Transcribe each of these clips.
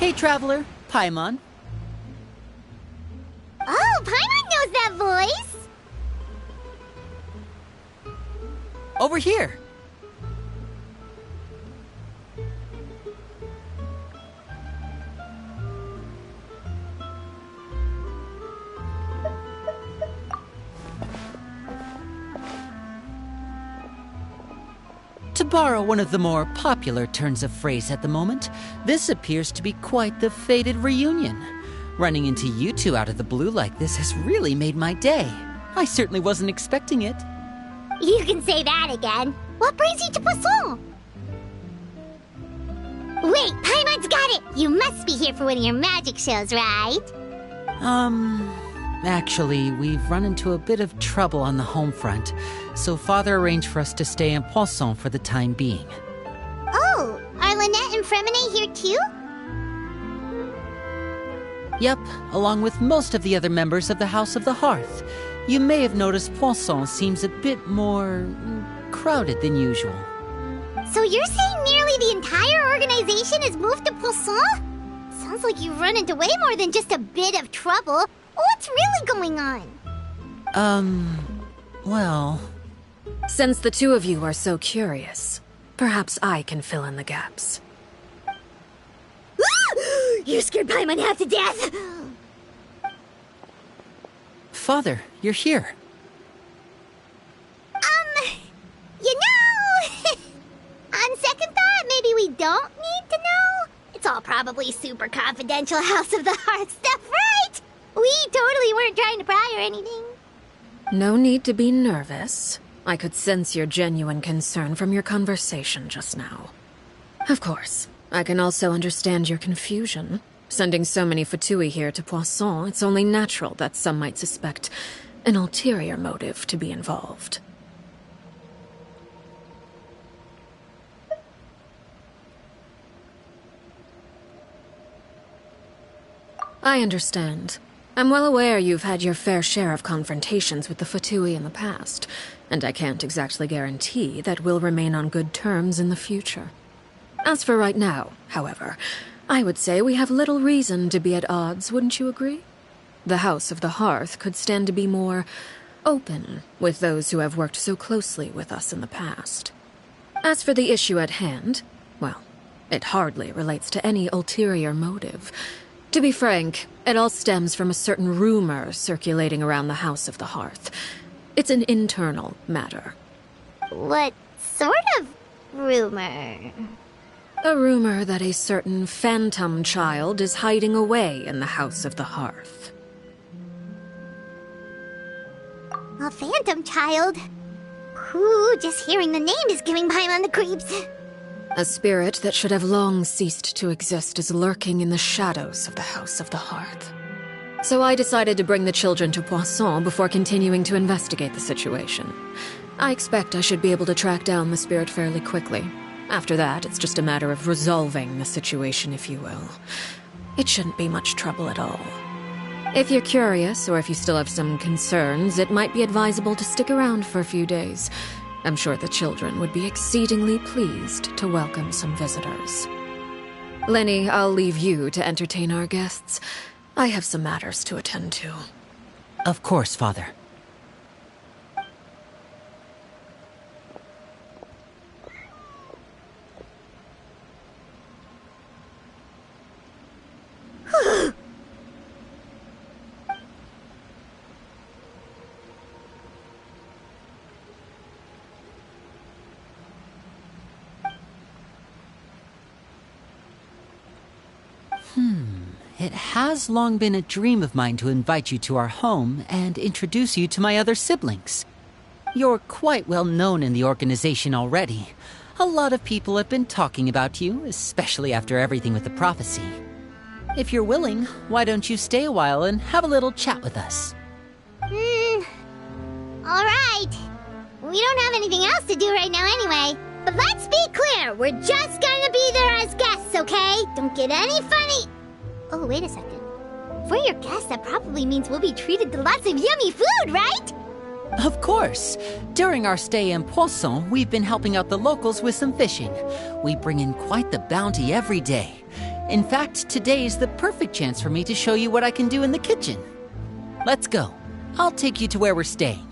Hey, traveler, Paimon. Oh, Paimon knows that voice. Over here. To borrow one of the more popular turns of phrase at the moment, this appears to be quite the fated reunion. Running into you two out of the blue like this has really made my day. I certainly wasn't expecting it. You can say that again. What brings you to Poisson? Wait, Paimon's got it! You must be here for one of your magic shows, right? Actually, we've run into a bit of trouble on the home front, so Father arranged for us to stay in Poisson for the time being. Oh, are Lynette and Fremine here too? Yep, along with most of the other members of the House of the Hearth. You may have noticed Poisson seems a bit more crowded than usual. So you're saying nearly the entire organization has moved to Poisson? Sounds like you've run into way more than just a bit of trouble. What's really going on? Well... Since the two of you are so curious, perhaps I can fill in the gaps. You scared Paimon half to death! Father, you're here. You know... On second thought, maybe we don't need to know? It's all probably super confidential House of the Hearth stuff, right? We totally weren't trying to pry or anything. No need to be nervous. I could sense your genuine concern from your conversation just now. Of course, I can also understand your confusion. Sending so many Fatui here to Poisson, it's only natural that some might suspect an ulterior motive to be involved. I understand. I'm well aware you've had your fair share of confrontations with the Fatui in the past, and I can't exactly guarantee that we'll remain on good terms in the future. As for right now, however, I would say we have little reason to be at odds, wouldn't you agree? The House of the Hearth could stand to be more open with those who have worked so closely with us in the past. As for the issue at hand, well, it hardly relates to any ulterior motive. To be frank, it all stems from a certain rumor circulating around the House of the Hearth. It's an internal matter. What sort of rumor? A rumor that a certain phantom child is hiding away in the House of the Hearth. A phantom child? Ooh, just hearing the name is giving Paimon the creeps. A spirit that should have long ceased to exist is lurking in the shadows of the House of the Hearth. So I decided to bring the children to Poisson before continuing to investigate the situation. I expect I should be able to track down the spirit fairly quickly. After that, it's just a matter of resolving the situation, if you will. It shouldn't be much trouble at all. If you're curious, or if you still have some concerns, it might be advisable to stick around for a few days. I'm sure the children would be exceedingly pleased to welcome some visitors. Lenny, I'll leave you to entertain our guests. I have some matters to attend to. Of course, Father. It has long been a dream of mine to invite you to our home and introduce you to my other siblings. You're quite well known in the organization already. A lot of people have been talking about you, especially after everything with the prophecy. If you're willing, why don't you stay a while and have a little chat with us? Alright. We don't have anything else to do right now anyway. But let's be clear, we're just gonna be there as guests, okay? Don't get any funny... Oh, wait a second. For your guests, that probably means we'll be treated to lots of yummy food, right? Of course. During our stay in Poisson, we've been helping out the locals with some fishing. We bring in quite the bounty every day. In fact, today's the perfect chance for me to show you what I can do in the kitchen. Let's go. I'll take you to where we're staying.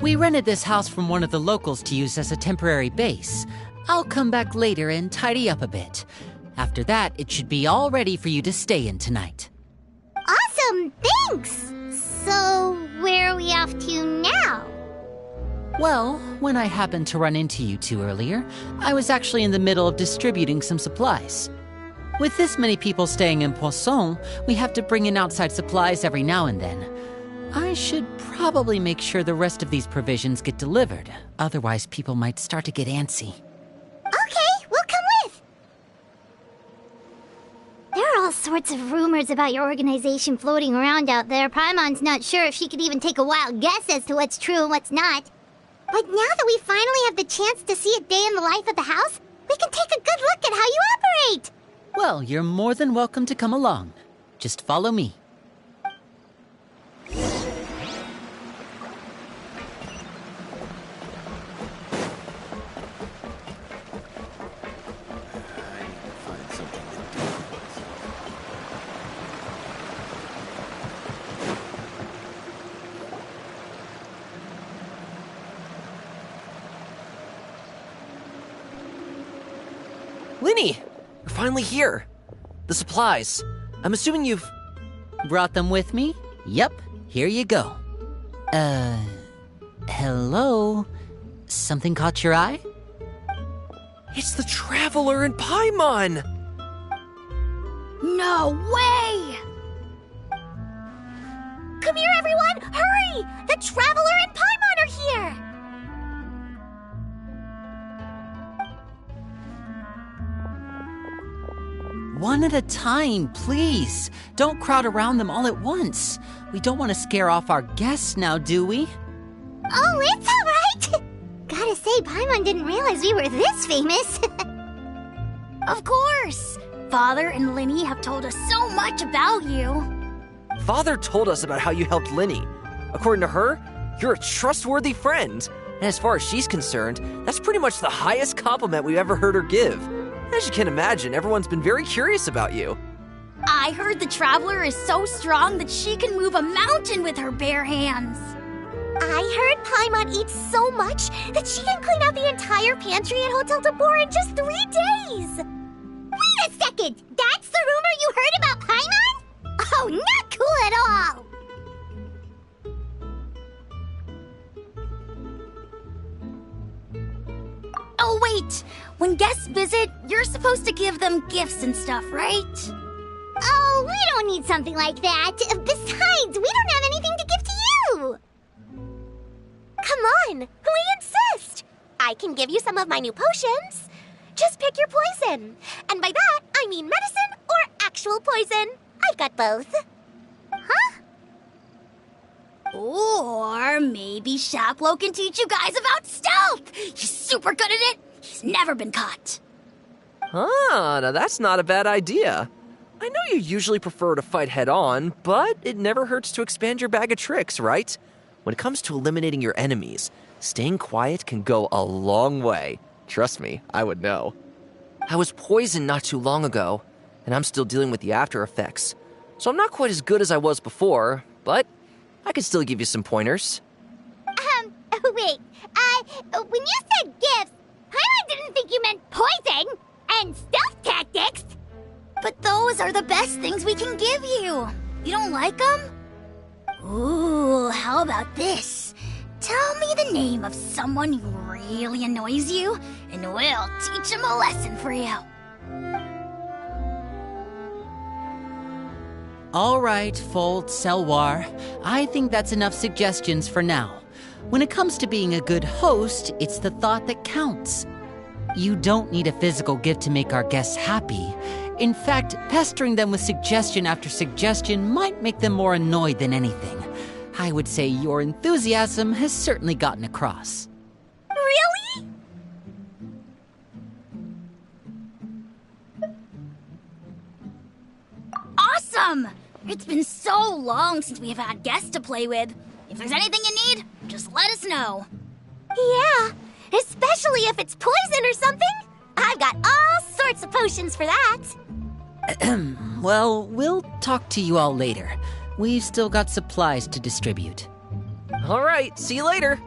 We rented this house from one of the locals to use as a temporary base. I'll come back later and tidy up a bit. After that, it should be all ready for you to stay in tonight. Awesome, thanks! So, where are we off to now? Well, when I happened to run into you two earlier, I was actually in the middle of distributing some supplies. With this many people staying in Poisson, we have to bring in outside supplies every now and then. I should probably make sure the rest of these provisions get delivered. Otherwise, people might start to get antsy. Okay, we'll come with! There are all sorts of rumors about your organization floating around out there. Paimon's not sure if she could even take a wild guess as to what's true and what's not. But now that we finally have the chance to see a day in the life of the house, we can take a good look at how you operate! Well, you're more than welcome to come along. Just follow me. Linny! You're finally here. The supplies. I'm assuming you've... Brought them with me? Yep, here you go. Hello? Something caught your eye? It's the Traveler and Paimon! No way! Come here, everyone! Hurry! The Traveler and Paimon are here! One at a time, please. Don't crowd around them all at once. We don't want to scare off our guests now, do we? Oh, it's all right! Gotta say, Paimon didn't realize we were this famous. Of course! Father and Linny have told us so much about you. Father told us about how you helped Linny. According to her, you're a trustworthy friend. And as far as she's concerned, that's pretty much the highest compliment we've ever heard her give. As you can imagine, everyone's been very curious about you. I heard the Traveler is so strong that she can move a mountain with her bare hands. I heard Paimon eats so much that she can clean out the entire pantry at Hotel de Boer in just 3 days! Wait a second! That's the rumor you heard about Paimon? Oh, not cool at all! Oh, wait! When guests visit, you're supposed to give them gifts and stuff, right? Oh, we don't need something like that. Besides, we don't have anything to give to you! Come on, we insist! I can give you some of my new potions. Just pick your poison. And by that, I mean medicine or actual poison. I've got both. Huh? Or maybe Shaplo can teach you guys about stealth! He's super good at it! He's never been caught. Ah, now that's not a bad idea. I know you usually prefer to fight head-on, but it never hurts to expand your bag of tricks, right? When it comes to eliminating your enemies, staying quiet can go a long way. Trust me, I would know. I was poisoned not too long ago, and I'm still dealing with the after effects. So I'm not quite as good as I was before, but I can still give you some pointers. Wait, when you said gifts, Paimon didn't think you meant poison and stealth tactics. But those are the best things we can give you. You don't like them? Ooh, how about this? Tell me the name of someone who really annoys you, and we'll teach him a lesson for you. All right, Fold, Selwar. I think that's enough suggestions for now. When it comes to being a good host, it's the thought that counts. You don't need a physical gift to make our guests happy. In fact, pestering them with suggestion after suggestion might make them more annoyed than anything. I would say your enthusiasm has certainly gotten across. Really? Awesome! It's been so long since we have had guests to play with. If there's anything you need, just let us know. Yeah, especially if it's poison or something. I've got all sorts of potions for that. Well, we'll talk to you all later. We've still got supplies to distribute. All right, see you later.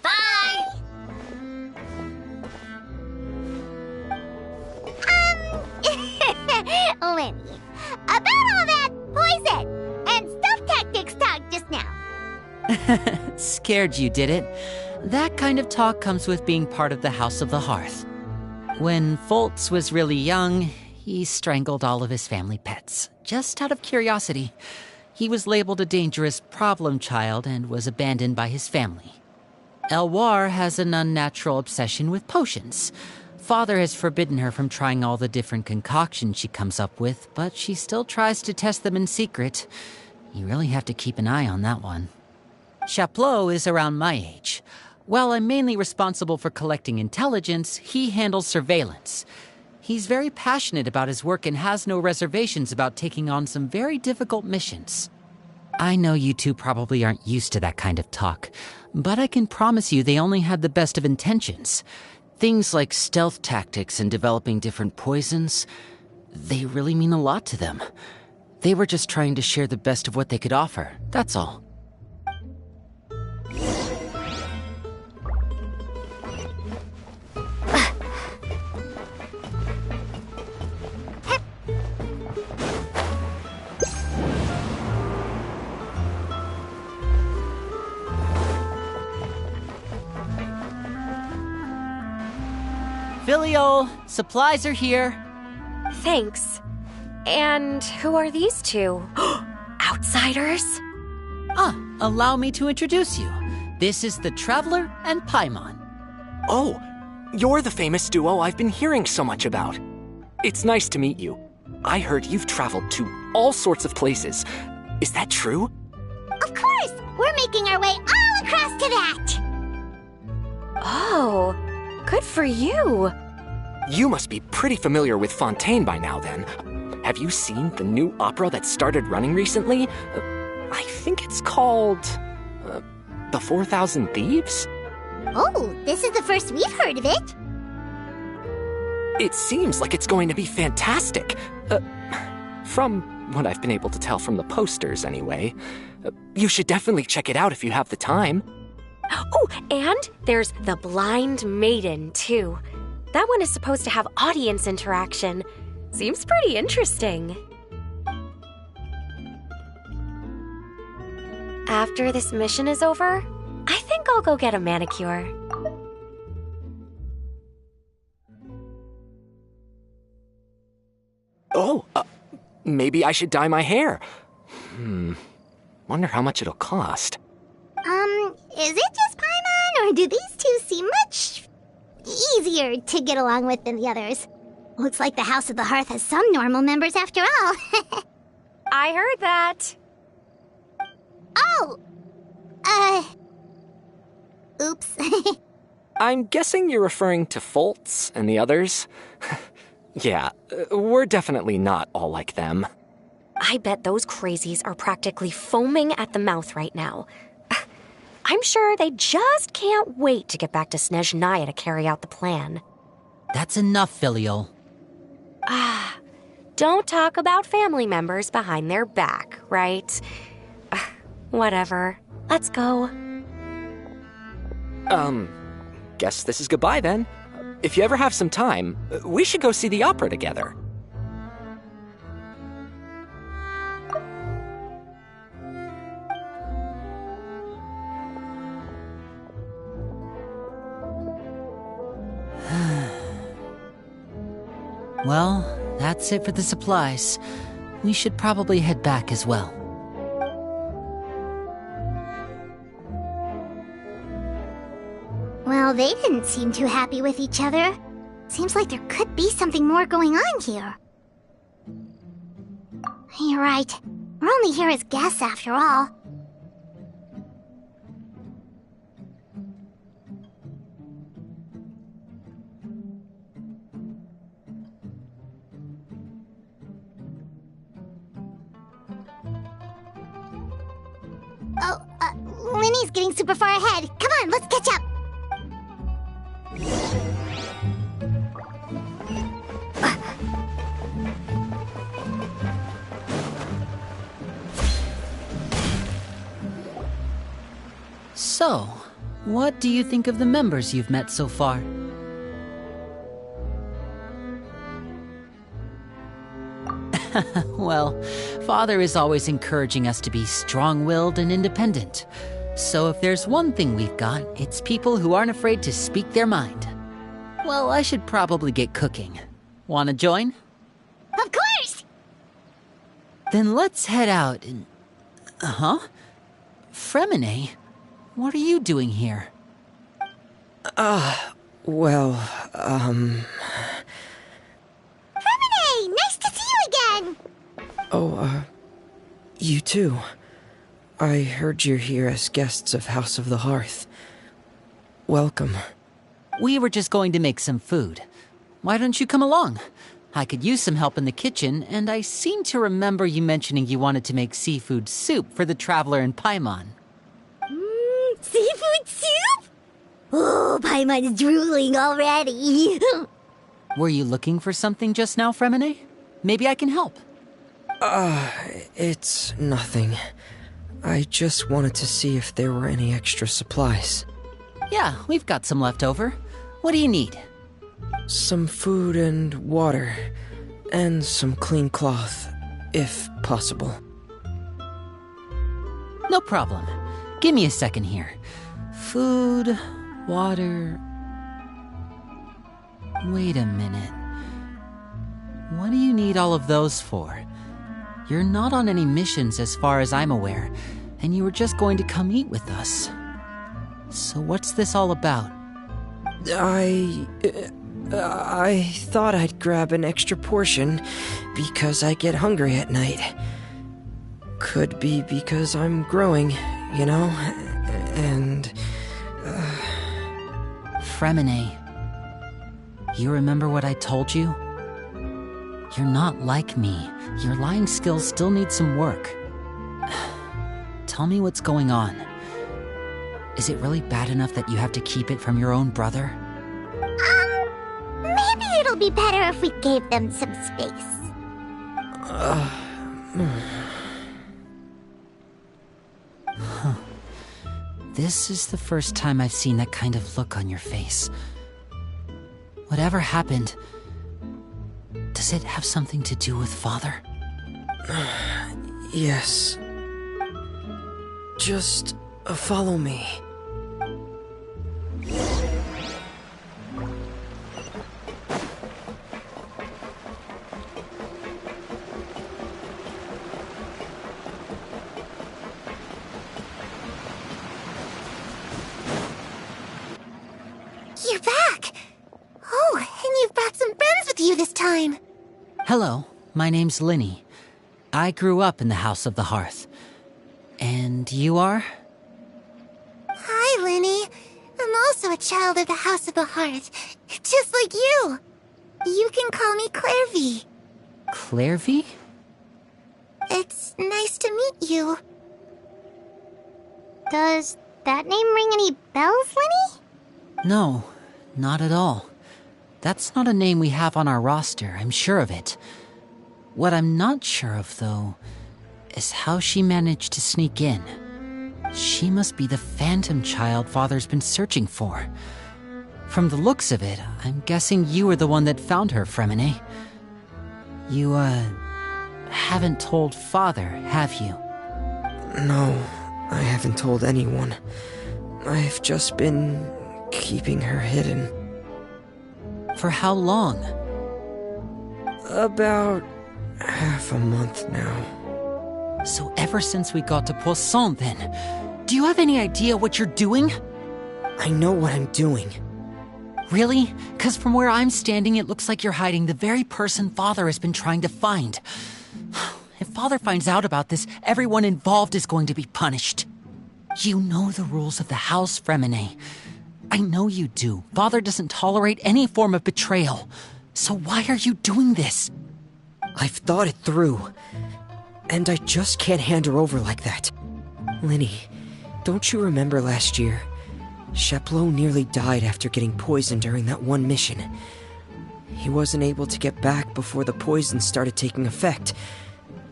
Bye! Lenny, about all that poison and stealth tactics talk just now. Scared you, did it? That kind of talk comes with being part of the House of the Hearth. When Foltz was really young, he strangled all of his family pets, just out of curiosity. He was labeled a dangerous problem child and was abandoned by his family. Elwar has an unnatural obsession with potions. Father has forbidden her from trying all the different concoctions she comes up with, but she still tries to test them in secret. You really have to keep an eye on that one. Chaplot is around my age. While I'm mainly responsible for collecting intelligence, he handles surveillance. He's very passionate about his work and has no reservations about taking on some very difficult missions. I know you two probably aren't used to that kind of talk, but I can promise you they only had the best of intentions. Things like stealth tactics and developing different poisons, they really mean a lot to them. They were just trying to share the best of what they could offer, that's all. Filial, supplies are here. Thanks. And who are these two? Outsiders? Allow me to introduce you. This is the Traveler and Paimon. Oh, you're the famous duo I've been hearing so much about. It's nice to meet you. I heard you've traveled to all sorts of places. Is that true? Of course! We're making our way all across to that! Oh, good for you. You must be pretty familiar with Fontaine by now, then. Have you seen the new opera that started running recently? I think it's called... The 4,000 Thieves? Oh, this is the first we've heard of it. It seems like it's going to be fantastic. From what I've been able to tell from the posters, anyway. You should definitely check it out if you have the time. Oh, and there's the Blind Maiden, too. That one is supposed to have audience interaction. Seems pretty interesting. After this mission is over, I think I'll go get a manicure. Oh, maybe I should dye my hair. Wonder how much it'll cost. Is it just Paimon, or do these two seem much easier to get along with than the others? Looks like the House of the Hearth has some normal members after all. I heard that. Oh! Oops. I'm guessing you're referring to Foltz and the others? Yeah, we're definitely not all like them. I bet those crazies are practically foaming at the mouth right now. I'm sure they just can't wait to get back to Snezhnaya to carry out the plan. That's enough, Filial. Don't talk about family members behind their back, right? Whatever. Let's go. Guess this is goodbye then. If you ever have some time, we should go see the opera together. Well, that's it for the supplies. We should probably head back as well. Well, they didn't seem too happy with each other. Seems like there could be something more going on here. You're right. We're only here as guests after all. Oh, Linny's getting super far ahead. Come on, let's catch up. So, what do you think of the members you've met so far? Well, Father is always encouraging us to be strong-willed and independent. So if there's one thing we've got, it's people who aren't afraid to speak their mind. Well, I should probably get cooking. Wanna join? Of course! Then let's head out and... Fremine? What are you doing here? Well, Fremine! Nice to see you again! you too. I heard you're here as guests of House of the Hearth. Welcome. We were just going to make some food. Why don't you come along? I could use some help in the kitchen, and I seem to remember you mentioning you wanted to make seafood soup for the traveler in Paimon. Seafood soup? Oh, Paimon's drooling already. Were you looking for something just now, Fremine? Maybe I can help. It's nothing. I just wanted to see if there were any extra supplies. Yeah, we've got some left over. What do you need? Some food and water, and some clean cloth, if possible. No problem. Give me a second here. Food, water... Wait a minute. What do you need all of those for? You're not on any missions as far as I'm aware, and you were just going to come eat with us. So what's this all about? I thought I'd grab an extra portion because I get hungry at night. Could be because I'm growing, you know? And... Fremine, you remember what I told you? You're not like me. Your lying skills still need some work. Tell me what's going on. Is it really bad enough that you have to keep it from your own brother? Maybe it'll be better if we gave them some space. This is the first time I've seen that kind of look on your face. Whatever happened, does it have something to do with Father? Yes. Just follow me. You're back! Oh, and you've brought some friends with you this time. Hello, my name's Linny. I grew up in the House of the Hearth. And you are? Hi, Linny. I'm also a child of the House of the Hearth, just like you. You can call me Clairvy. Clairvy? It's nice to meet you. Does that name ring any bells, Linny? No, not at all. That's not a name we have on our roster, I'm sure of it. What I'm not sure of, though, is how she managed to sneak in. She must be the phantom child Father's been searching for. From the looks of it, I'm guessing you were the one that found her, Fremine. You, haven't told Father, have you? No, I haven't told anyone. I've just been keeping her hidden. For how long? About half a month now. So ever since we got to Poisson, then. Do you have any idea what you're doing? I know what I'm doing. Really? Because from where I'm standing, it looks like you're hiding the very person Father has been trying to find. If Father finds out about this, everyone involved is going to be punished. You know the rules of the house, Fremine. I know you do. Father doesn't tolerate any form of betrayal. So why are you doing this? I've thought it through. And I just can't hand her over like that. Linny, don't you remember last year? Sheplo nearly died after getting poisoned during that one mission. He wasn't able to get back before the poison started taking effect,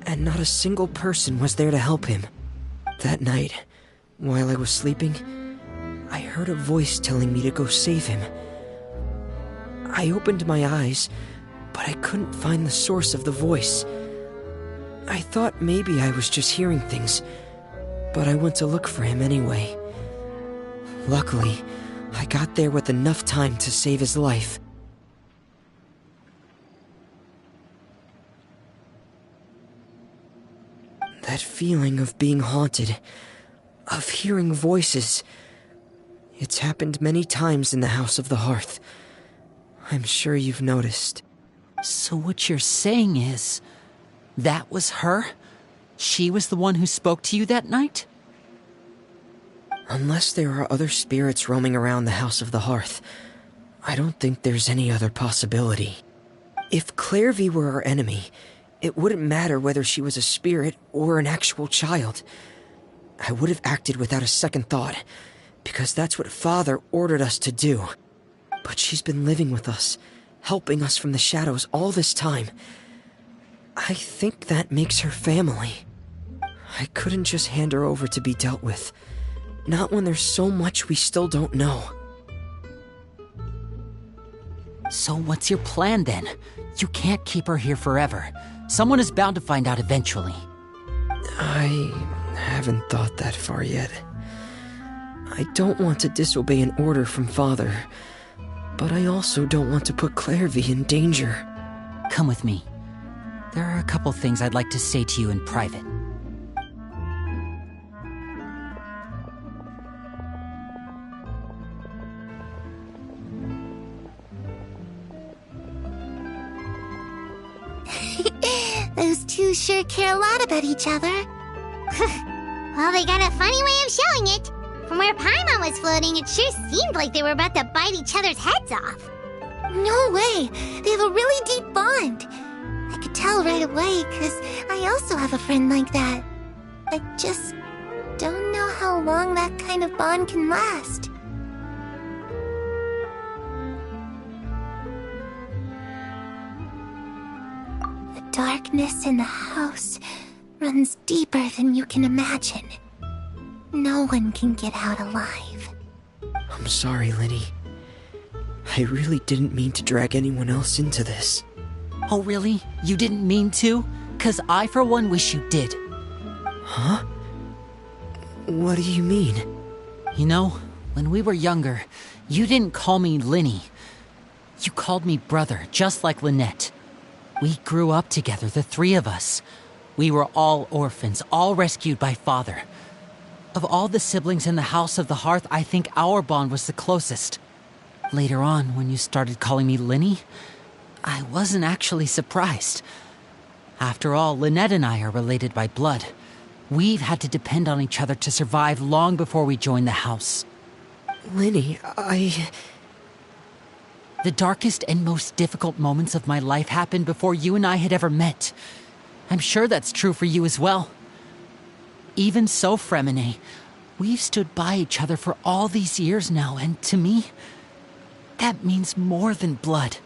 and not a single person was there to help him. That night, while I was sleeping, I heard a voice telling me to go save him. I opened my eyes, but I couldn't find the source of the voice. I thought maybe I was just hearing things, but I went to look for him anyway. Luckily, I got there with enough time to save his life. That feeling of being haunted, of hearing voices, it's happened many times in the House of the Hearth. I'm sure you've noticed. So what you're saying is, that was her? She was the one who spoke to you that night? Unless there are other spirits roaming around the House of the Hearth, I don't think there's any other possibility. If Clairvy were our enemy, it wouldn't matter whether she was a spirit or an actual child. I would have acted without a second thought, because that's what Father ordered us to do. But she's been living with us, helping us from the shadows all this time. I think that makes her family. I couldn't just hand her over to be dealt with. Not when there's so much we still don't know. So what's your plan then? You can't keep her here forever. Someone is bound to find out eventually. I haven't thought that far yet. I don't want to disobey an order from Father, but I also don't want to put Clairvy in danger. Come with me. There are a couple things I'd like to say to you in private. Those two sure care a lot about each other. Well, they got a funny way of showing it. From where Paimon was floating, it sure seemed like they were about to bite each other's heads off. No way! They have a really deep bond. I could tell right away, because I also have a friend like that. I just don't know how long that kind of bond can last. The darkness in the house runs deeper than you can imagine. No one can get out alive. I'm sorry, Linny. I really didn't mean to drag anyone else into this. Oh, really? You didn't mean to? 'Cause I, for one, wish you did. Huh? What do you mean? You know, when we were younger, you didn't call me Linny. You called me brother, just like Lynette. We grew up together, the three of us. We were all orphans, all rescued by Father. Of all the siblings in the House of the Hearth, I think our bond was the closest. Later on, when you started calling me Linny, I wasn't actually surprised. After all, Lynette and I are related by blood. We've had to depend on each other to survive long before we joined the house. Linny, The darkest and most difficult moments of my life happened before you and I had ever met. I'm sure that's true for you as well. Even so, Fremine, we've stood by each other for all these years now, and to me, that means more than blood.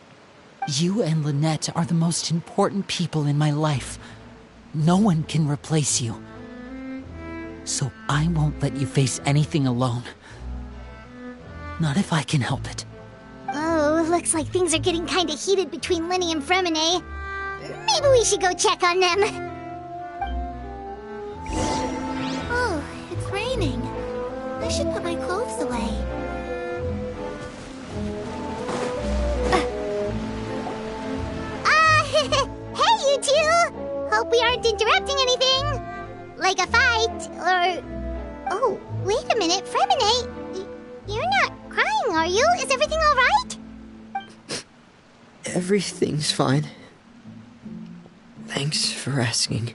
You and Lynette are the most important people in my life. No one can replace you. So I won't let you face anything alone. Not if I can help it. Oh, looks like things are getting kinda heated between Linny and Fremine. Maybe we should go check on them. Oh, it's raining. I should put my clothes away. Hey, you two! Hope we aren't interrupting anything. Like a fight, or... Oh, wait a minute, Fremine. You're not crying, are you? Is everything alright? Everything's fine. Thanks for asking.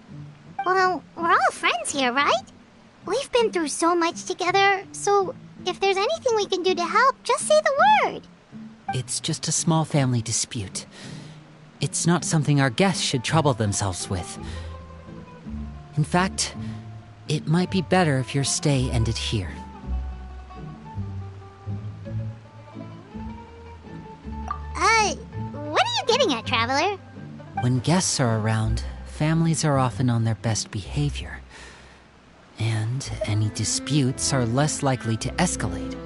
Well, we're all friends here, right? We've been through so much together, so if there's anything we can do to help, just say the word. It's just a small family dispute. It's not something our guests should trouble themselves with. In fact, it might be better if your stay ended here. What are you getting at, Traveler? When guests are around, families are often on their best behavior. And any disputes are less likely to escalate.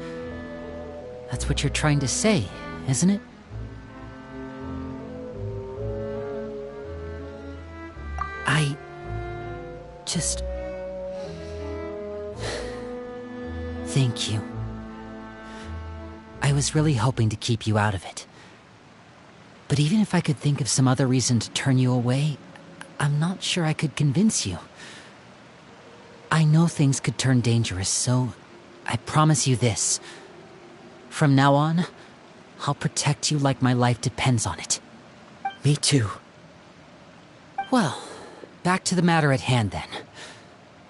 That's what you're trying to say, isn't it? I just... Thank you. I was really hoping to keep you out of it. But even if I could think of some other reason to turn you away, I'm not sure I could convince you. I know things could turn dangerous, so I promise you this. From now on, I'll protect you like my life depends on it. Me too. Well, back to the matter at hand then.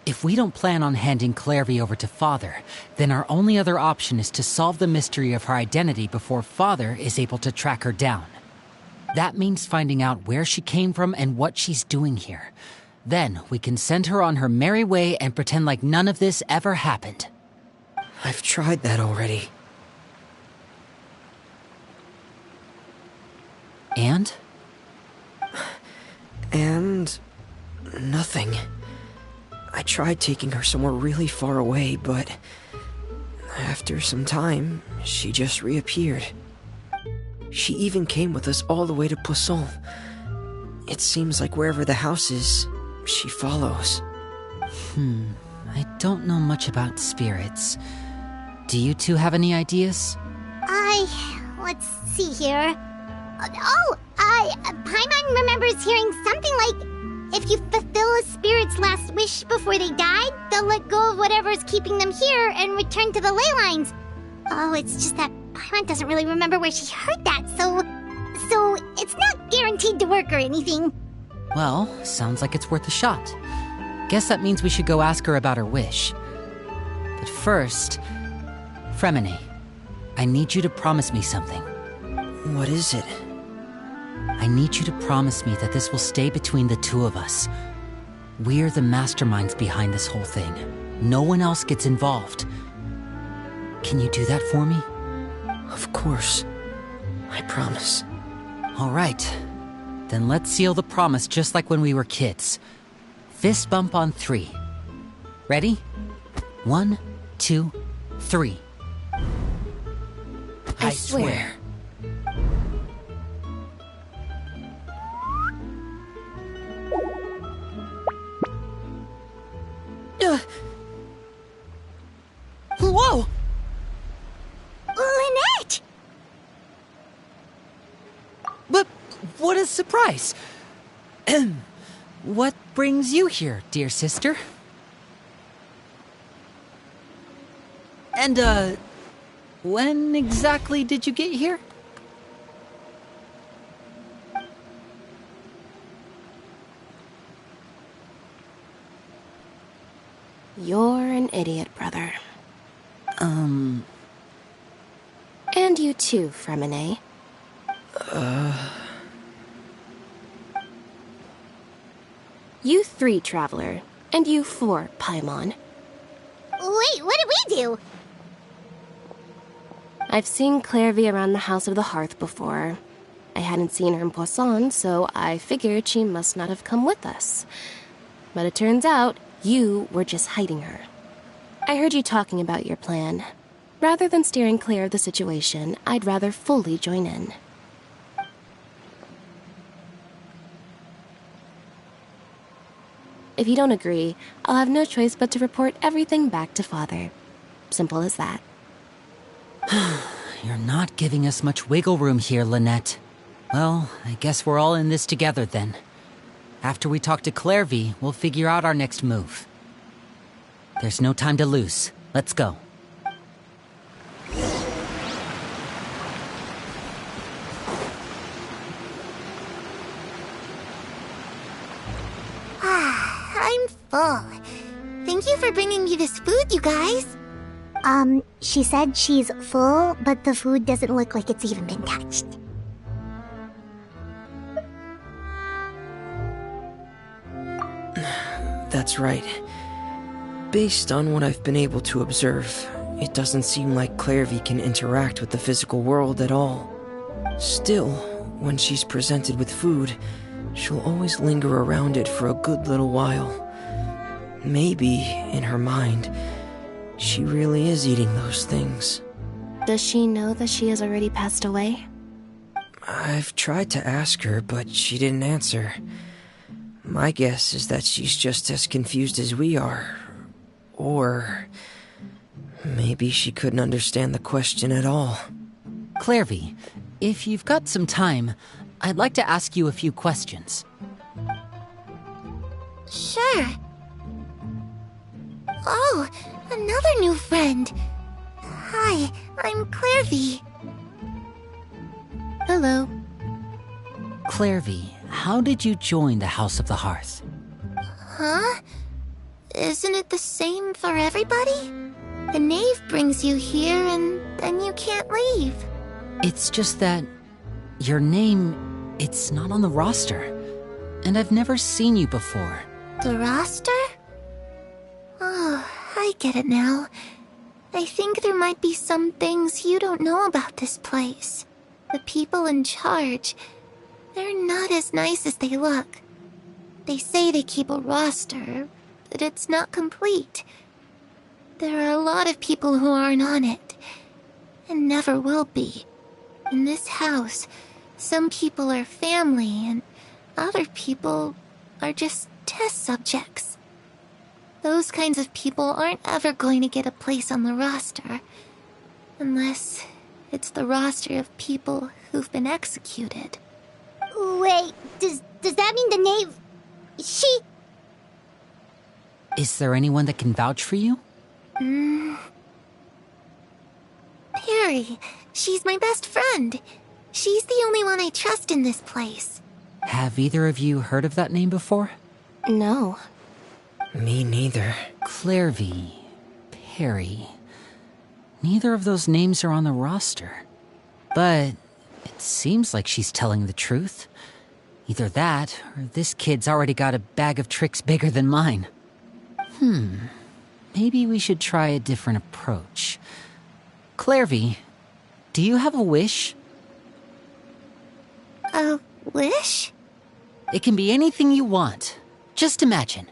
If we don't plan on handing Clairvy over to Father, then our only other option is to solve the mystery of her identity before Father is able to track her down. That means finding out where she came from and what she's doing here. Then we can send her on her merry way and pretend like none of this ever happened. I've tried that already. And? And... nothing. I tried taking her somewhere really far away, but... after some time, she just reappeared. She even came with us all the way to Poisson. It seems like wherever the house is, she follows. I don't know much about spirits. Do you two have any ideas? Let's see here. Paimon remembers hearing something like, if you fulfill a spirit's last wish before they died, they'll let go of whatever's keeping them here and return to the ley lines. Oh, it's just that Paimon doesn't really remember where she heard that, so it's not guaranteed to work or anything. Well, sounds like it's worth a shot. Guess that means we should go ask her about her wish. But first, Fremine, I need you to promise me something. What is it? I need you to promise me that this will stay between the two of us. We're the masterminds behind this whole thing. No one else gets involved. Can you do that for me? Of course. I promise. All right. Then let's seal the promise just like when we were kids. Fist bump on 3. Ready? 1, 2, 3. I swear. Whoa! Lynette! But what a surprise! What brings you here, dear sister? And, when exactly did you get here? You're an idiot, brother. And you too, Fremine. You 3, Traveler. And you 4, Paimon. Wait, what did we do? I've seen Clairvy around the House of the Hearth before. I hadn't seen her in Poisson, so I figured she must not have come with us. But it turns out, you were just hiding her. I heard you talking about your plan. Rather than steering clear of the situation, I'd rather fully join in. If you don't agree, I'll have no choice but to report everything back to Father. Simple as that. You're not giving us much wiggle room here, Lynette. Well, I guess we're all in this together then. After we talk to Clairvy, we'll figure out our next move. There's no time to lose. Let's go. Oh, thank you for bringing me this food, you guys. She said she's full, but the food doesn't look like it's even been touched. That's right. Based on what I've been able to observe, it doesn't seem like Clairvy can interact with the physical world at all. Still, when she's presented with food, she'll always linger around it for a good little while. Maybe, in her mind, she really is eating those things. Does she know that she has already passed away? I've tried to ask her, but she didn't answer. My guess is that she's just as confused as we are. Or maybe she couldn't understand the question at all. Clairvy, if you've got some time, I'd like to ask you a few questions. Sure. Oh, another new friend. Hi, I'm Clairvy. Hello. Clairvy, how did you join the House of the Hearth? Huh? Isn't it the same for everybody? The knave brings you here and then you can't leave. It's just that your name, it's not on the roster. And I've never seen you before. The roster? Oh, I get it now. I think there might be some things you don't know about this place. The people in charge, they're not as nice as they look. They say they keep a roster, but it's not complete. There are a lot of people who aren't on it, and never will be. In this house, some people are family, and other people are just test subjects. Those kinds of people aren't ever going to get a place on the roster, unless it's the roster of people who've been executed. Wait, does that mean the knave... She... Is there anyone that can vouch for you? Perry. She's my best friend. She's the only one I trust in this place. Have either of you heard of that name before? No. Me neither. Clairvy, Perry. Neither of those names are on the roster. But it seems like she's telling the truth. Either that, or this kid's already got a bag of tricks bigger than mine. Maybe we should try a different approach. Clairvy, do you have a wish? A wish? It can be anything you want. Just imagine.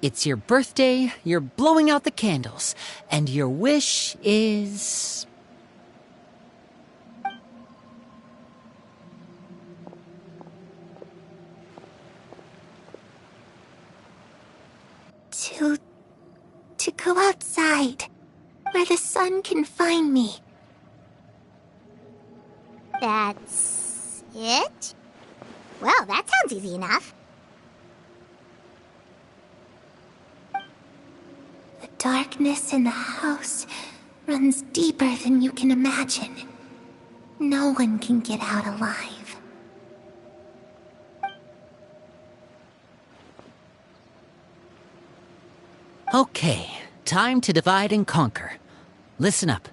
It's your birthday, you're blowing out the candles, and your wish is... To go outside, where the sun can find me. That's... it? Well, that sounds easy enough. The darkness in the house runs deeper than you can imagine. No one can get out alive. Okay, time to divide and conquer. Listen up.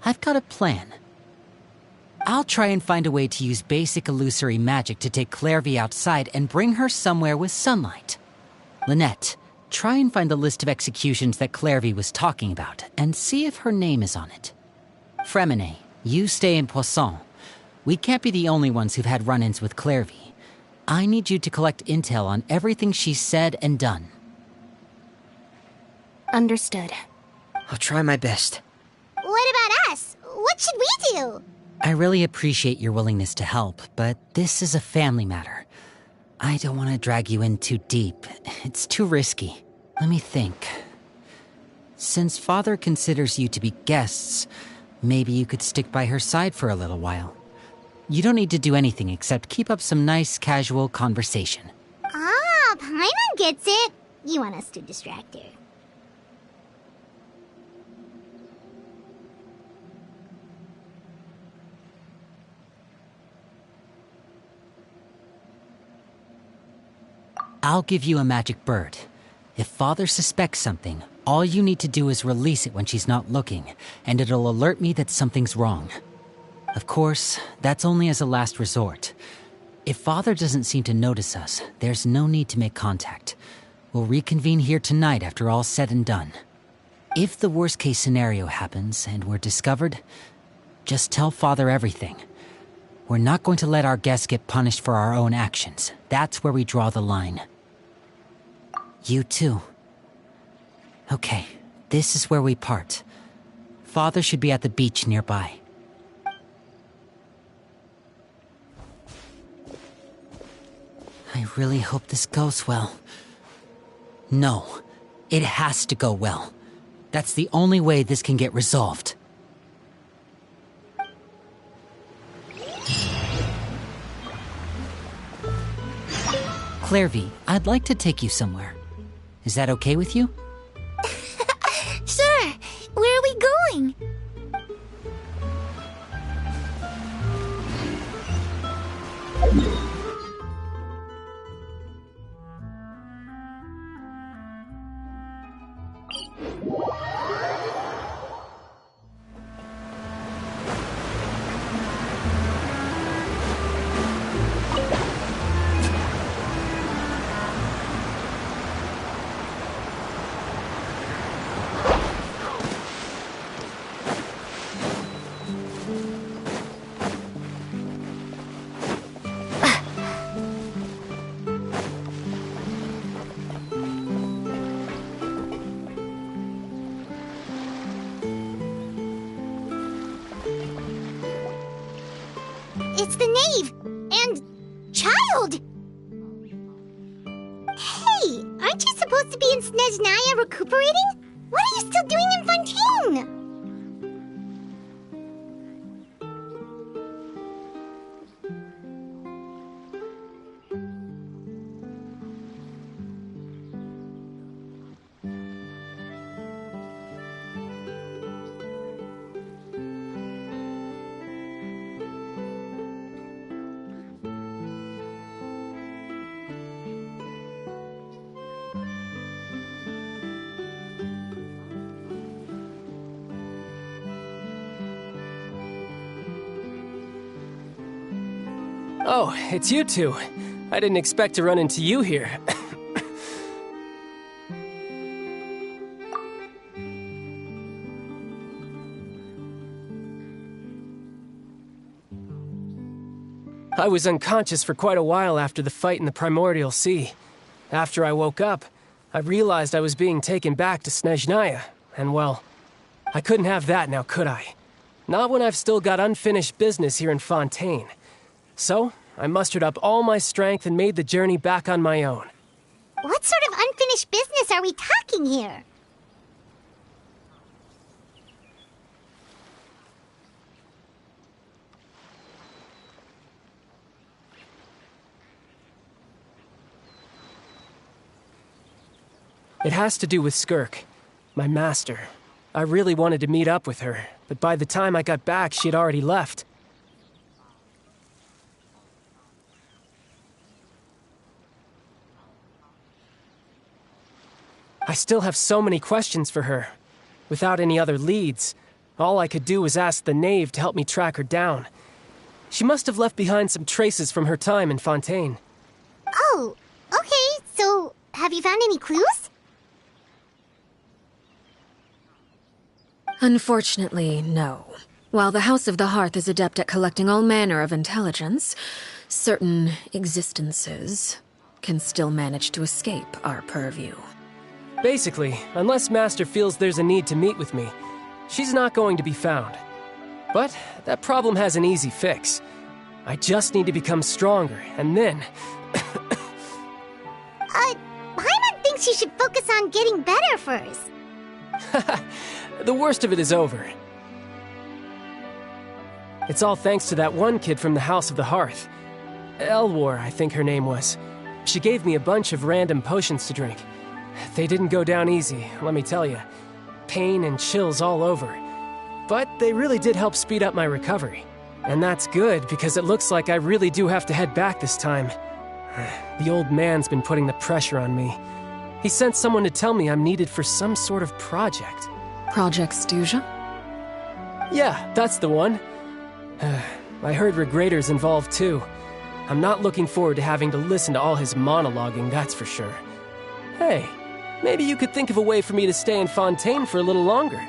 I've got a plan. I'll try and find a way to use basic illusory magic to take Clairvy outside and bring her somewhere with sunlight. Lynette, try and find the list of executions that Clairvy was talking about and see if her name is on it. Fremine, you stay in Poisson. We can't be the only ones who've had run-ins with Clairvy. I need you to collect intel on everything she's said and done. Understood. I'll try my best. What about us? What should we do? I really appreciate your willingness to help, but this is a family matter. I don't want to drag you in too deep. It's too risky. Let me think. Since Father considers you to be guests, maybe you could stick by her side for a little while. You don't need to do anything except keep up some nice, casual conversation. Ah, Paimon gets it. You want us to distract her. I'll give you a magic bird. If Father suspects something, all you need to do is release it when she's not looking, and it'll alert me that something's wrong. Of course, that's only as a last resort. If Father doesn't seem to notice us, there's no need to make contact. We'll reconvene here tonight after all's said and done. If the worst-case scenario happens and we're discovered, just tell Father everything. We're not going to let our guests get punished for our own actions. That's where we draw the line. You too. Okay, this is where we part. Father should be at the beach nearby. I really hope this goes well. No, it has to go well. That's the only way this can get resolved. Clairvy, I'd like to take you somewhere. Is that okay with you? Sure. Where are we going? It's the knave! And... child! Hey, aren't you supposed to be in Snezhnaya recuperating? What are you still doing in Fontaine? Oh, it's you two. I didn't expect to run into you here. I was unconscious for quite a while after the fight in the Primordial Sea. After I woke up, I realized I was being taken back to Snezhnaya, and well, I couldn't have that now, could I? Not when I've still got unfinished business here in Fontaine. So, I mustered up all my strength and made the journey back on my own. What sort of unfinished business are we talking here? It has to do with Skirk, my master. I really wanted to meet up with her, but by the time I got back, she had already left. I still have so many questions for her. Without any other leads, all I could do was ask the knave to help me track her down. She must have left behind some traces from her time in Fontaine. Oh, okay, so have you found any clues? Unfortunately, no. While the House of the Hearth is adept at collecting all manner of intelligence, certain existences can still manage to escape our purview. Basically, unless Master feels there's a need to meet with me, she's not going to be found. But that problem has an easy fix. I just need to become stronger, and then... Paimon thinks you should focus on getting better first. The worst of it is over. It's all thanks to that one kid from the House of the Hearth. Elwar, I think her name was. She gave me a bunch of random potions to drink. They didn't go down easy, let me tell you. Pain and chills all over. But they really did help speed up my recovery. And that's good, because it looks like I really do have to head back this time. The old man's been putting the pressure on me. He sent someone to tell me I'm needed for some sort of project. Project Stuja? Yeah, that's the one. I heard Regrader's involved too. I'm not looking forward to having to listen to all his monologuing, that's for sure. Hey, maybe you could think of a way for me to stay in Fontaine for a little longer.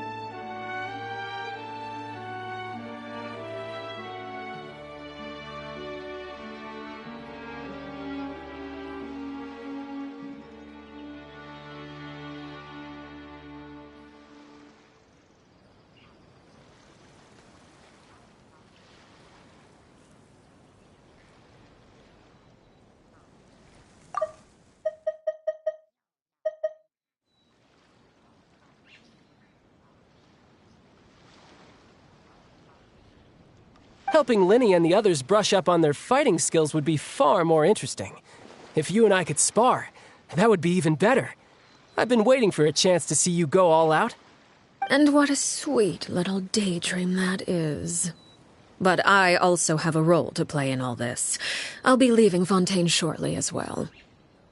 Helping Linny and the others brush up on their fighting skills would be far more interesting. If you and I could spar, that would be even better. I've been waiting for a chance to see you go all out. And what a sweet little daydream that is. But I also have a role to play in all this. I'll be leaving Fontaine shortly as well.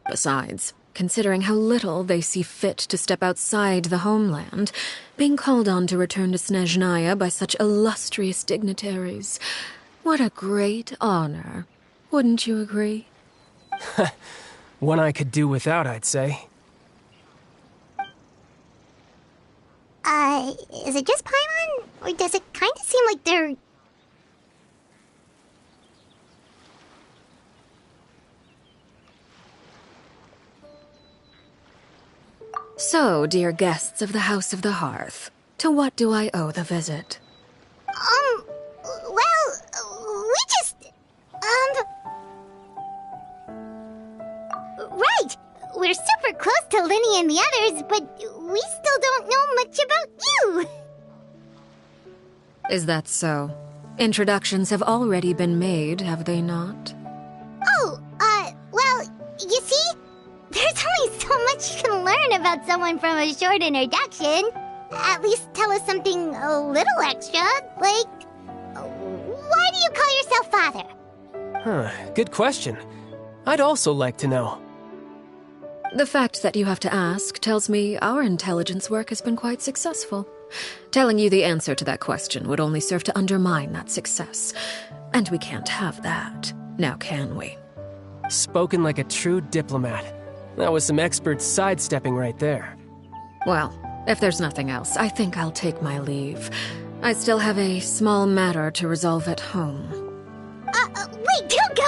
Besides, considering how little they see fit to step outside the homeland, being called on to return to Snezhnaya by such illustrious dignitaries, what a great honor. Wouldn't you agree? One I could do without, I'd say. Is it just Paimon? Or does it kind of seem like they're... So, dear guests of the House of the Hearth, to what do I owe the visit? Well, we just... Right! We're super close to Linny and the others, but we still don't know much about you! Is that so? Introductions have already been made, have they not? Oh, well, you see? There's only so much you can learn about someone from a short introduction. At least tell us something a little extra, like... Why do you call yourself father? Good question. I'd also like to know. The fact that you have to ask tells me our intelligence work has been quite successful. Telling you the answer to that question would only serve to undermine that success. And we can't have that, now can we? Spoken like a true diplomat. That was some expert sidestepping right there. Well, if there's nothing else, I think I'll take my leave. I still have a small matter to resolve at home. Wait, don't go!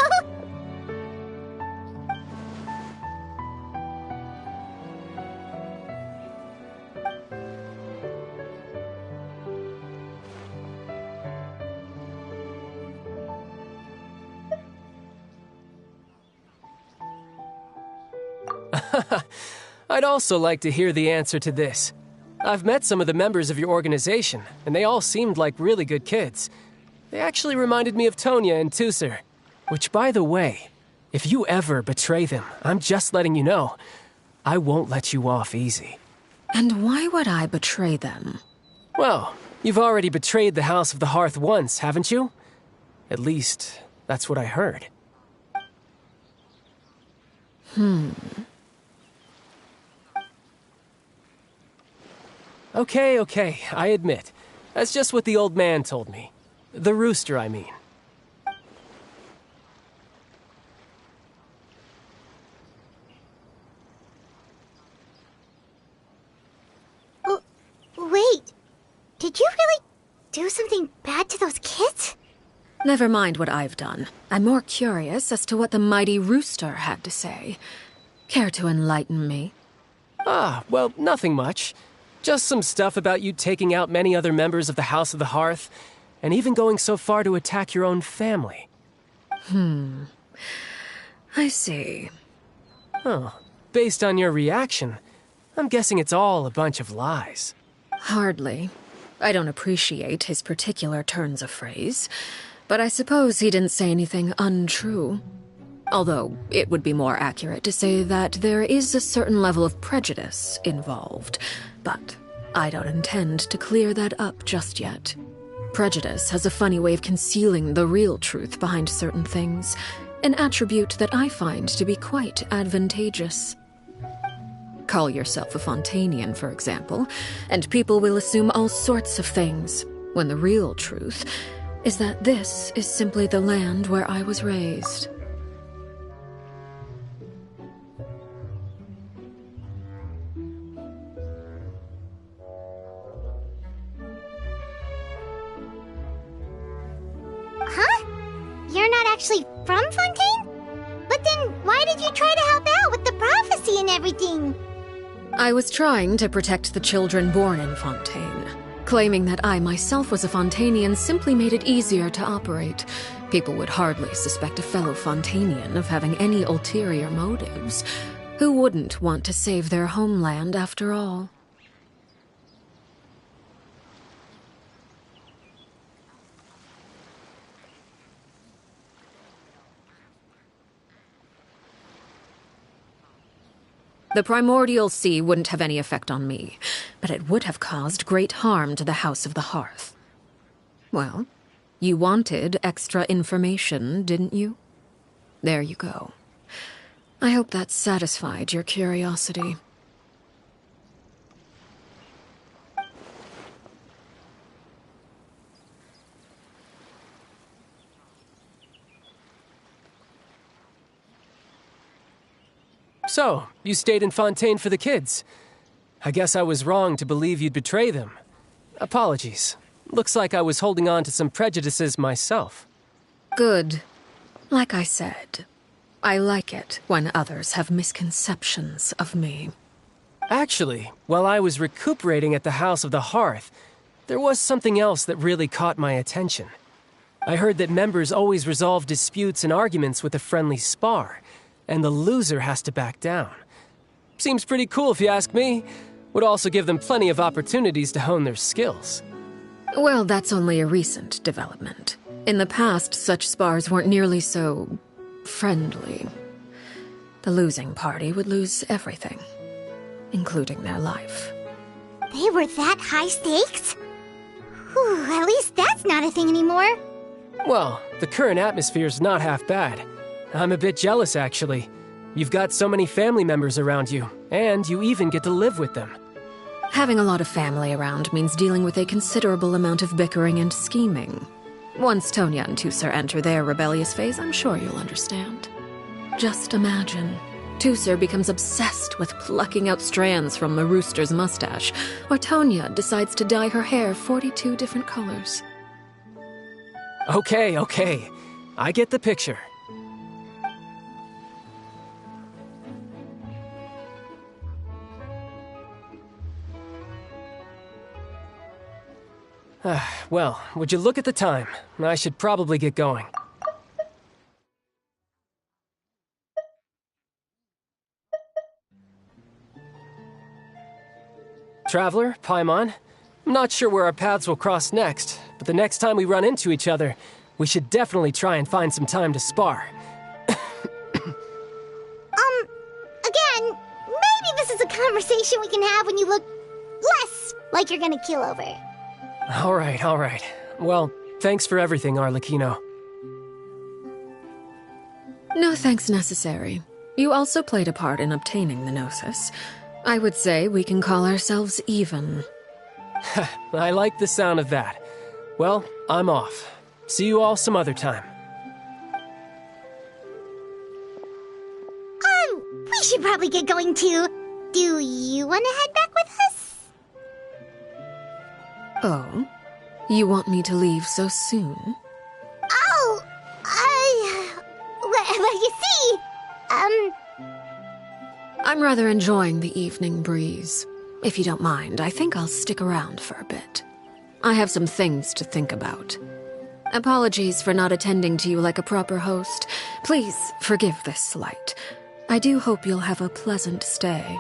I'd also like to hear the answer to this. I've met some of the members of your organization, and they all seemed like really good kids. They actually reminded me of Tonya and Tusser. Which, by the way, if you ever betray them, I'm just letting you know, I won't let you off easy. And why would I betray them? Well, you've already betrayed the House of the Hearth once, haven't you? At least, that's what I heard. Okay, I admit. That's just what the old man told me. The rooster, I mean. Wait, did you really do something bad to those kids? Never mind what I've done. I'm more curious as to what the mighty rooster had to say. Care to enlighten me? Well, nothing much. Just some stuff about you taking out many other members of the House of the Hearth, and even going so far to attack your own family. I see. Oh, based on your reaction, I'm guessing it's all a bunch of lies. Hardly. I don't appreciate his particular turns of phrase, but I suppose he didn't say anything untrue. Although, it would be more accurate to say that there is a certain level of prejudice involved, but I don't intend to clear that up just yet. Prejudice has a funny way of concealing the real truth behind certain things, an attribute that I find to be quite advantageous. Call yourself a Fontanian, for example, and people will assume all sorts of things, when the real truth is that this is simply the land where I was raised. Huh? You're not actually from Fontaine? But then why did you try to help out with the prophecy and everything? I was trying to protect the children born in Fontaine. Claiming that I myself was a Fontanian simply made it easier to operate. People would hardly suspect a fellow Fontanian of having any ulterior motives. Who wouldn't want to save their homeland after all? The primordial sea wouldn't have any effect on me, but it would have caused great harm to the House of the Hearth. Well, you wanted extra information, didn't you? There you go. I hope that satisfied your curiosity. So, you stayed in Fontaine for the kids. I guess I was wrong to believe you'd betray them. Apologies. Looks like I was holding on to some prejudices myself. Good. Like I said, I like it when others have misconceptions of me. Actually, while I was recuperating at the House of the Hearth, there was something else that really caught my attention. I heard that members always resolve disputes and arguments with a friendly spar, and the loser has to back down. Seems pretty cool if you ask me. Would also give them plenty of opportunities to hone their skills. Well, that's only a recent development. In the past, such spars weren't nearly so friendly. The losing party would lose everything, including their life. They were that high stakes? Whew, at least that's not a thing anymore. Well, the current atmosphere's not half bad. I'm a bit jealous, actually. You've got so many family members around you, and you even get to live with them. Having a lot of family around means dealing with a considerable amount of bickering and scheming. Once Tonya and Tusser enter their rebellious phase, I'm sure you'll understand. Just imagine. Tusser becomes obsessed with plucking out strands from the rooster's mustache, or Tonya decides to dye her hair 42 different colors. Okay. I get the picture. Well, would you look at the time? I should probably get going. Traveler, Paimon, I'm not sure where our paths will cross next, but the next time we run into each other, we should definitely try and find some time to spar. Again, maybe this is a conversation we can have when you look less like you're gonna keel over. All right. Well, thanks for everything, Arlecchino. No thanks necessary. You also played a part in obtaining the Gnosis. I would say we can call ourselves even. I like the sound of that. Well, I'm off. See you all some other time. We should probably get going too. Do you want to head back with us? Oh? You want me to leave so soon? Oh, well, you see, I'm rather enjoying the evening breeze. If you don't mind, I think I'll stick around for a bit. I have some things to think about. Apologies for not attending to you like a proper host. Please forgive this slight. I do hope you'll have a pleasant stay.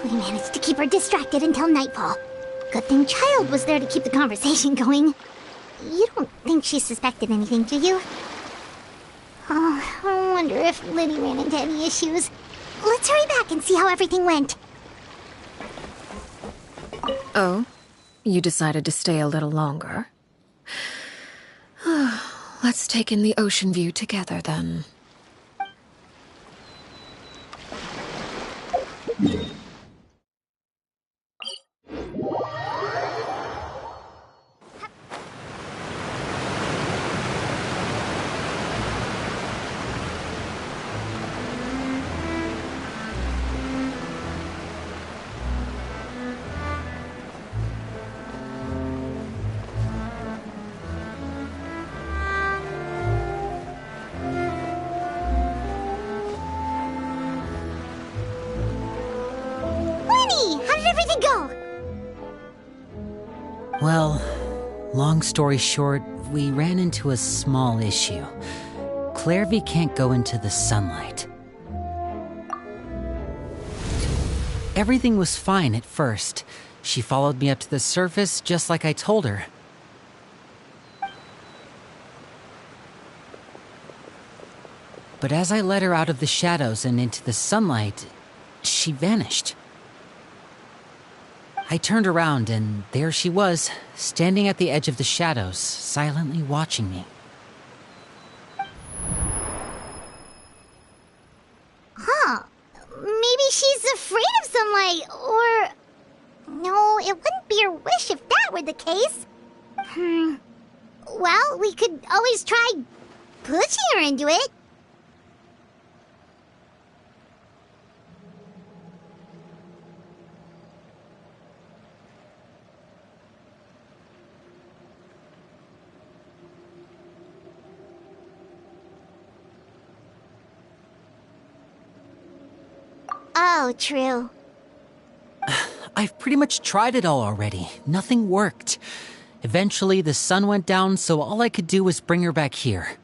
We managed to keep her distracted until nightfall. Good thing Child was there to keep the conversation going. You don't think she suspected anything, do you? Oh, I wonder if Liddy ran into any issues. Let's hurry back and see how everything went. Oh? You decided to stay a little longer? Let's take in the ocean view together, then. we go? Well, long story short, we ran into a small issue. Clairvy can't go into the sunlight. Everything was fine at first. She followed me up to the surface just like I told her. But as I led her out of the shadows and into the sunlight, she vanished. I turned around and there she was, standing at the edge of the shadows, silently watching me. Huh. Maybe she's afraid of sunlight, or... No, it wouldn't be her wish if that were the case. Well, we could always try pushing her into it. Oh, true. I've pretty much tried it all already. Nothing worked. Eventually, the sun went down, so all I could do was bring her back here.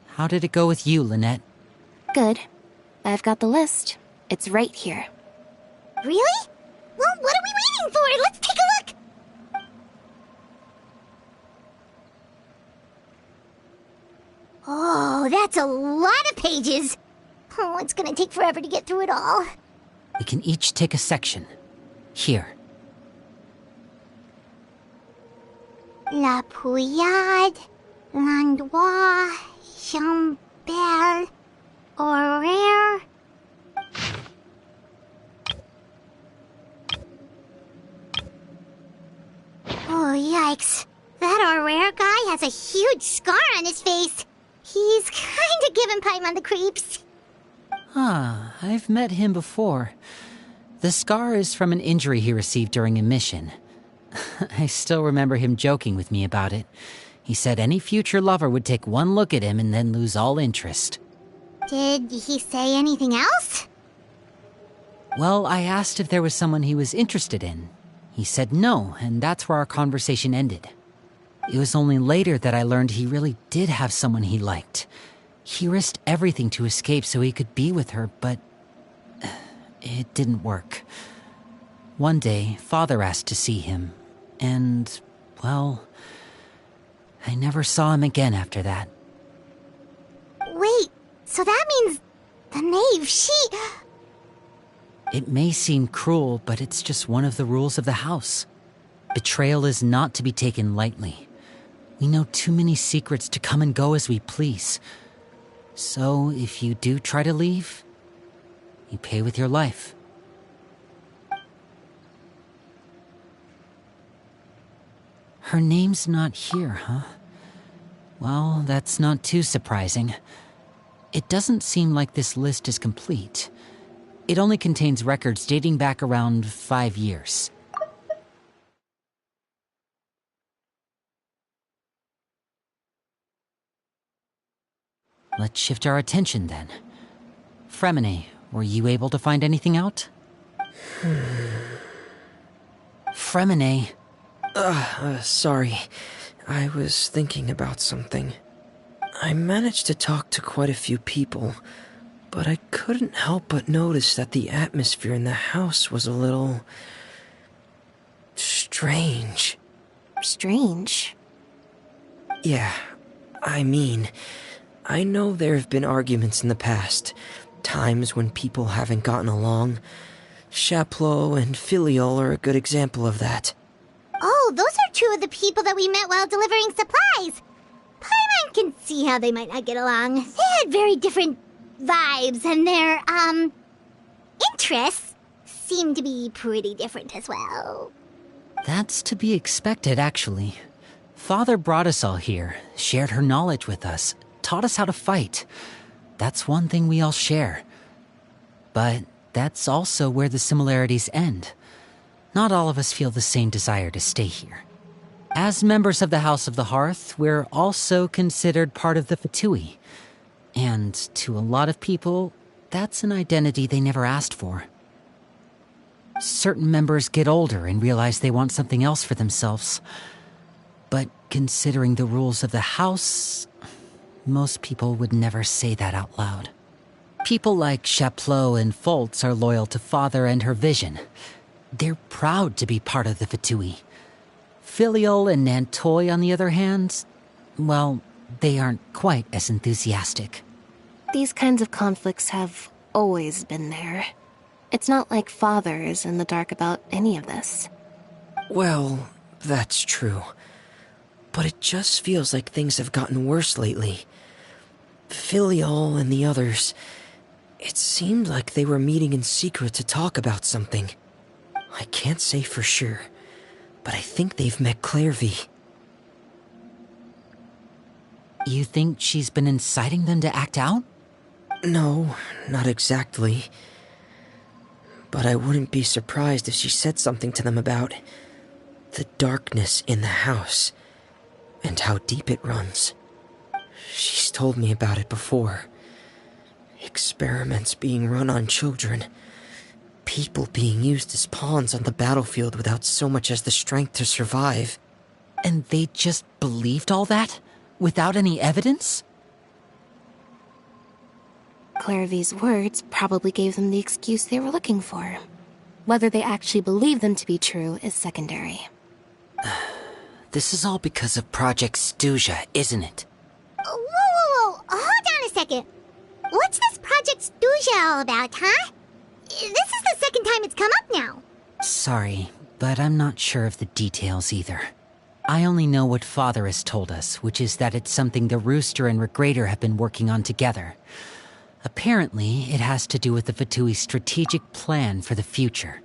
How did it go with you, Lynette? Good. I've got the list. It's right here. Really? Well, what are we waiting for? Let's take a look! Oh, that's a lot of pages. Oh, it's gonna take forever to get through it all. We can each take a section. Here. La Pouillade, l'endroit, Chambel, Horaire. Oh, yikes. That Horaire guy has a huge scar on his face. He's kinda giving Paimon the creeps. I've met him before. The scar is from an injury he received during a mission. I still remember him joking with me about it. He said any future lover would take one look at him and then lose all interest. Did he say anything else? Well, I asked if there was someone he was interested in. He said no, and that's where our conversation ended. It was only later that I learned he really did have someone he liked. He risked everything to escape so he could be with her, but it didn't work. One day, Father asked to see him, and, well, I never saw him again after that. Wait, so that means the knave, It may seem cruel, but it's just one of the rules of the house. Betrayal is not to be taken lightly. We know too many secrets to come and go as we please. So, if you do try to leave, you pay with your life. Her name's not here, huh? Well, that's not too surprising. It doesn't seem like this list is complete. It only contains records dating back around 5 years. Let's shift our attention then. Fremine, were you able to find anything out? Fremine. Sorry. I was thinking about something. I managed to talk to quite a few people, but I couldn't help but notice that the atmosphere in the house was a little... strange. Strange? Yeah, I mean... I know there have been arguments in the past, times when people haven't gotten along. Chaplot and Filiol are a good example of that. Oh, those are two of the people that we met while delivering supplies. Paimon can see how they might not get along. They had very different vibes, and their, interests seem to be pretty different as well. That's to be expected, actually. Father brought us all here, shared her knowledge with us, taught us how to fight. That's one thing we all share. But that's also where the similarities end. Not all of us feel the same desire to stay here. As members of the House of the Hearth, we're also considered part of the Fatui. And to a lot of people, that's an identity they never asked for. Certain members get older and realize they want something else for themselves. But considering the rules of the house, most people would never say that out loud. People like Chaplot and Foltz are loyal to Father and her vision. They're proud to be part of the Fatui. Filial and Nantoy, on the other hand, well, they aren't quite as enthusiastic. These kinds of conflicts have always been there. It's not like Father is in the dark about any of this. Well, that's true. But it just feels like things have gotten worse lately. Filial and the others, it seemed like they were meeting in secret to talk about something. I can't say for sure, but I think they've met Clairvy. You think she's been inciting them to act out? No, not exactly. But I wouldn't be surprised if she said something to them about the darkness in the house and how deep it runs. She's told me about it before. Experiments being run on children. People being used as pawns on the battlefield without so much as the strength to survive. And they just believed all that? Without any evidence? Clairvy's words probably gave them the excuse they were looking for. Whether they actually believe them to be true is secondary. This is all because of Project Stuja, isn't it? Whoa. Hold on a second. What's this Project Stuja all about, huh? This is the second time it's come up now. Sorry, but I'm not sure of the details either. I only know what Father has told us, which is that it's something the Rooster and Regrader have been working on together. Apparently, it has to do with the Fatui's strategic plan for the future.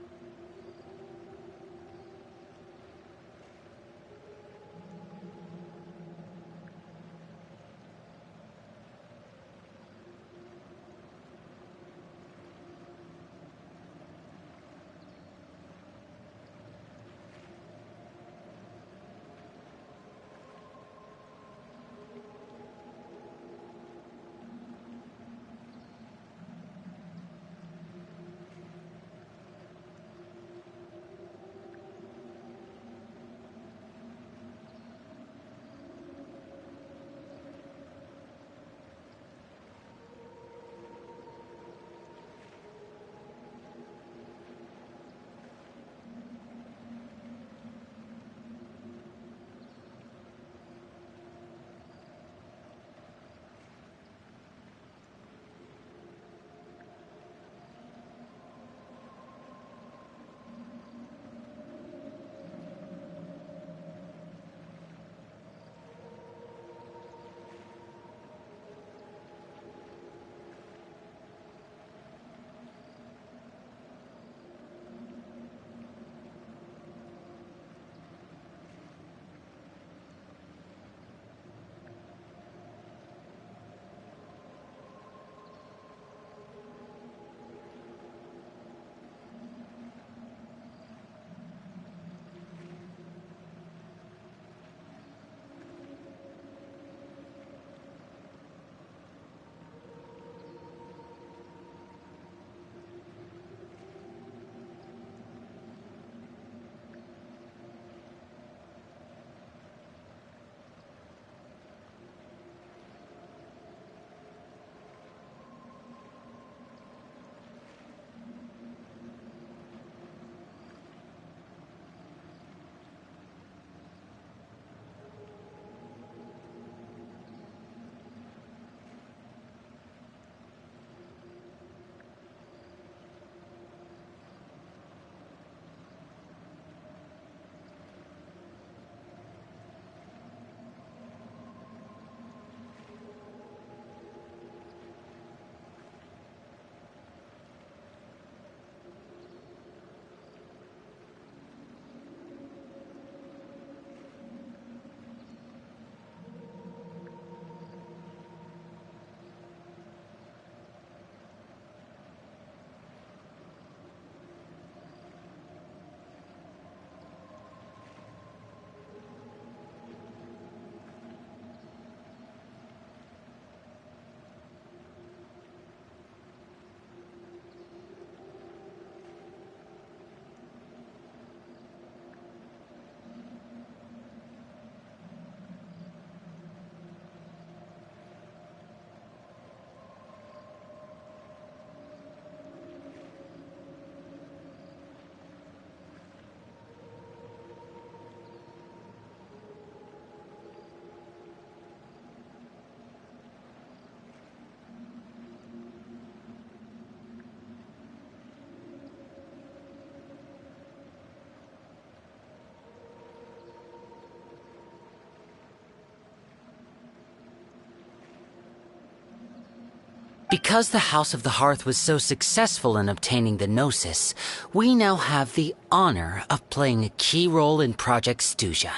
Because the House of the Hearth was so successful in obtaining the Gnosis, we now have the honor of playing a key role in Project Stuja.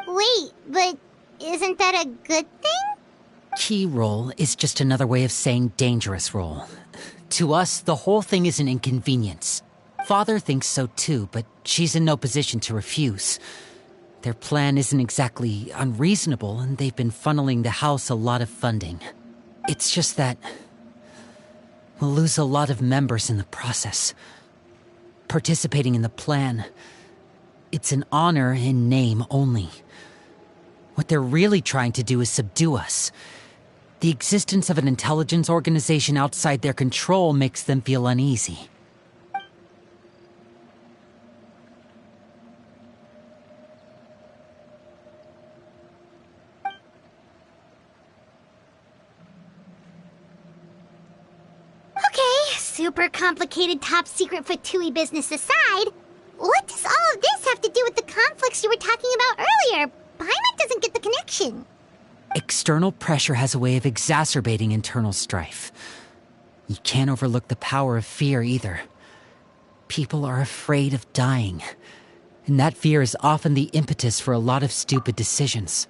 Wait, but isn't that a good thing? Key role is just another way of saying dangerous role. To us, the whole thing is an inconvenience. Father thinks so too, but she's in no position to refuse. Their plan isn't exactly unreasonable, and they've been funneling the house a lot of funding. It's just that we'll lose a lot of members in the process. Participating in the plan, it's an honor in name only. What they're really trying to do is subdue us. The existence of an intelligence organization outside their control makes them feel uneasy. Super complicated top secret Fatui business aside, what does all of this have to do with the conflicts you were talking about earlier? Paimon doesn't get the connection. External pressure has a way of exacerbating internal strife. You can't overlook the power of fear either. People are afraid of dying, and that fear is often the impetus for a lot of stupid decisions.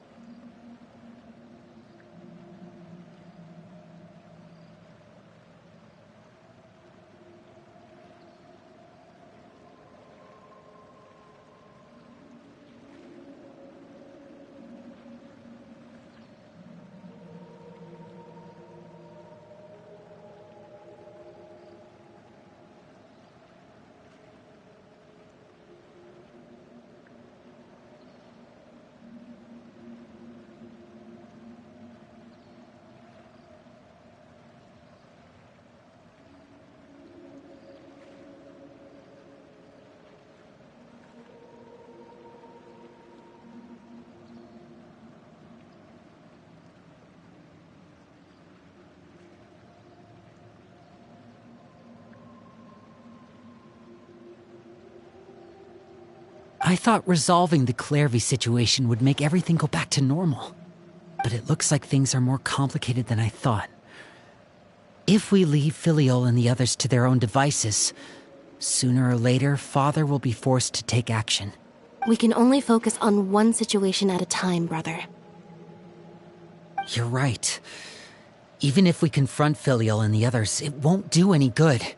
I thought resolving the Clairvy situation would make everything go back to normal. But it looks like things are more complicated than I thought. If we leave Filiol and the others to their own devices, sooner or later, Father will be forced to take action. We can only focus on one situation at a time, brother. You're right. Even if we confront Filiol and the others, it won't do any good.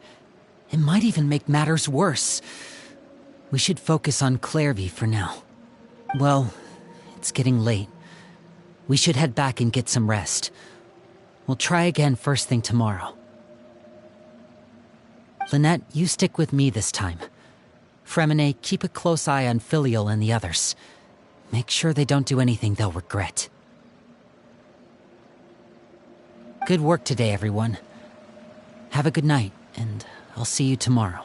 It might even make matters worse. We should focus on Clairvy for now. Well, it's getting late. We should head back and get some rest. We'll try again first thing tomorrow. Lynette, you stick with me this time. Fremine, keep a close eye on Filiol and the others. Make sure they don't do anything they'll regret. Good work today, everyone. Have a good night, and I'll see you tomorrow.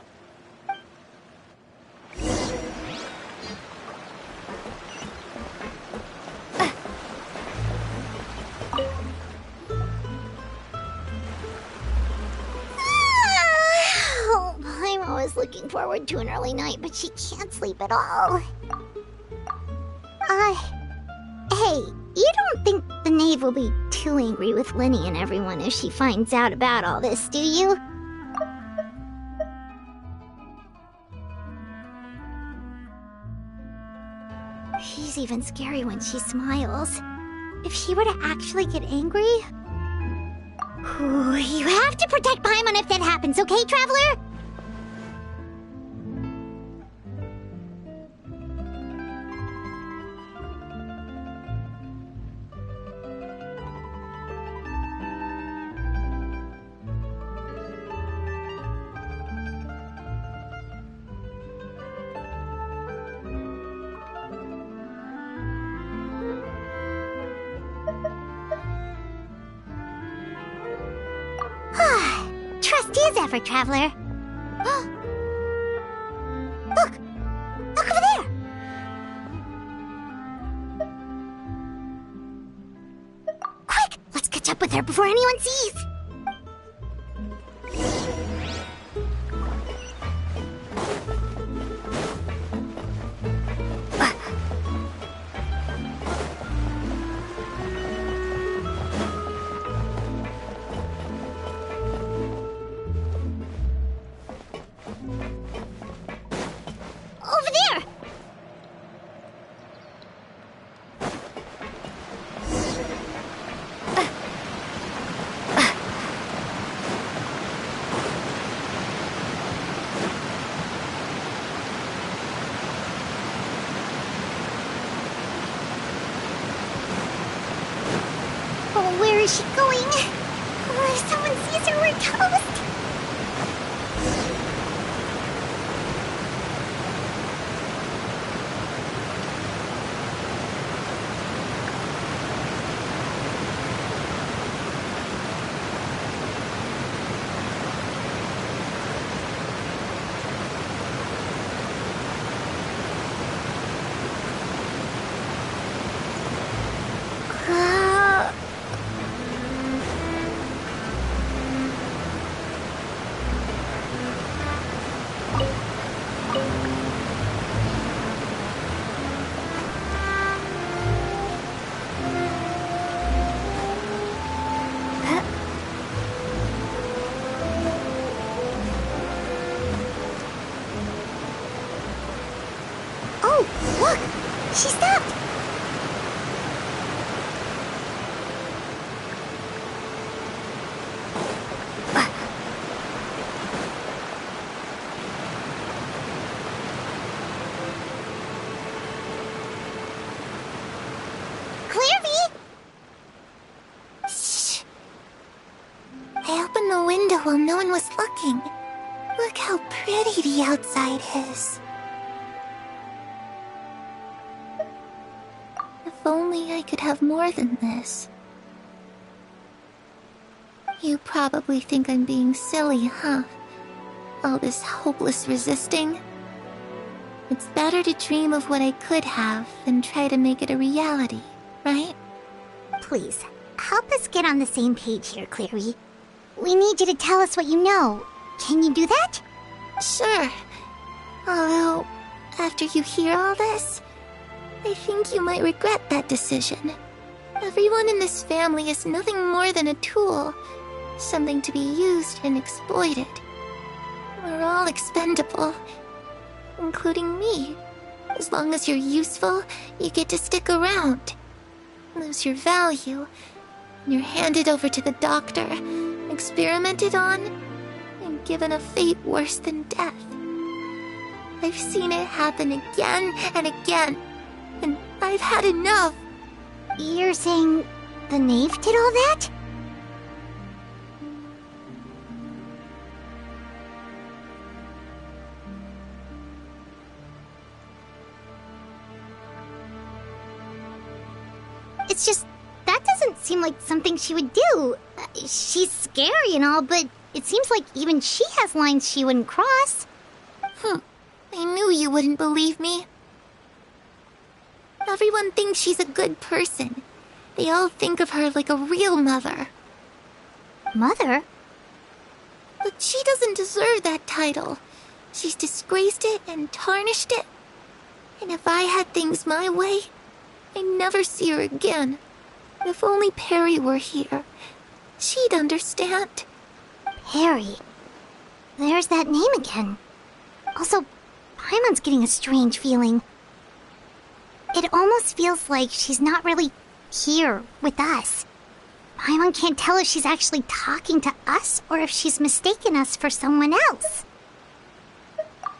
Looking forward to an early night, but she can't sleep at all. Hey, you don't think the knave will be too angry with Lenny and everyone if she finds out about all this, do you? She's even scary when she smiles. If she were to actually get angry... Ooh, you have to protect Paimon if that happens, okay, Traveler? Trusty as ever, Traveler. Look! Look over there! Quick! Let's catch up with her before anyone sees! Where is she going? Oh, if someone sees her, we're toast! She stopped! Clearly! Shh. I opened the window while no one was looking. Look how pretty the outside is. If only I could have more than this. You probably think I'm being silly, huh? All this hopeless resisting. It's better to dream of what I could have than try to make it a reality, right? Please, help us get on the same page here, Clary. We need you to tell us what you know. Can you do that? Sure. Although, after you hear all this, I think you might regret that decision. Everyone in this family is nothing more than a tool. Something to be used and exploited. We're all expendable. Including me. As long as you're useful, you get to stick around. Lose your value. And you're handed over to the doctor, experimented on, and given a fate worse than death. I've seen it happen again and again, and I've had enough. You're saying the knave did all that? It's just, that doesn't seem like something she would do. She's scary and all, but it seems like even she has lines she wouldn't cross. I knew you wouldn't believe me. Everyone thinks she's a good person. They all think of her like a real mother. Mother? But she doesn't deserve that title. She's disgraced it and tarnished it. And if I had things my way, I'd never see her again. If only Perry were here, she'd understand. Perry. There's that name again. Also, Paimon's getting a strange feeling. It almost feels like she's not really here with us. Paimon can't tell if she's actually talking to us or if she's mistaken us for someone else.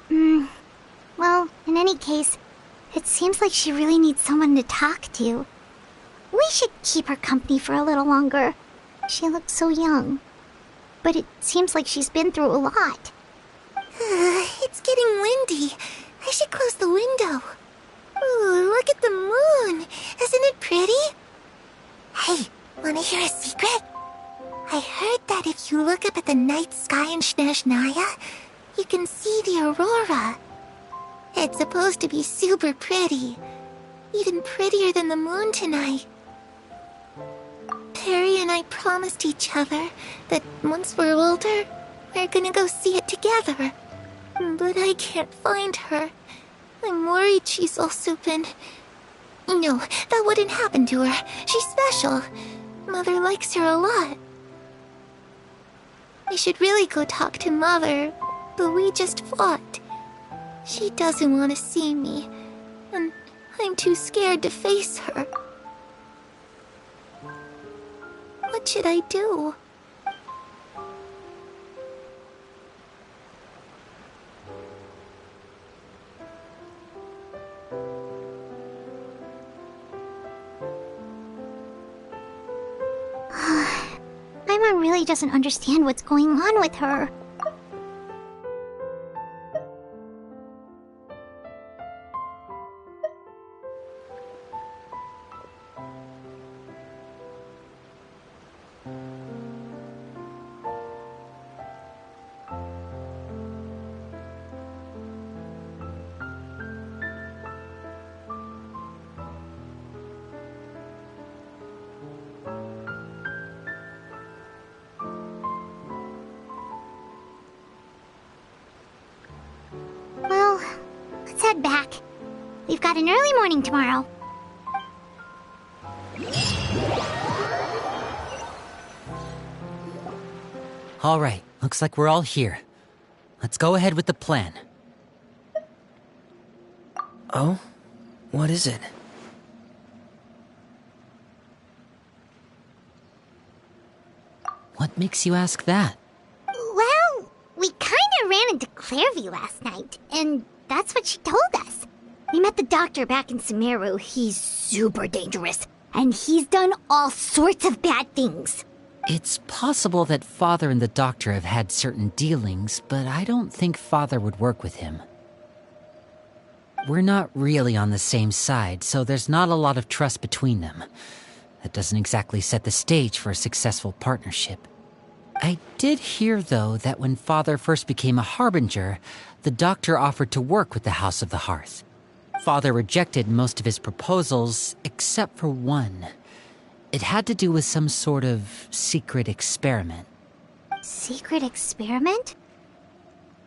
Well, in any case, it seems like she really needs someone to talk to. We should keep her company for a little longer. She looks so young. But it seems like she's been through a lot. It's getting windy. I should close the window. Ooh, look at the moon. Isn't it pretty? Hey, wanna hear a secret? I heard that if you look up at the night sky in Snezhnaya, you can see the aurora. It's supposed to be super pretty. Even prettier than the moon tonight. Perry and I promised each other that once we're older, we're gonna go see it together. But I can't find her. I'm worried she's also been... No, that wouldn't happen to her. She's special. Mother likes her a lot. I should really go talk to Mother, but we just fought. She doesn't want to see me, and I'm too scared to face her. What should I do? Paimon really doesn't understand what's going on with her. Well, let's head back. We've got an early morning tomorrow. All right, looks like we're all here. Let's go ahead with the plan. Oh? What is it? What makes you ask that? Well, we kinda ran into Clairvy last night, and that's what she told us. We met the doctor back in Sumeru. He's super dangerous, and he's done all sorts of bad things. It's possible that Father and the Doctor have had certain dealings, but I don't think Father would work with him. We're not really on the same side, so there's not a lot of trust between them. That doesn't exactly set the stage for a successful partnership. I did hear, though, that when Father first became a Harbinger, the Doctor offered to work with the House of the Hearth. Father rejected most of his proposals, except for one. It had to do with some sort of secret experiment. Secret experiment?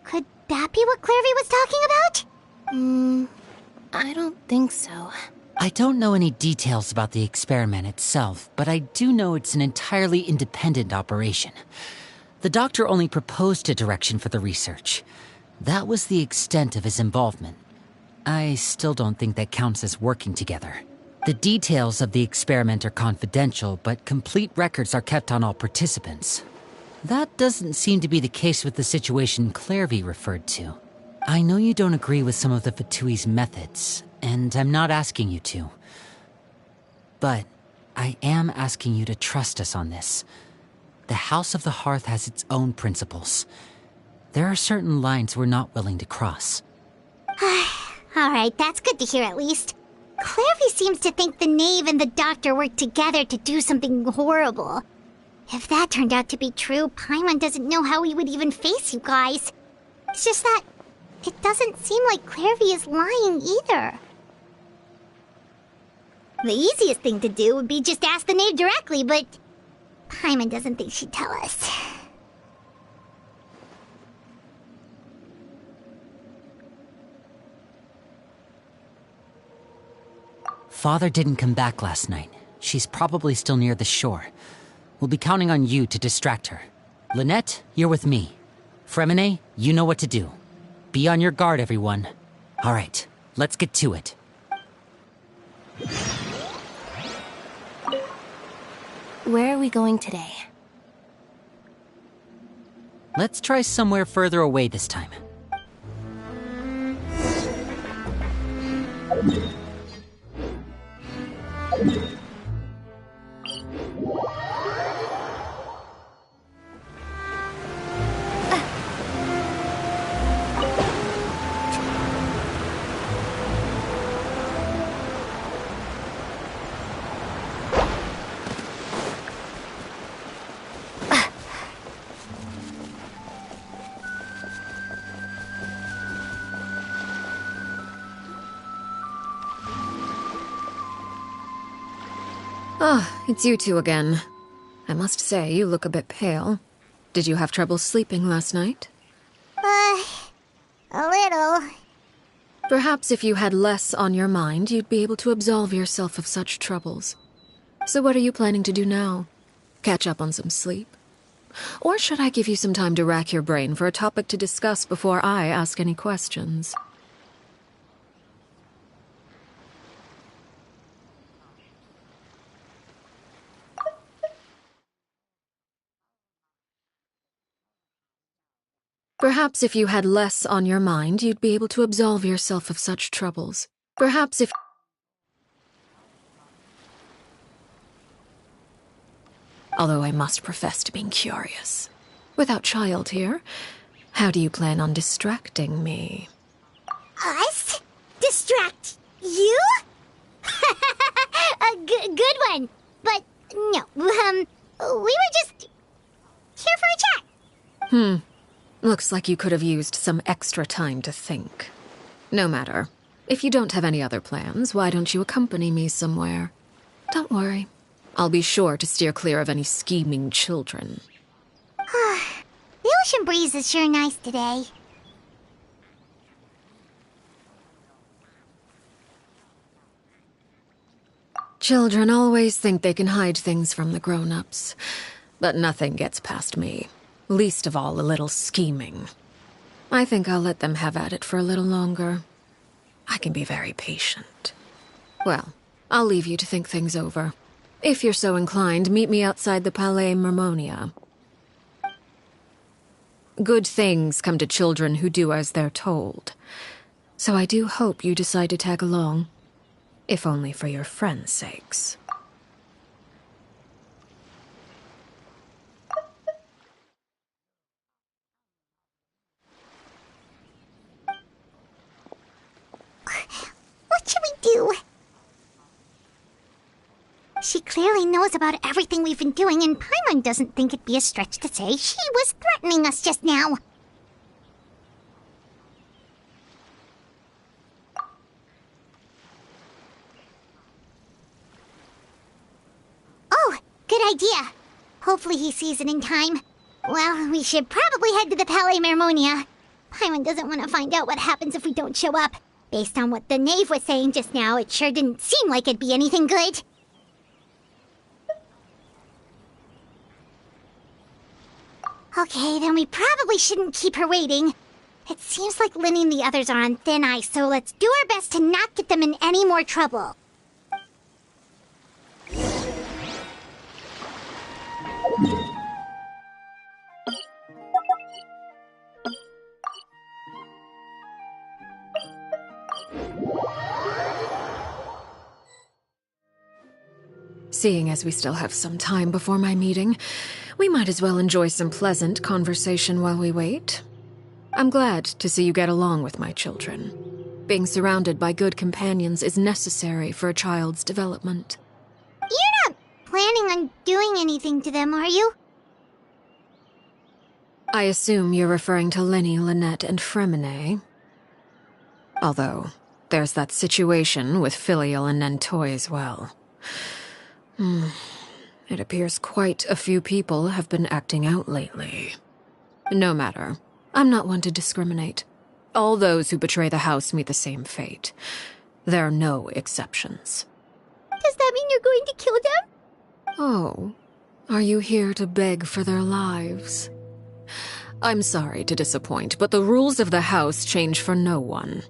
Could that be what Clairvy was talking about? I don't think so. I don't know any details about the experiment itself, but I do know it's an entirely independent operation. The Doctor only proposed a direction for the research. That was the extent of his involvement. I still don't think that counts as working together. The details of the experiment are confidential, but complete records are kept on all participants. That doesn't seem to be the case with the situation Clairvy referred to. I know you don't agree with some of the Fatui's methods, and I'm not asking you to. But I am asking you to trust us on this. The House of the Hearth has its own principles. There are certain lines we're not willing to cross. Alright, that's good to hear at least. Clairvy seems to think the Knave and the Doctor worked together to do something horrible. If that turned out to be true, Paimon doesn't know how he would even face you guys. It's just that it doesn't seem like Clairvy is lying either. The easiest thing to do would be just ask the Knave directly, but Paimon doesn't think she'd tell us. Father didn't come back last night. She's probably still near the shore. We'll be counting on you to distract her. Lynette, you're with me. Fremine, you know what to do. Be on your guard, everyone. All right, let's get to it. Where are we going today? Let's try somewhere further away this time. Ah, it's you two again. I must say, you look a bit pale. Did you have trouble sleeping last night? A little. Perhaps if you had less on your mind, you'd be able to absolve yourself of such troubles. So what are you planning to do now? Catch up on some sleep? Or should I give you some time to rack your brain for a topic to discuss before I ask any questions? Perhaps if you had less on your mind, you'd be able to absolve yourself of such troubles. Perhaps if... although I must profess to being curious. Without child here, how do you plan on distracting me? Us? Distract you? A good one. But no, we were just here for a chat. Looks like you could have used some extra time to think. No matter. If you don't have any other plans, why don't you accompany me somewhere? Don't worry. I'll be sure to steer clear of any scheming children. The ocean breeze is sure nice today. Children always think they can hide things from the grown-ups. But nothing gets past me. Least of all a little scheming. I think I'll let them have at it for a little longer. I can be very patient. Well, I'll leave you to think things over. If you're so inclined, meet me outside the Palais Mermonia. Good things come to children who do as they're told. So I do hope you decide to tag along. If only for your friends' sakes. What should we do? She clearly knows about everything we've been doing, and Paimon doesn't think it'd be a stretch to say she was threatening us just now. Oh, good idea. Hopefully he sees it in time. Well, we should probably head to the Palais Mermonia. Paimon doesn't want to find out what happens if we don't show up. Based on what the knave was saying just now, it sure didn't seem like it'd be anything good. Okay, then we probably shouldn't keep her waiting. It seems like Linny and the others are on thin ice, so let's do our best to not get them in any more trouble. Seeing as we still have some time before my meeting, we might as well enjoy some pleasant conversation while we wait. I'm glad to see you get along with my children. Being surrounded by good companions is necessary for a child's development. You're not planning on doing anything to them, are you? I assume you're referring to Linny, Lynette, and Fremine. Although, there's that situation with Filial and Nentoy as well. It appears quite a few people have been acting out lately. No matter. I'm not one to discriminate. All those who betray the house meet the same fate. There are no exceptions. Does that mean you're going to kill them? Oh, are you here to beg for their lives? I'm sorry to disappoint, but the rules of the house change for no one.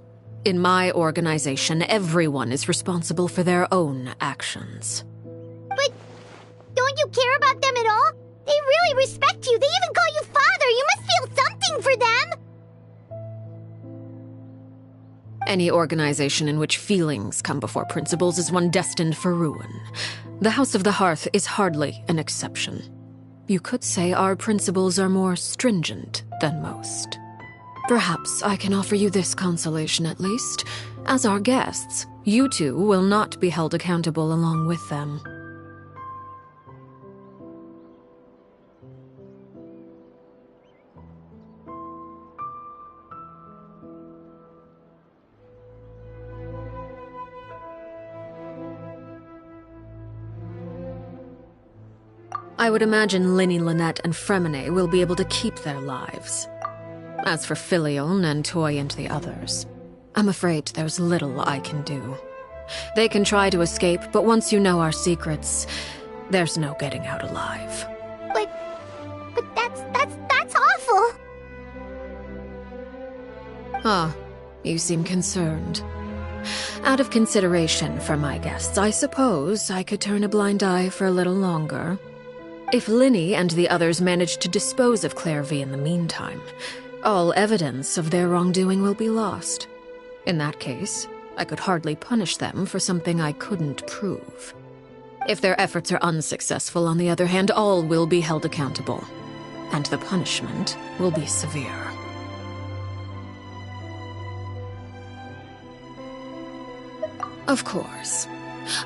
In my organization, everyone is responsible for their own actions. But don't you care about them at all? They really respect you. They even call you father. You must feel something for them. Any organization in which feelings come before principles is one destined for ruin. The House of the Hearth is hardly an exception. You could say our principles are more stringent than most. Perhaps I can offer you this consolation at least. As our guests, you two will not be held accountable along with them. I would imagine Linny, Lynette, and Fremine will be able to keep their lives. As for Filial, Nentoy, and the others, I'm afraid there's little I can do. They can try to escape, but once you know our secrets, there's no getting out alive. But that's awful. Ah, you seem concerned. Out of consideration for my guests, I suppose I could turn a blind eye for a little longer. If Linny and the others manage to dispose of Claire V in the meantime, all evidence of their wrongdoing will be lost. In that case, I could hardly punish them for something I couldn't prove. If their efforts are unsuccessful, on the other hand, all will be held accountable. And the punishment will be severe. Of course.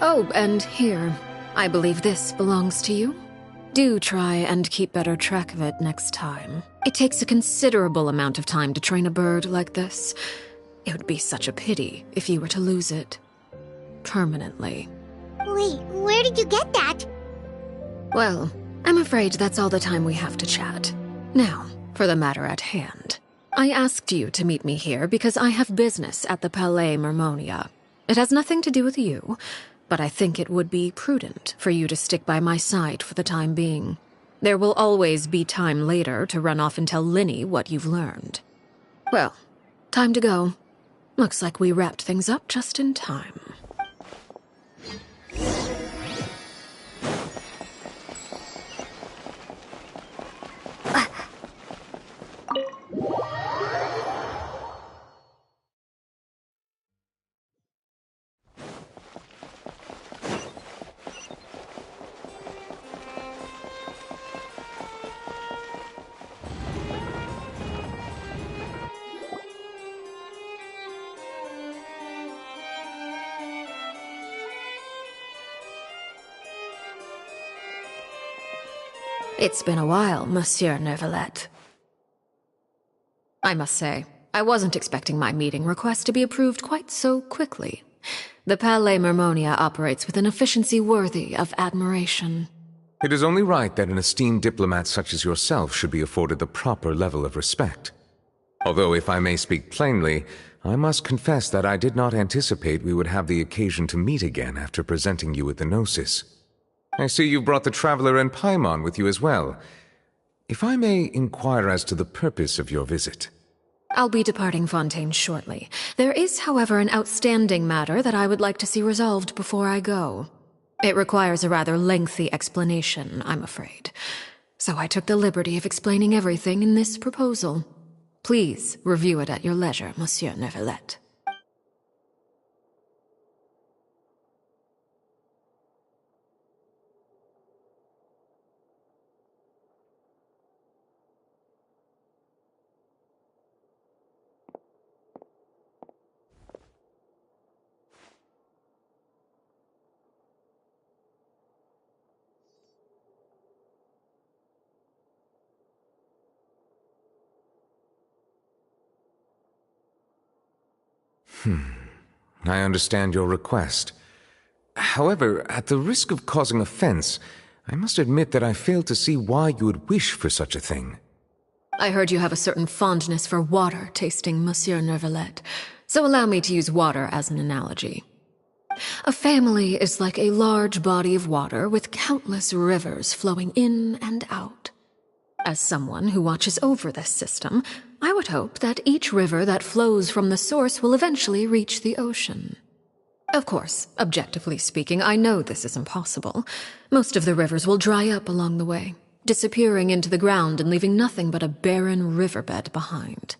Oh, and here, I believe this belongs to you. Do try and keep better track of it next time. It takes a considerable amount of time to train a bird like this. It would be such a pity if you were to lose it. Permanently. Wait, where did you get that? Well, I'm afraid that's all the time we have to chat. Now, for the matter at hand. I asked you to meet me here because I have business at the Palais Mermonia. It has nothing to do with you, but I think it would be prudent for you to stick by my side for the time being. There will always be time later to run off and tell Linny what you've learned. Well, time to go. Looks like we wrapped things up just in time. It's been a while, Monsieur Neuvillette. I must say, I wasn't expecting my meeting request to be approved quite so quickly. The Palais Mermonia operates with an efficiency worthy of admiration. It is only right that an esteemed diplomat such as yourself should be afforded the proper level of respect. Although, if I may speak plainly, I must confess that I did not anticipate we would have the occasion to meet again after presenting you with the Gnosis. I see you brought the Traveler and Paimon with you as well. If I may inquire as to the purpose of your visit. I'll be departing Fontaine shortly. There is, however, an outstanding matter that I would like to see resolved before I go. It requires a rather lengthy explanation, I'm afraid. So I took the liberty of explaining everything in this proposal. Please review it at your leisure, Monsieur Neuvillette. I understand your request. However, at the risk of causing offense, I must admit that I fail to see why you would wish for such a thing. I heard you have a certain fondness for water tasting, Monsieur Neuvillette, so allow me to use water as an analogy. A family is like a large body of water with countless rivers flowing in and out. As someone who watches over this system, I would hope that each river that flows from the source will eventually reach the ocean. Of course, objectively speaking, I know this is impossible. Most of the rivers will dry up along the way, disappearing into the ground and leaving nothing but a barren riverbed behind.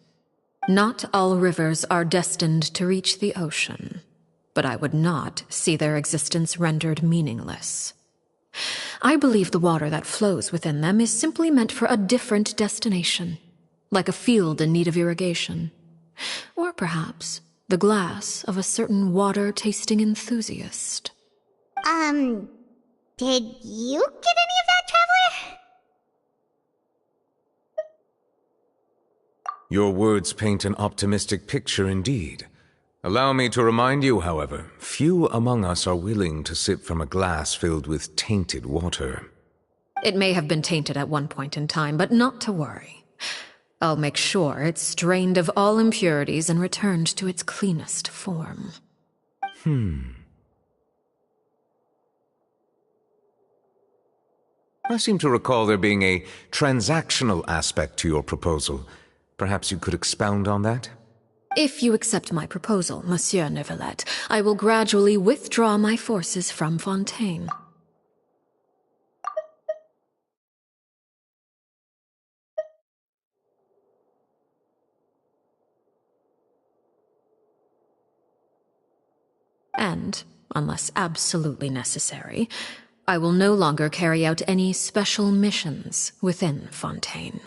Not all rivers are destined to reach the ocean, but I would not see their existence rendered meaningless. I believe the water that flows within them is simply meant for a different destination, like a field in need of irrigation. Or perhaps the glass of a certain water-tasting enthusiast. Did you get any of that, Traveler? Your words paint an optimistic picture indeed. Allow me to remind you, however, few among us are willing to sip from a glass filled with tainted water. It may have been tainted at one point in time, but not to worry. I'll make sure it's strained of all impurities and returned to its cleanest form. I seem to recall there being a transactional aspect to your proposal. Perhaps you could expound on that? If you accept my proposal, Monsieur Neuvillette, I will gradually withdraw my forces from Fontaine. And, unless absolutely necessary, I will no longer carry out any special missions within Fontaine.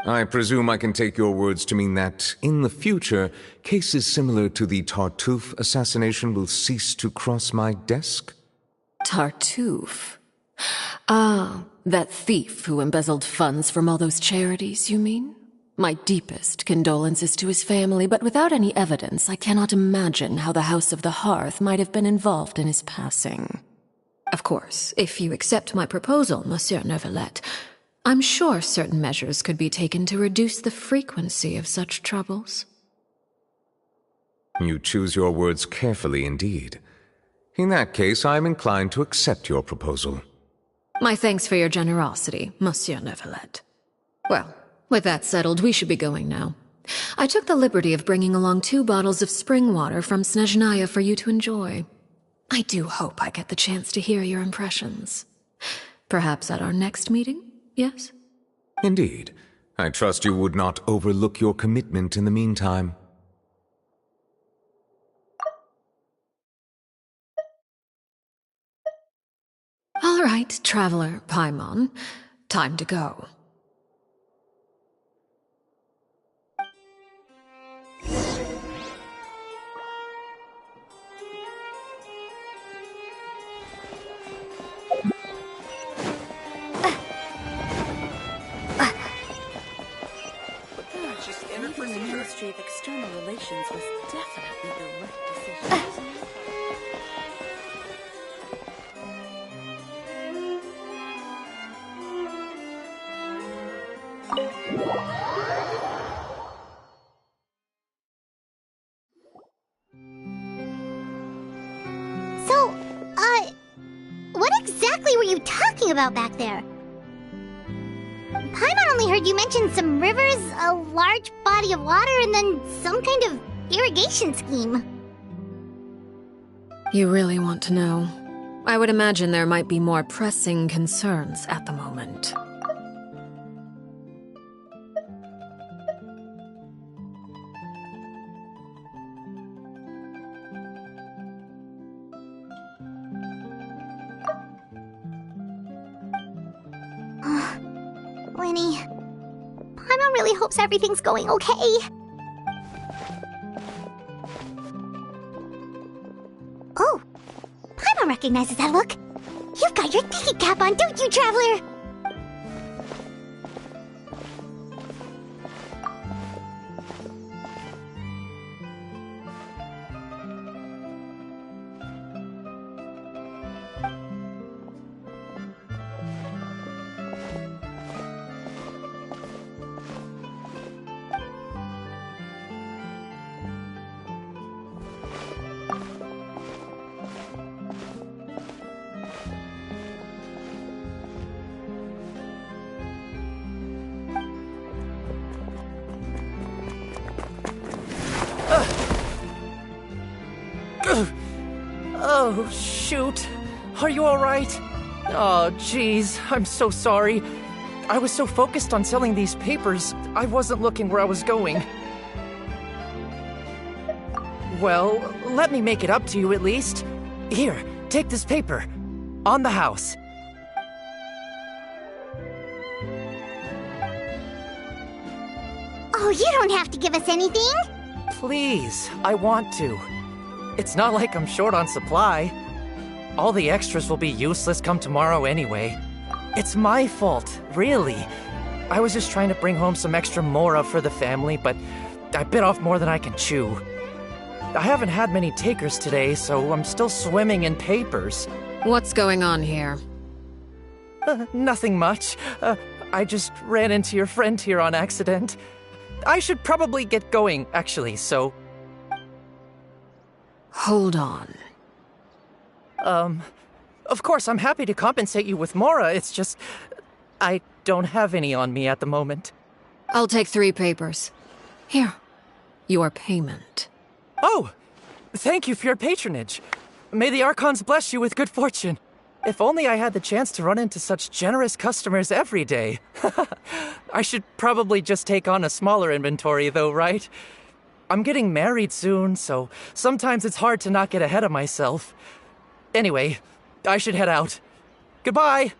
I presume I can take your words to mean that, in the future, cases similar to the Tartuffe assassination will cease to cross my desk? Tartuffe? Ah, that thief who embezzled funds from all those charities, you mean? My deepest condolences to his family, but without any evidence, I cannot imagine how the House of the Hearth might have been involved in his passing. Of course, if you accept my proposal, Monsieur Neuvillette, I'm sure certain measures could be taken to reduce the frequency of such troubles. You choose your words carefully indeed. In that case, I am inclined to accept your proposal. My thanks for your generosity, Monsieur Neuvillette. Well, with that settled, we should be going now. I took the liberty of bringing along 2 bottles of spring water from Snezhnaya for you to enjoy. I do hope I get the chance to hear your impressions. Perhaps at our next meeting? Yes? Indeed. I trust you would not overlook your commitment in the meantime. All right, Traveler Paimon. Time to go. The Ministry of External Relations was definitely the right decision. So, what exactly were you talking about back there? Paimon only heard you mention some rivers, a large body of water, and then some kind of irrigation scheme. You really want to know? I would imagine there might be more pressing concerns at the moment. Lenny, Paimon really hopes everything's going okay. Oh, Paimon recognizes that look. You've got your thinking cap on, don't you, Traveler? Oh, shoot. Are you alright? Oh, jeez. I'm so sorry. I was so focused on selling these papers, I wasn't looking where I was going. Well, let me make it up to you at least. Here, take this paper. On the house. Oh, you don't have to give us anything. Please, I want to. It's not like I'm short on supply. All the extras will be useless come tomorrow anyway. It's my fault, really. I was just trying to bring home some extra mora for the family, but I bit off more than I can chew. I haven't had many takers today, so I'm still swimming in papers. What's going on here? Nothing much. I just ran into your friend here on accident. I should probably get going, actually, so... Hold on. Of course, I'm happy to compensate you with mora, it's just... I don't have any on me at the moment. I'll take 3 papers. Here. Your payment. Oh! Thank you for your patronage. May the Archons bless you with good fortune. If only I had the chance to run into such generous customers every day. I should probably just take on a smaller inventory, though, right? I'm getting married soon, so sometimes it's hard to not get ahead of myself. Anyway, I should head out. Goodbye!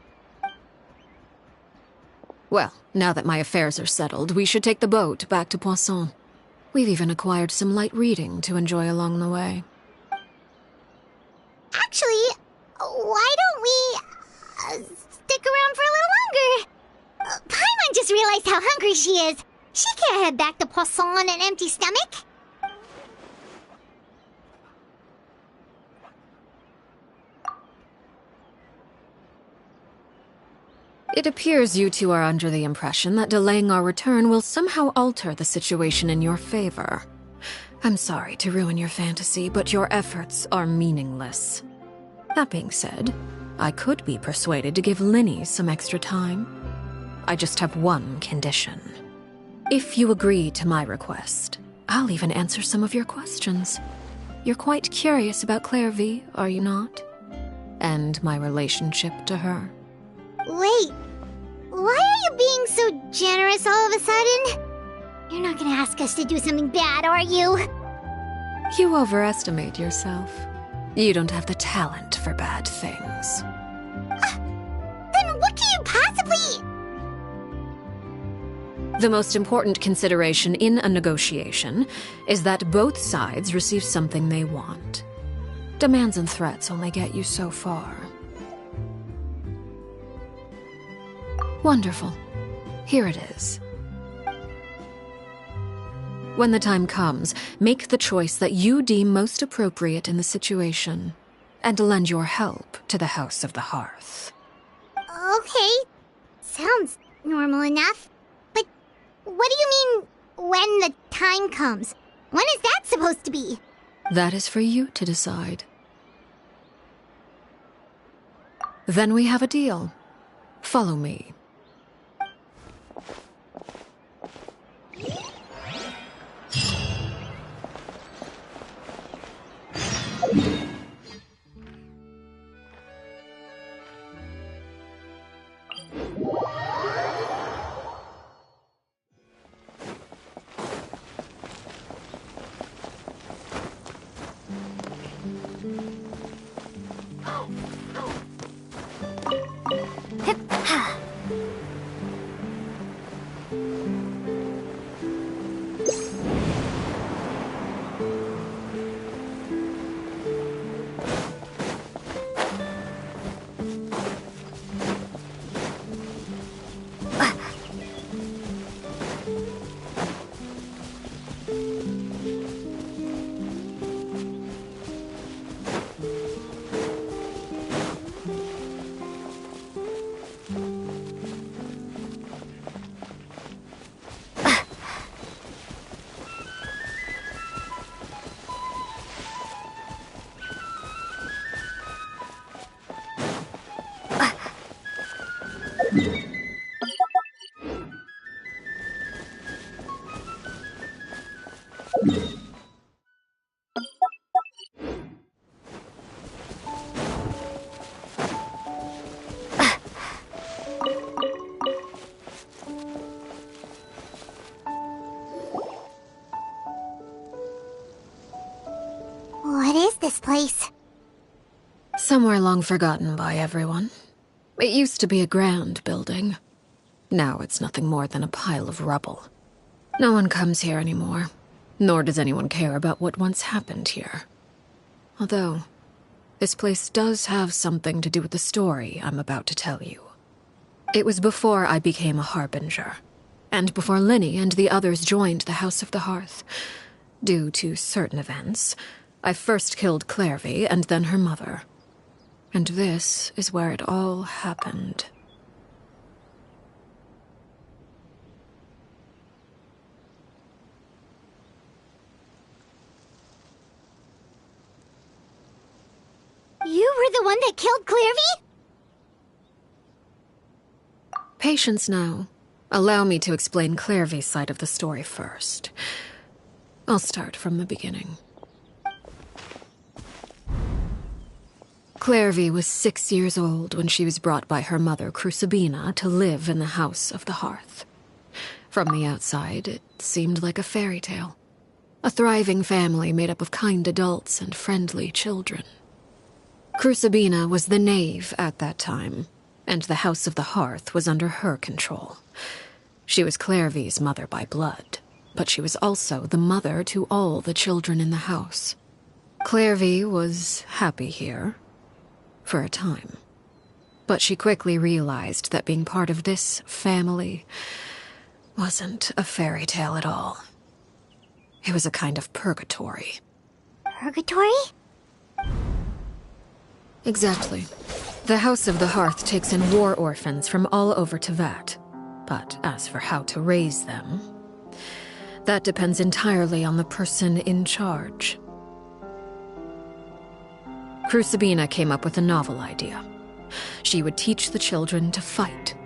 Well, now that my affairs are settled, we should take the boat back to Poisson. We've even acquired some light reading to enjoy along the way. Actually, why don't we stick around for a little longer? Paimon just realized how hungry she is. She can't head back to Poisson on an empty stomach. It appears you two are under the impression that delaying our return will somehow alter the situation in your favor. I'm sorry to ruin your fantasy, but your efforts are meaningless. That being said, I could be persuaded to give Linny some extra time. I just have one condition. If you agree to my request, I'll even answer some of your questions. You're quite curious about Clairvy, are you not? And my relationship to her. Wait, why are you being so generous all of a sudden? You're not gonna ask us to do something bad, are you? You overestimate yourself. You don't have the talent for bad things. Then what can you possibly... The most important consideration in a negotiation is that both sides receive something they want. Demands and threats only get you so far. Wonderful. Here it is. When the time comes, make the choice that you deem most appropriate in the situation, and lend your help to the House of the Hearth. Okay, sounds normal enough. But what do you mean, when the time comes? When is that supposed to be? That is for you to decide. Then we have a deal. Follow me. What is this place? Somewhere long forgotten by everyone. It used to be a grand building. Now it's nothing more than a pile of rubble. No one comes here anymore, nor does anyone care about what once happened here. Although, this place does have something to do with the story I'm about to tell you. It was before I became a Harbinger, and before Linny and the others joined the House of the Hearth. Due to certain events, I first killed Clairvy and then her mother. And this is where it all happened. You were the one that killed Clairvy? Patience now. Allow me to explain Clairvy's side of the story first. I'll start from the beginning. Clairvy was 6 years old when she was brought by her mother, Crucibina, to live in the House of the Hearth. From the outside, it seemed like a fairy tale. A thriving family made up of kind adults and friendly children. Crucibina was the knave at that time, and the House of the Hearth was under her control. She was Clairvy's mother by blood, but she was also the mother to all the children in the house. Clairvy was happy here, for a time. But she quickly realized that being part of this family wasn't a fairy tale at all. It was a kind of purgatory. Purgatory? Exactly. The House of the Hearth takes in war orphans from all over Tevat. But as for how to raise them, that depends entirely on the person in charge. Crucibina came up with a novel idea. She would teach the children to fight,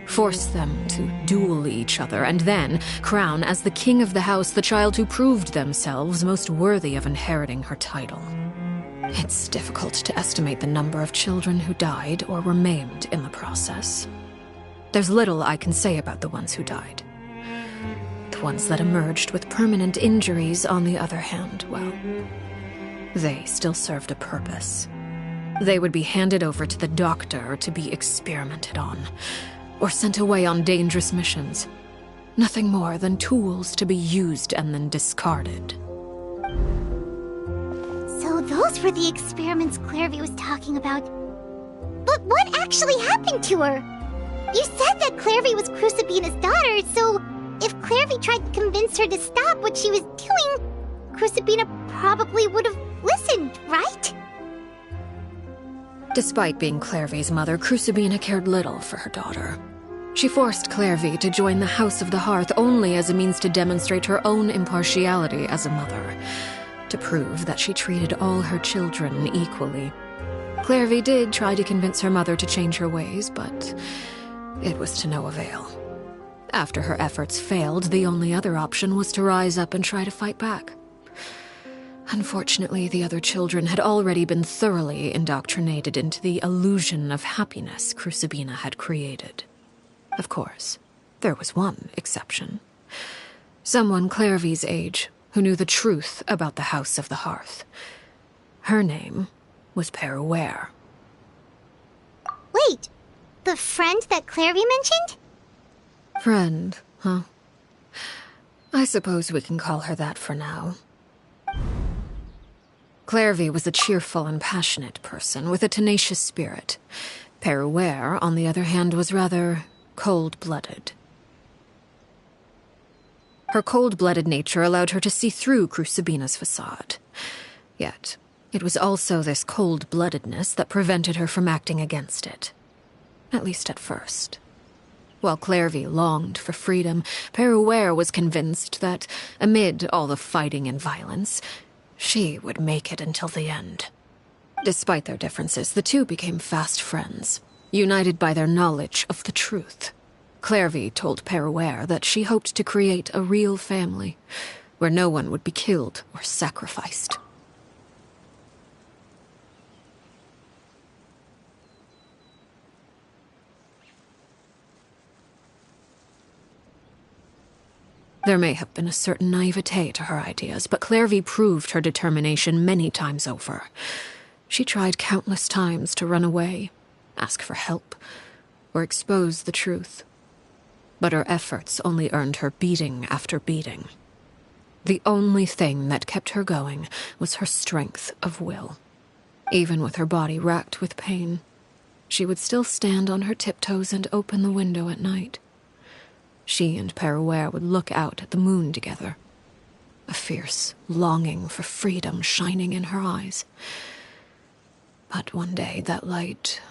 force them to duel each other, and then crown as the king of the house the child who proved themselves most worthy of inheriting her title. It's difficult to estimate the number of children who died or were maimed in the process. There's little I can say about the ones who died. The ones that emerged with permanent injuries, on the other hand, well, they still served a purpose. They would be handed over to the doctor to be experimented on, or sent away on dangerous missions. Nothing more than tools to be used and then discarded. So those were the experiments Clairvy was talking about. But what actually happened to her? You said that Clairvy was Crucibina's daughter, so if Clairvy tried to convince her to stop what she was doing, Crucibina probably would have listened, right? Despite being Clairvy's mother, Crucibina cared little for her daughter. She forced Clairvy to join the House of the Hearth only as a means to demonstrate her own impartiality as a mother, to prove that she treated all her children equally. Clairvy did try to convince her mother to change her ways, but it was to no avail. After her efforts failed, the only other option was to rise up and try to fight back. Unfortunately, the other children had already been thoroughly indoctrinated into the illusion of happiness Crucibina had created. Of course, there was one exception. Someone Clairvy's age who knew the truth about the House of the Hearth. Her name was Peruere. Wait, the friend that Clairvy mentioned? Friend, huh? I suppose we can call her that for now. Clairvy was a cheerful and passionate person with a tenacious spirit. Peruere, on the other hand, was rather cold-blooded. Her cold-blooded nature allowed her to see through Crucibina's facade. Yet, it was also this cold-bloodedness that prevented her from acting against it. At least at first. While Clairvy longed for freedom, Peruere was convinced that, amid all the fighting and violence, she would make it until the end. Despite their differences, the two became fast friends, united by their knowledge of the truth. Clairvy told Peruere that she hoped to create a real family, where no one would be killed or sacrificed. There may have been a certain naivete to her ideas, but Clairvy proved her determination many times over. She tried countless times to run away, ask for help, or expose the truth. But her efforts only earned her beating after beating. The only thing that kept her going was her strength of will. Even with her body racked with pain, she would still stand on her tiptoes and open the window at night. She and Peruere would look out at the moon together, a fierce longing for freedom shining in her eyes. But one day that light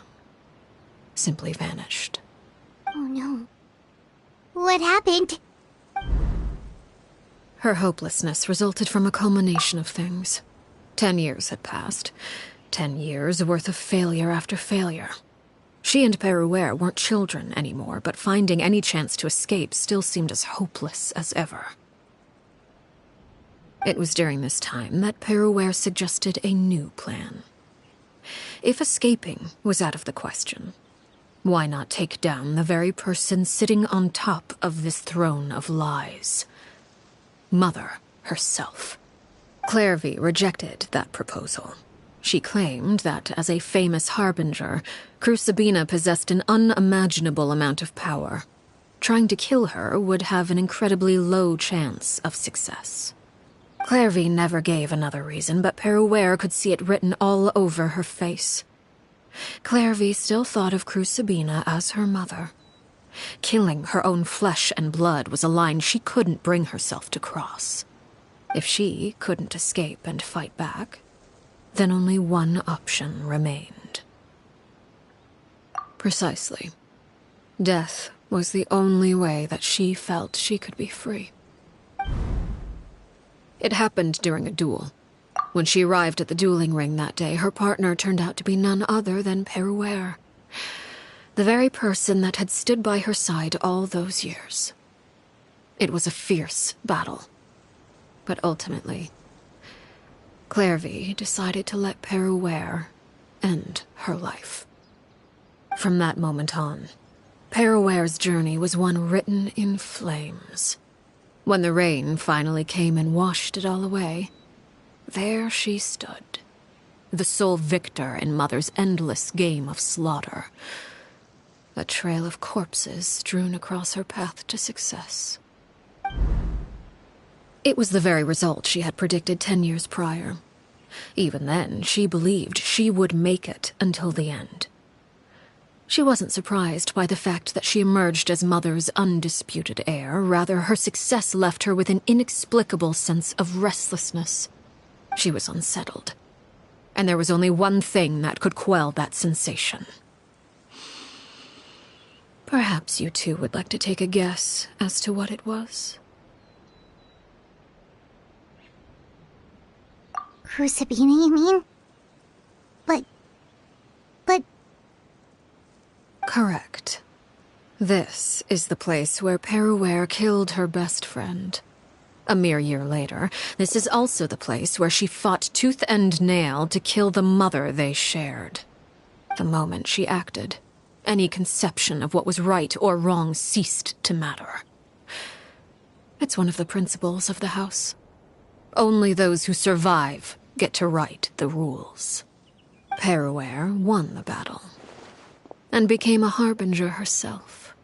simply vanished. Oh no. What happened? Her hopelessness resulted from a culmination of things. 10 years had passed. 10 years worth of failure after failure. She and Peruere weren't children anymore, but finding any chance to escape still seemed as hopeless as ever. It was during this time that Peruere suggested a new plan. If escaping was out of the question, why not take down the very person sitting on top of this throne of lies? Mother herself. Clairvy rejected that proposal. She claimed that, as a famous harbinger, Crucibina possessed an unimaginable amount of power. Trying to kill her would have an incredibly low chance of success. Clairvy never gave another reason, but Peruere could see it written all over her face. Clairvy still thought of Crucibina as her mother. Killing her own flesh and blood was a line she couldn't bring herself to cross. If she couldn't escape and fight back, then only one option remained. Precisely. Death was the only way that she felt she could be free. It happened during a duel. When she arrived at the dueling ring that day, her partner turned out to be none other than Peruere, the very person that had stood by her side all those years. It was a fierce battle, but ultimately, Clairvy decided to let Peruere end her life. From that moment on, Peruere's journey was one written in flames. When the rain finally came and washed it all away, there she stood, the sole victor in Mother's endless game of slaughter. A trail of corpses strewn across her path to success. It was the very result she had predicted 10 years prior. Even then, she believed she would make it until the end. She wasn't surprised by the fact that she emerged as Mother's undisputed heir. Rather, her success left her with an inexplicable sense of restlessness. She was unsettled, and there was only one thing that could quell that sensation. Perhaps you two would like to take a guess as to what it was? Crucibina, you mean? But... Correct. This is the place where Peruere killed her best friend. A mere year later, this is also the place where she fought tooth and nail to kill the mother they shared. The moment she acted, any conception of what was right or wrong ceased to matter. It's one of the principles of the house. Only those who survive get to write the rules. Peruere won the battle, and became a harbinger herself.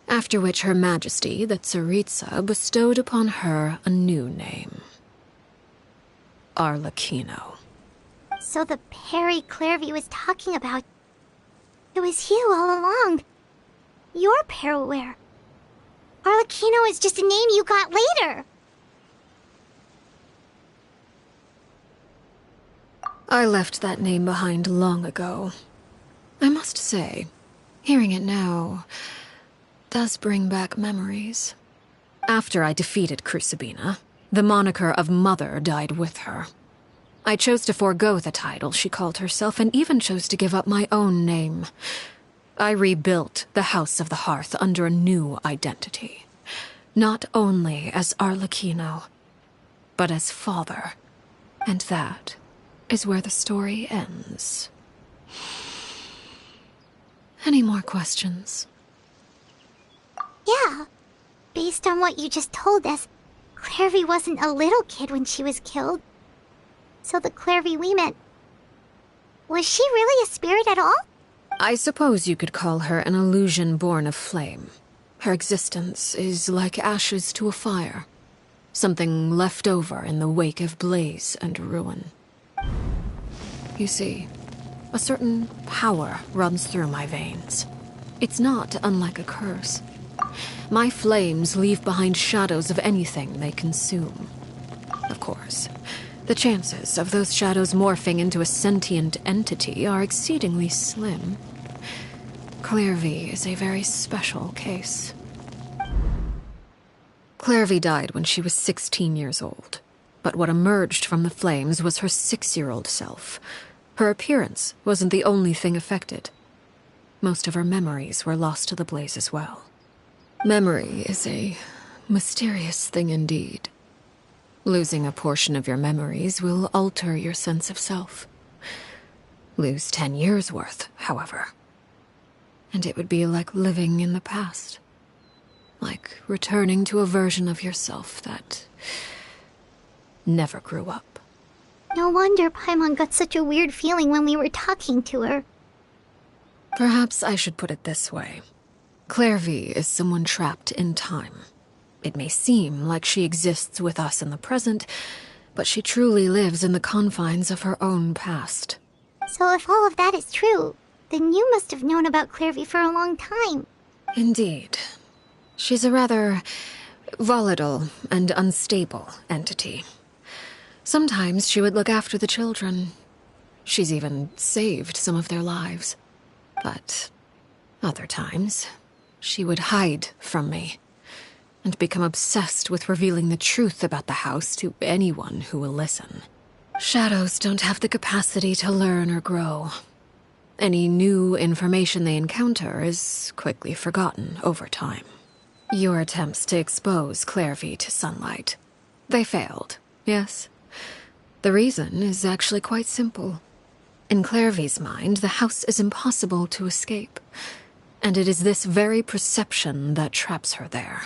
After which Her Majesty, the Tsaritsa, bestowed upon her a new name. Arlecchino. So the Perry Clairvy was talking about... It was you all along. You're Peruere. Arlecchino is just a name you got later. I left that name behind long ago. I must say, hearing it now does bring back memories. After I defeated Crucibina, the moniker of Mother died with her. I chose to forego the title she called herself, and even chose to give up my own name. I rebuilt the House of the Hearth under a new identity. Not only as Arlecchino, but as father. And that is where the story ends. Any more questions? Yeah. Based on what you just told us, Clairvy wasn't a little kid when she was killed. So the Clairvy we met... Was she really a spirit at all? I suppose you could call her an illusion born of flame. Her existence is like ashes to a fire. Something left over in the wake of blaze and ruin. You see, a certain power runs through my veins. It's not unlike a curse. My flames leave behind shadows of anything they consume. Of course, the chances of those shadows morphing into a sentient entity are exceedingly slim. Clairvy is a very special case. Clairvy died when she was 16 years old. But what emerged from the flames was her 6-year-old self. Her appearance wasn't the only thing affected. Most of her memories were lost to the blaze as well. Memory is a mysterious thing indeed. Losing a portion of your memories will alter your sense of self. Lose 10 years' worth, however, and it would be like living in the past. Like returning to a version of yourself that never grew up. No wonder Paimon got such a weird feeling when we were talking to her. Perhaps I should put it this way. Clairvy is someone trapped in time. It may seem like she exists with us in the present, but she truly lives in the confines of her own past. So if all of that is true, then you must have known about Clairvy for a long time. Indeed. She's a rather volatile and unstable entity. Sometimes she would look after the children. She's even saved some of their lives. But other times, she would hide from me and become obsessed with revealing the truth about the house to anyone who will listen. Shadows don't have the capacity to learn or grow. Any new information they encounter is quickly forgotten over time. Your attempts to expose Clairvy to sunlight, they failed, yes? The reason is actually quite simple. In Clairvy's mind, the house is impossible to escape, and it is this very perception that traps her there.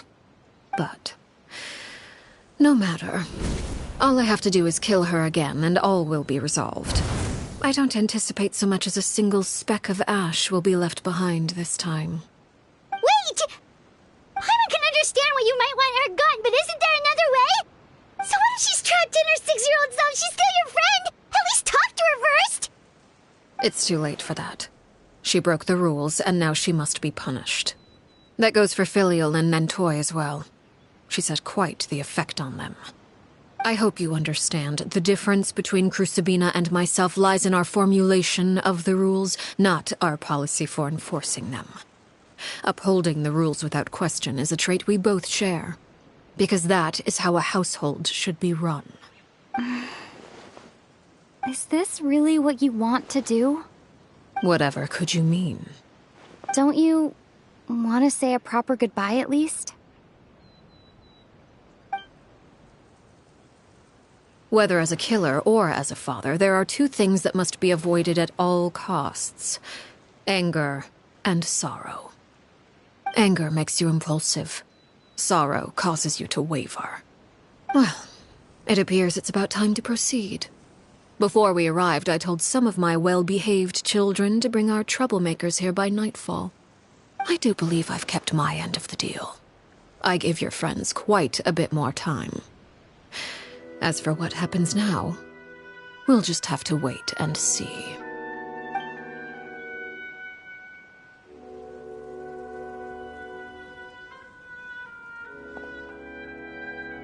But no matter. All I have to do is kill her again, and all will be resolved. I don't anticipate so much as a single speck of ash will be left behind this time. Wait! Paimon can understand why you might want her gone, but isn't there another way? So what if she's trapped in her 6-year-old self? She's still your friend! At least talk to her first! It's too late for that. She broke the rules, and now she must be punished. That goes for Filial and Nantoy as well. She's had quite the effect on them. I hope you understand. The difference between Crucibina and myself lies in our formulation of the rules, not our policy for enforcing them. Upholding the rules without question is a trait we both share, because that is how a household should be run. Is this really what you want to do? Whatever could you mean? Don't you want to say a proper goodbye at least? Whether as a killer or as a father, there are two things that must be avoided at all costs: anger and sorrow. Anger makes you impulsive. Sorrow causes you to waver. Well, it appears it's about time to proceed. Before we arrived, I told some of my well-behaved children to bring our troublemakers here by nightfall. I do believe I've kept my end of the deal. I gave your friends quite a bit more time. As for what happens now, we'll just have to wait and see.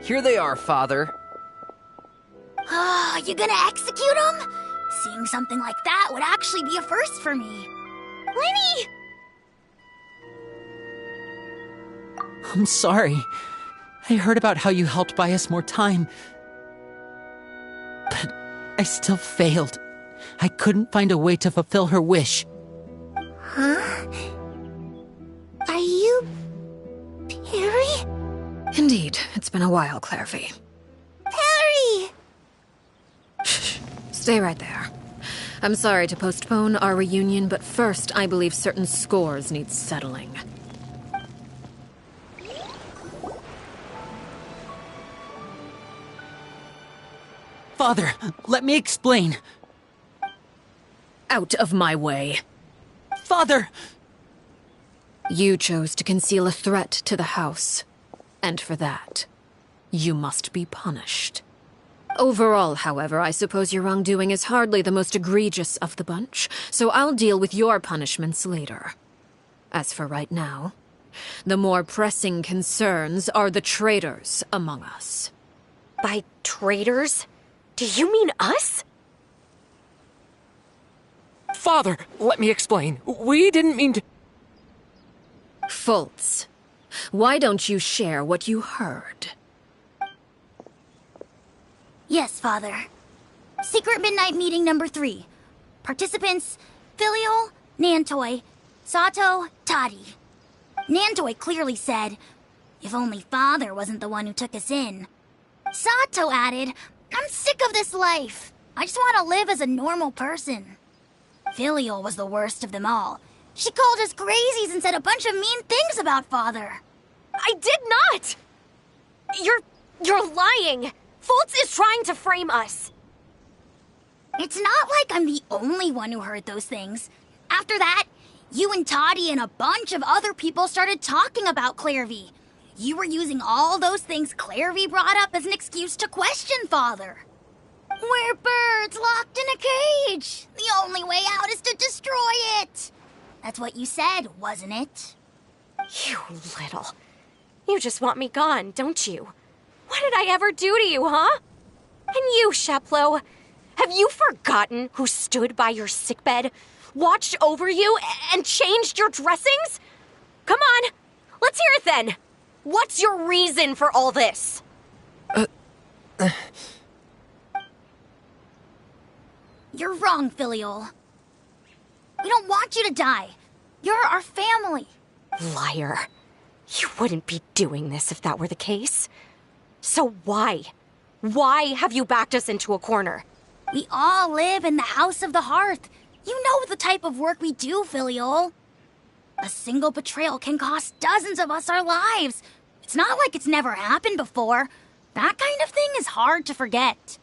Here they are, Father. Oh, you gonna execute him? Seeing something like that would actually be a first for me. Lenny! I'm sorry. I heard about how you helped buy us more time. But I still failed. I couldn't find a way to fulfill her wish. Huh? Are you... Perry? Indeed, it's been a while, Clairvy. Perry! Shh, stay right there. I'm sorry to postpone our reunion, but first I believe certain scores need settling. Father, let me explain. Out of my way. Father! You chose to conceal a threat to the house. And for that, you must be punished. Overall, however, I suppose your wrongdoing is hardly the most egregious of the bunch, so I'll deal with your punishments later. As for right now, the more pressing concerns are the traitors among us. By traitors? Do you mean us? Father, let me explain. We didn't mean to... Fultz, why don't you share what you heard? Yes, Father. Secret Midnight Meeting number 3. Participants: Filial, Nantoy, Sato, Toddy. Nantoy clearly said, "If only Father wasn't the one who took us in." Sato added, "I'm sick of this life. I just want to live as a normal person." Filial was the worst of them all. She called us crazies and said a bunch of mean things about Father. I did not! You're lying! Fultz is trying to frame us. It's not like I'm the only one who heard those things. After that, you and Toddy and a bunch of other people started talking about Clairvy. You were using all those things Clairvy brought up as an excuse to question Father. We're birds locked in a cage. The only way out is to destroy it. That's what you said, wasn't it? You little. You just want me gone, don't you? What did I ever do to you, huh? And you, Sheplo, have you forgotten who stood by your sickbed, watched over you, and changed your dressings? Come on, let's hear it then. What's your reason for all this? You're wrong, Filial. We don't want you to die. You're our family. Liar. You wouldn't be doing this if that were the case. So why? Why have you backed us into a corner? We all live in the House of the Hearth. You know the type of work we do, Filial. A single betrayal can cost dozens of us our lives. It's not like it's never happened before. That kind of thing is hard to forget.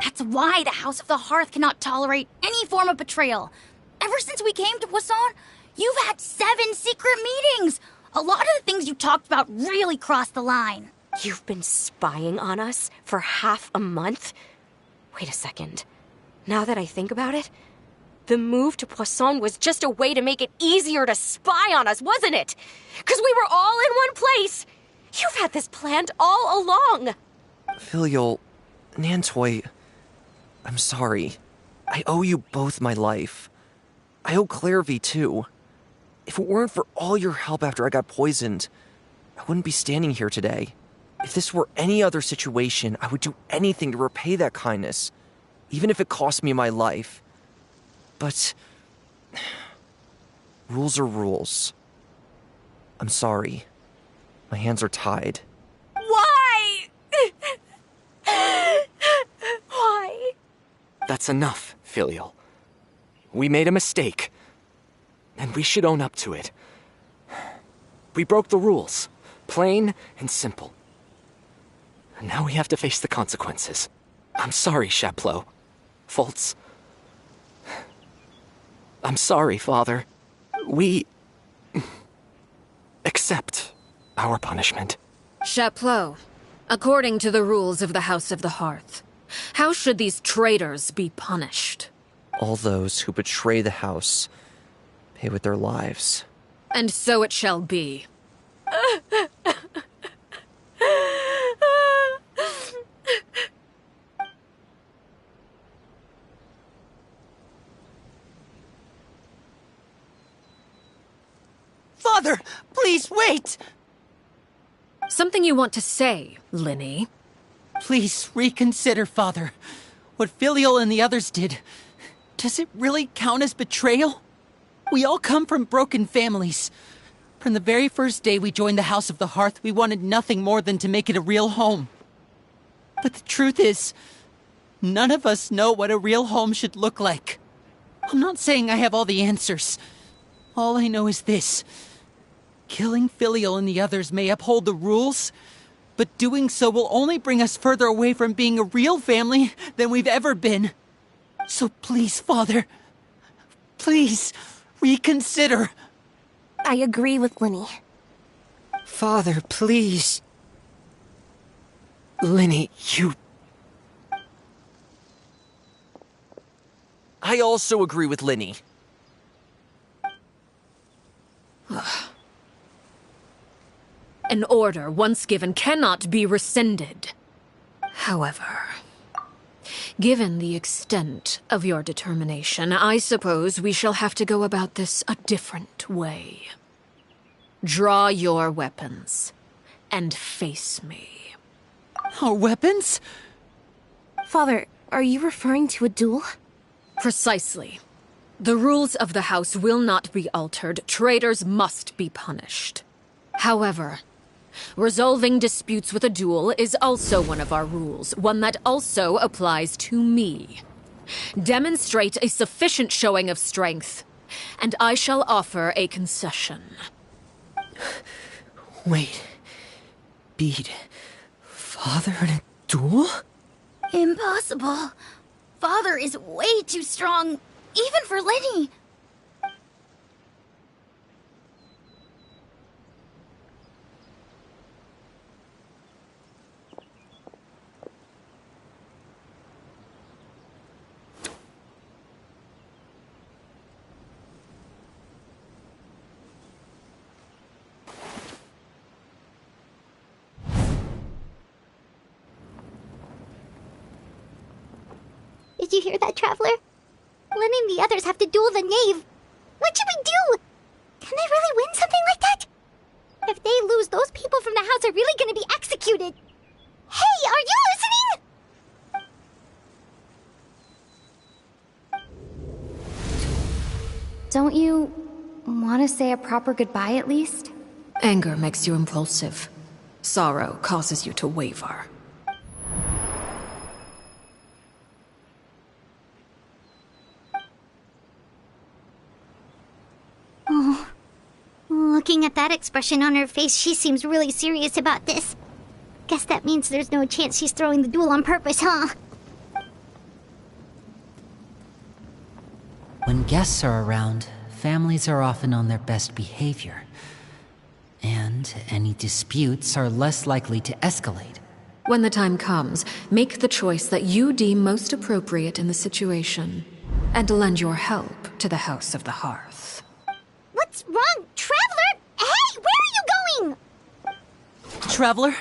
That's why the House of the Hearth cannot tolerate any form of betrayal. Ever since we came to Poisson, you've had 7 secret meetings. A lot of the things you talked about really crossed the line. You've been spying on us for half a month? Wait a second. Now that I think about it, the move to Poisson was just a way to make it easier to spy on us, wasn't it? Because we were all in one place. You've had this planned all along. Filial, Nantoy, I'm sorry. I owe you both my life. I owe Clairvy too. If it weren't for all your help after I got poisoned, I wouldn't be standing here today. If this were any other situation, I would do anything to repay that kindness, even if it cost me my life. But rules are rules. I'm sorry. My hands are tied. Why? Why? That's enough, Filial. We made a mistake, and we should own up to it. We broke the rules, plain and simple. And now we have to face the consequences. I'm sorry, Chapleau. Foltz. I'm sorry, Father. We accept our punishment. Chapleau, according to the rules of the House of the Hearth, how should these traitors be punished? All those who betray the house pay with their lives. And so it shall be. Father, please wait! Something you want to say, Linny? Please reconsider, Father. What Filial and the others did, does it really count as betrayal? We all come from broken families. From the very first day we joined the House of the Hearth, we wanted nothing more than to make it a real home. But the truth is, none of us know what a real home should look like. I'm not saying I have all the answers. All I know is this. Killing Filial and the others may uphold the rules, but doing so will only bring us further away from being a real family than we've ever been. So please, Father, please reconsider. I agree with Linny. Father, please. Linny, you... I also agree with Linny. An order once given cannot be rescinded. However, given the extent of your determination, I suppose we shall have to go about this a different way. Draw your weapons and face me. Our weapons? Father, are you referring to a duel? Precisely. The rules of the house will not be altered. Traitors must be punished. However, resolving disputes with a duel is also one of our rules, one that also applies to me. Demonstrate a sufficient showing of strength, and I shall offer a concession. Wait. Beat Father in a duel? Impossible. Father is way too strong, even for Lenny. Did you hear that, Traveler? Lenny and the others have to duel the knave. What should we do? Can they really win something like that? If they lose, those people from the house are really gonna be executed. Hey, are you listening? Don't you want to say a proper goodbye at least? Anger makes you impulsive. Sorrow causes you to waver. Oh, looking at that expression on her face, she seems really serious about this. Guess that means there's no chance she's throwing the duel on purpose, huh? When guests are around, families are often on their best behavior. And any disputes are less likely to escalate. When the time comes, make the choice that you deem most appropriate in the situation, and lend your help to the House of the Hearth. What's wrong, Traveler? Hey, where are you going? Traveler?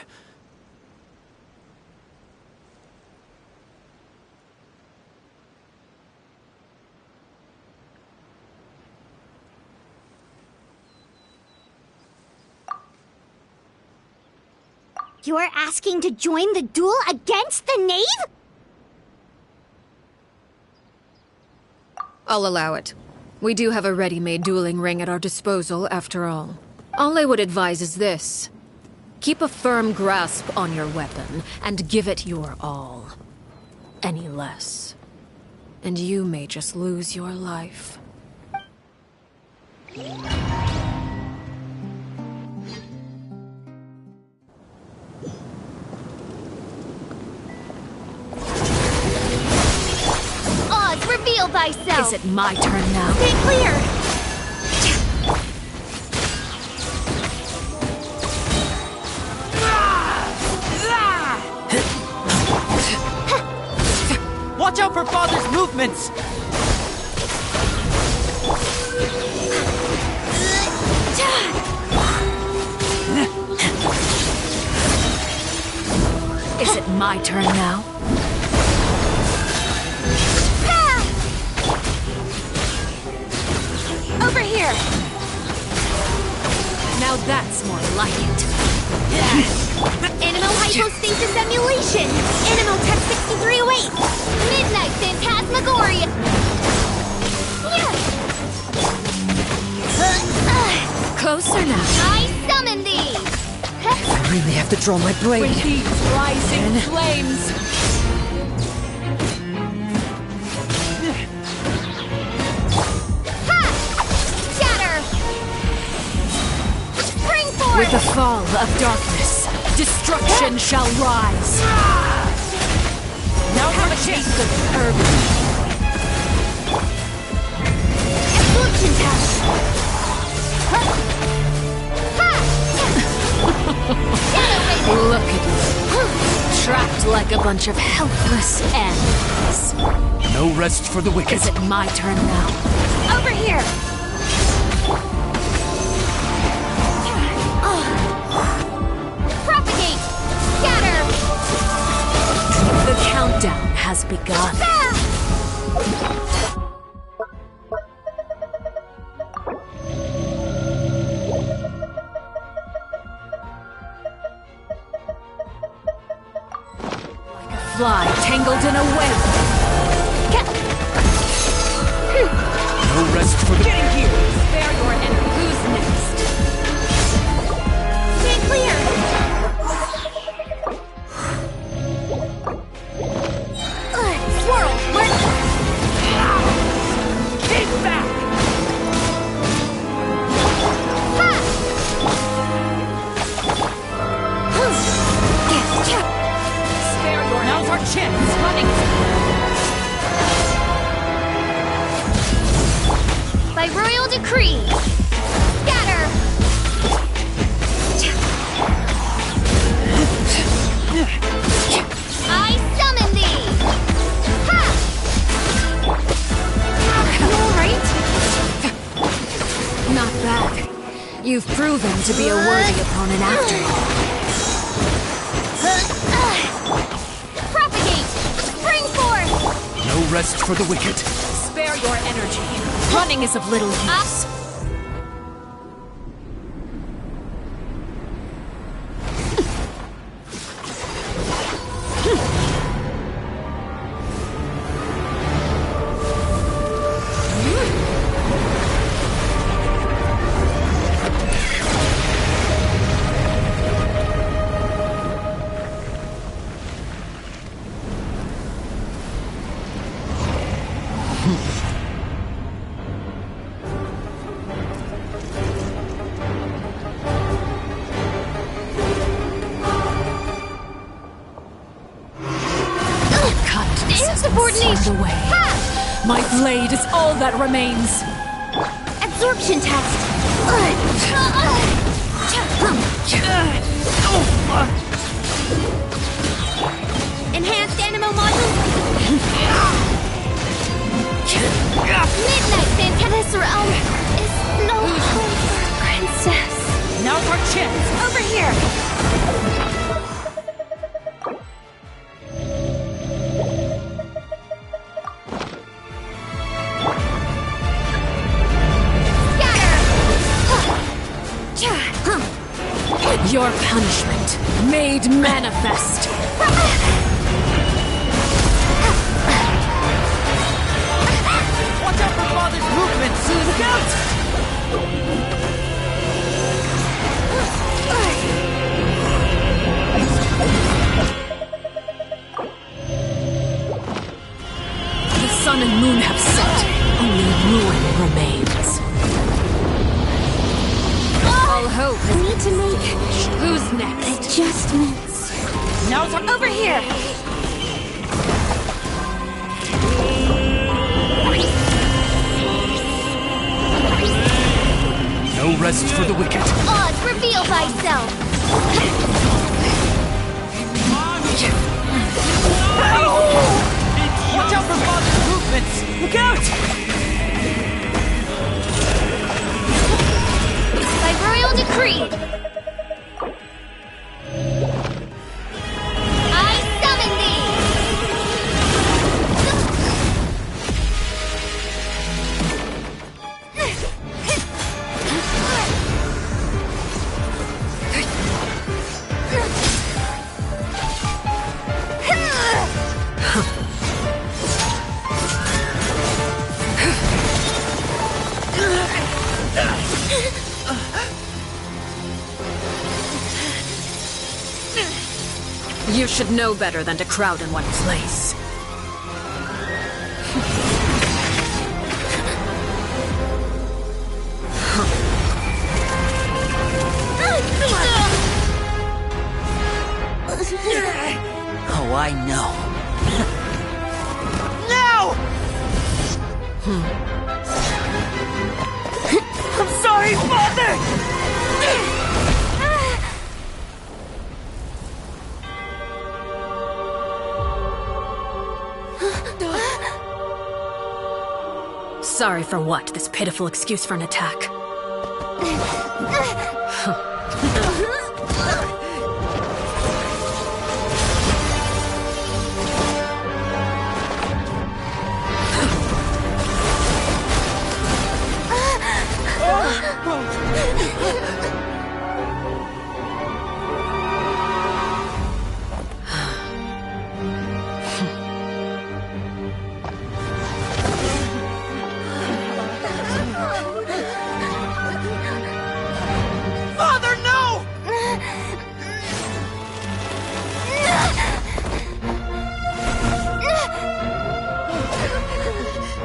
You're asking to join the duel against the knave? I'll allow it. We do have a ready-made dueling ring at our disposal, after all. All I would advise is this. Keep a firm grasp on your weapon, and give it your all. Any less, and you may just lose your life. Reveal thyself! Is it my turn now? Stay clear! Watch out for Father's movements! Is it my turn now? Over here! Now that's more like it. Animal hypostasis emulation! Animal Tech 6308! Midnight Phantasmagoria! Closer now. I summon thee! I really have to draw my blade. With these rising flames. With the fall of darkness, destruction shall rise. Now have a taste of herb. Explosion test! Look at you, trapped like a bunch of helpless animals. No rest for the wicked. Is it my turn now? Over here! Propagate! Scatter! The countdown has begun. Like a fly tangled in a web. No rest for the... Getting here! Spare your enemy. Who's next? Stay clear! Swirl! Keep back! Spare your... Now's our chance! Running! proven to be a worthy opponent after all. Propagate! Spring forth! No rest for the wicked. Spare your energy. Running is of little use. My blade is all that remains. Absorption test! Enhanced animo module? Midnight Fantastic Realm is no longer princess. Now's our chance. Over here! Your punishment made manifest. Watch out for Father's movements! Look out! The sun and moon have set. Only ruin remains. All hope I need to make Who's next? adjustments. Now's our... Over here! No rest for the wicked. Oz, reveal thyself! Watch out for Father's movements! Look out! By royal decree! I summon thee! You should know better than to crowd in one place. Oh, I know. I'm sorry, Father! Sorry for what? This pitiful excuse for an attack.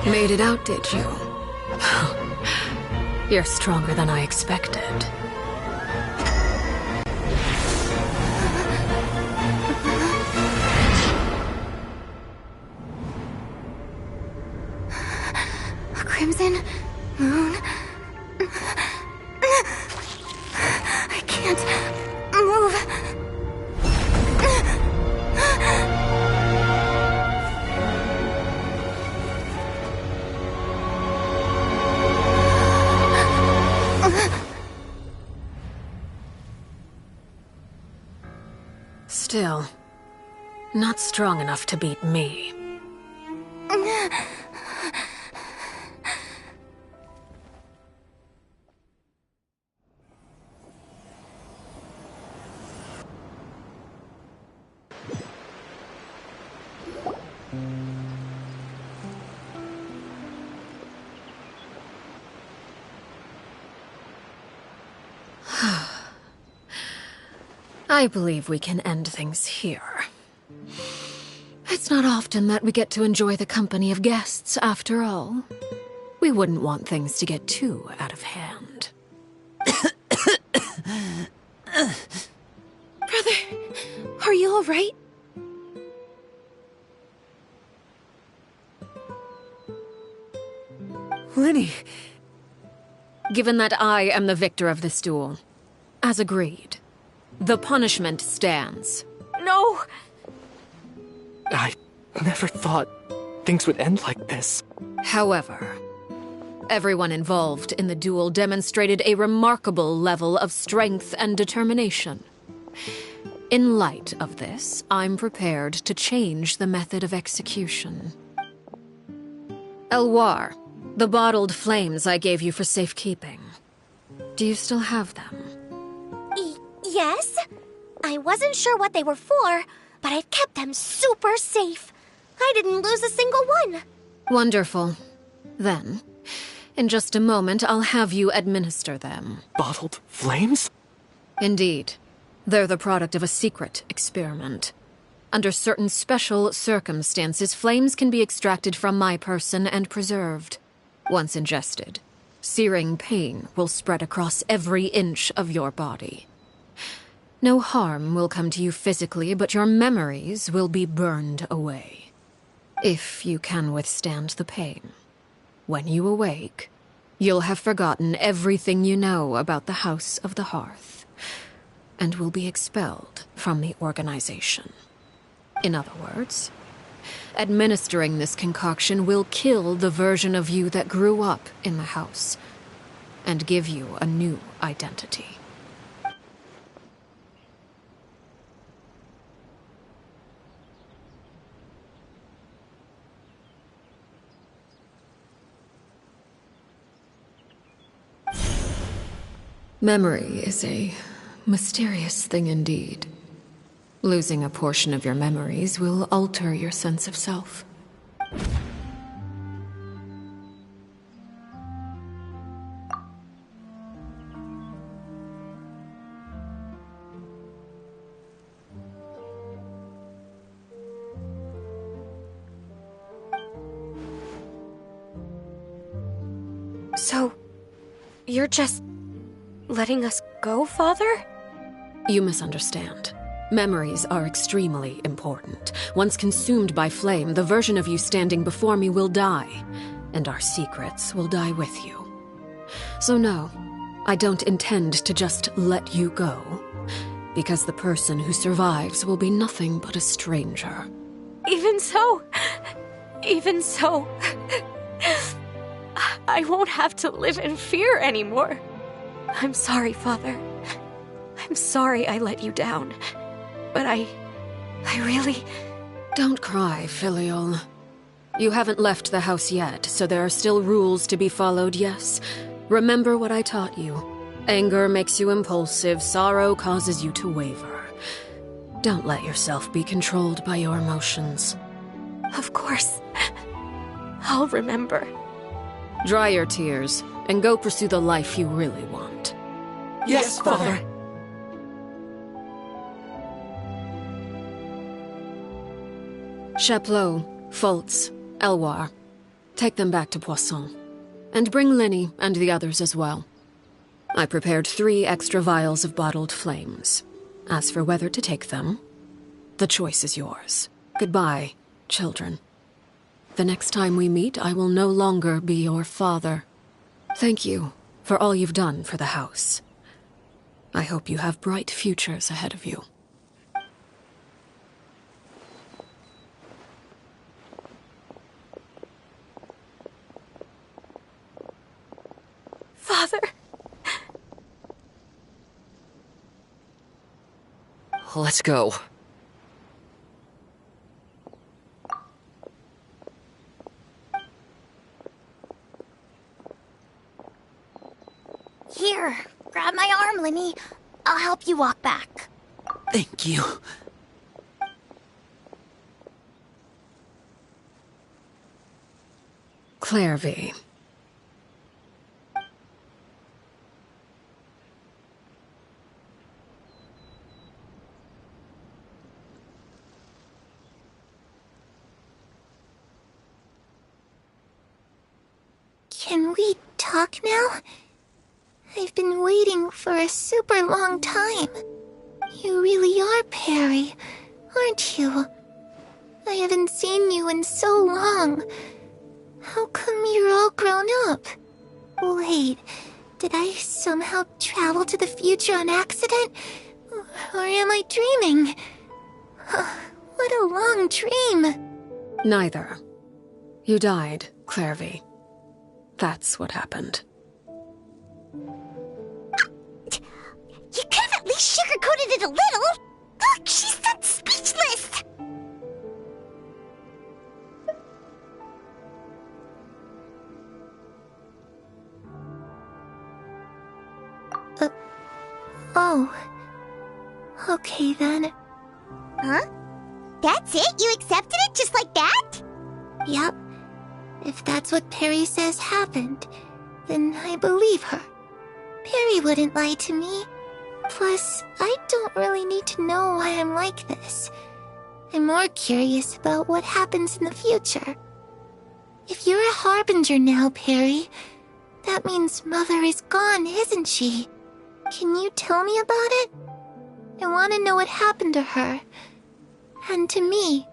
Made it out, did you? You're stronger than I expected. A crimson moon. I can't move. Still, not strong enough to beat me. I believe we can end things here. It's not often that we get to enjoy the company of guests, after all. We wouldn't want things to get too out of hand. Brother, are you all right? Lenny! Given that I am the victor of this duel, as agreed, the punishment stands. No! I never thought things would end like this. However, everyone involved in the duel demonstrated a remarkable level of strength and determination. In light of this, I'm prepared to change the method of execution. Elwar, the bottled flames I gave you for safekeeping. Do you still have them? Yes? I wasn't sure what they were for, but I've kept them super safe. I didn't lose a single one. Wonderful. Then, in just a moment, I'll have you administer them. Bottled flames? Indeed. They're the product of a secret experiment. Under certain special circumstances, flames can be extracted from my person and preserved. Once ingested, searing pain will spread across every inch of your body. No harm will come to you physically, but your memories will be burned away. If you can withstand the pain. When you awake, you'll have forgotten everything you know about the House of the Hearth, and will be expelled from the organization. In other words, administering this concoction will kill the version of you that grew up in the house, and give you a new identity. Memory is a mysterious thing indeed. Losing a portion of your memories will alter your sense of self. So, you're just letting us go, Father? You misunderstand. Memories are extremely important. Once consumed by flame, the version of you standing before me will die, and our secrets will die with you. So no, I don't intend to just let you go, because the person who survives will be nothing but a stranger. Even so, I won't have to live in fear anymore. I'm sorry, Father. I'm sorry I let you down. But I really... Don't cry, Filial. You haven't left the house yet, so there are still rules to be followed, yes? Remember what I taught you. Anger makes you impulsive, sorrow causes you to waver. Don't let yourself be controlled by your emotions. Of course. I'll remember. Dry your tears, and go pursue the life you really want. Yes, Father. Chaplot, Fultz, Elwar. Take them back to Poisson. And bring Linny and the others as well. I prepared 3 extra vials of bottled flames. As for whether to take them, the choice is yours. Goodbye, children. The next time we meet, I will no longer be your father. Thank you for all you've done for the house. I hope you have bright futures ahead of you. Father! Let's go. help you walk back. Thank you. Clairvy. Can we talk now? I've been waiting for a super long time. You really are Perry, aren't you? I haven't seen you in so long. How come you're all grown up? Wait, did I somehow travel to the future on accident? Or am I dreaming? What a long dream. Neither. You died, Clairvy. That's what happened. You could have at least sugarcoated it a little. Look, she's that speechless. Oh. Okay then. Huh? That's it? You accepted it just like that? Yep. If that's what Perry says happened, then I believe her. Perry wouldn't lie to me. Plus, I don't really need to know why I'm like this. I'm more curious about what happens in the future. If you're a harbinger now, Perry, that means Mother is gone, isn't she? Can you tell me about it? I want to know what happened to her. And to me.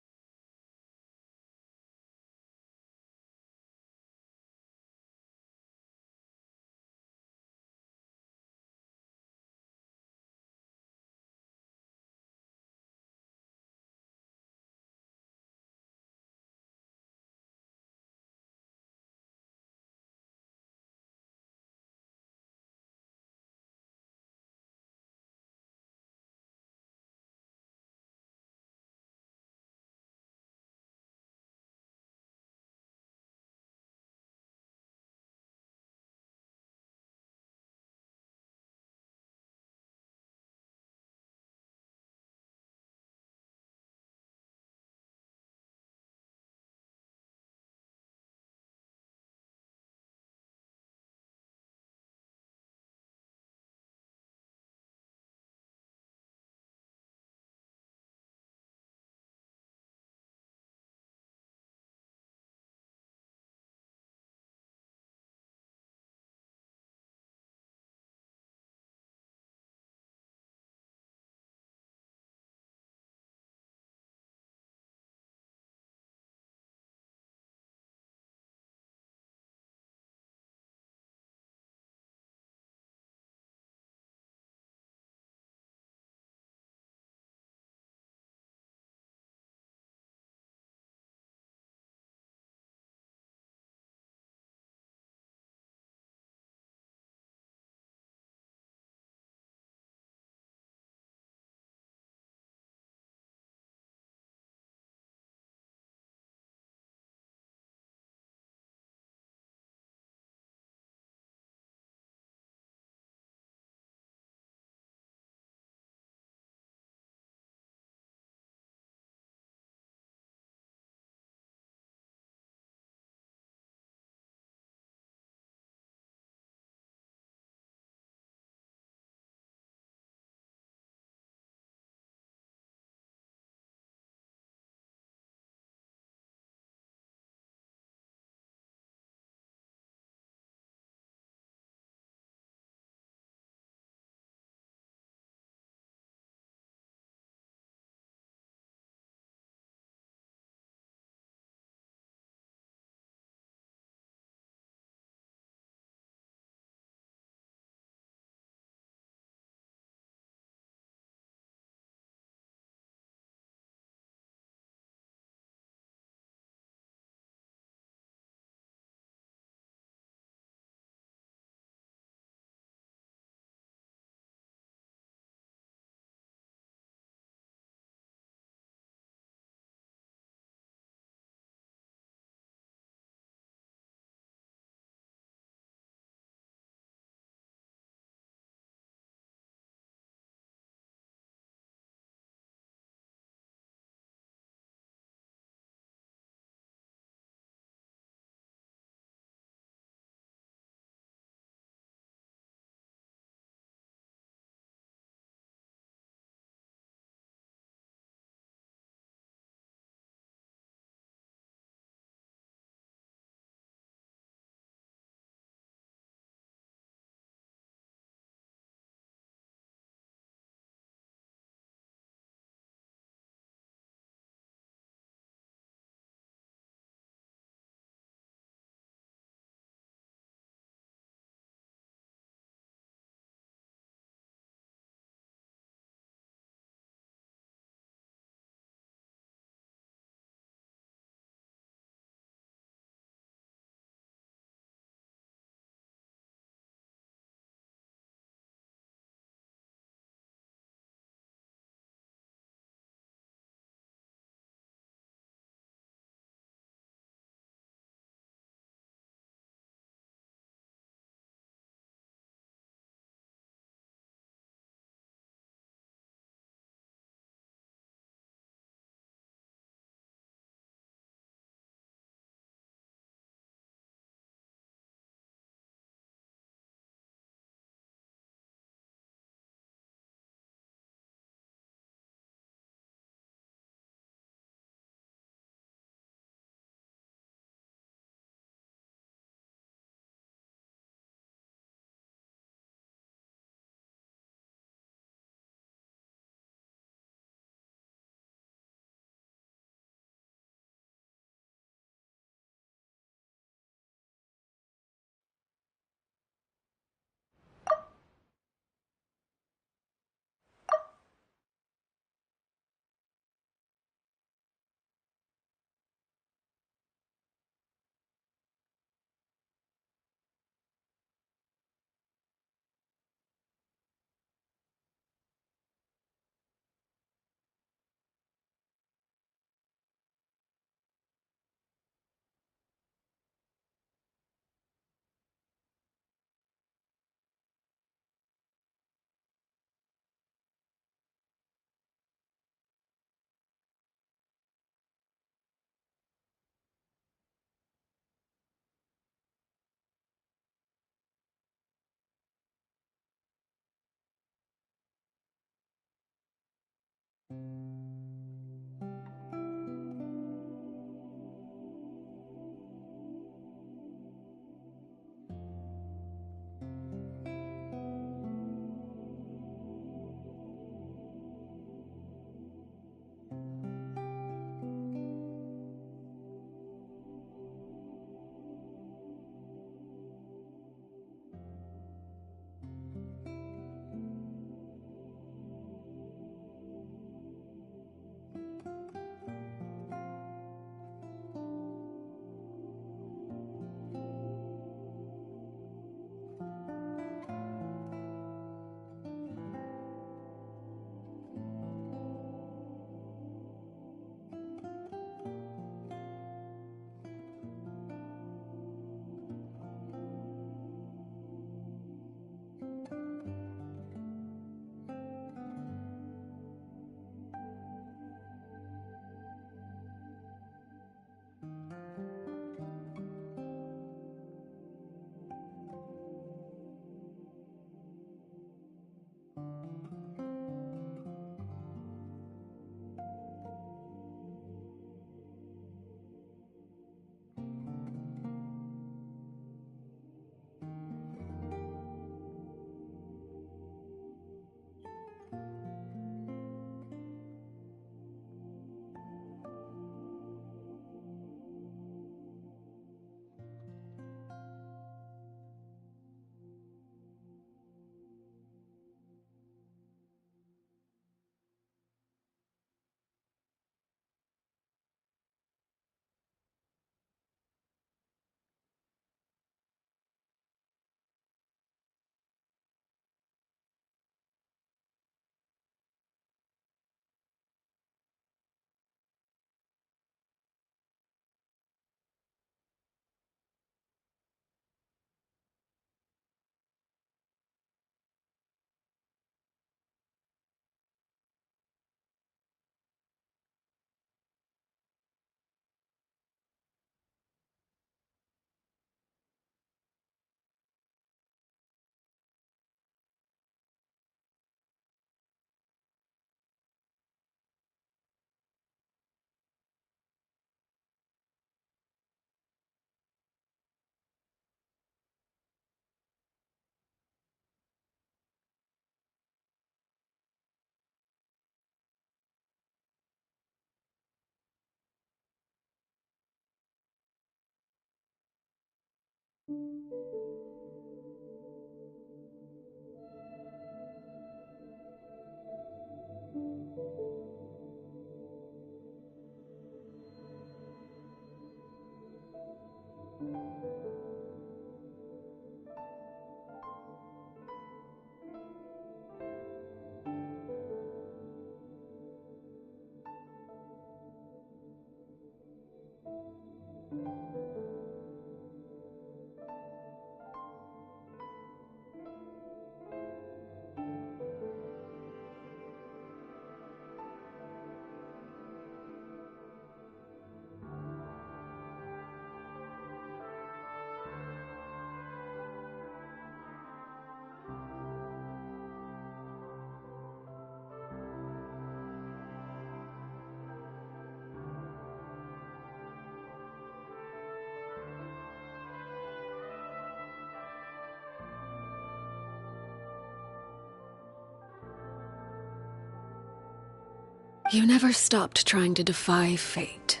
You never stopped trying to defy fate.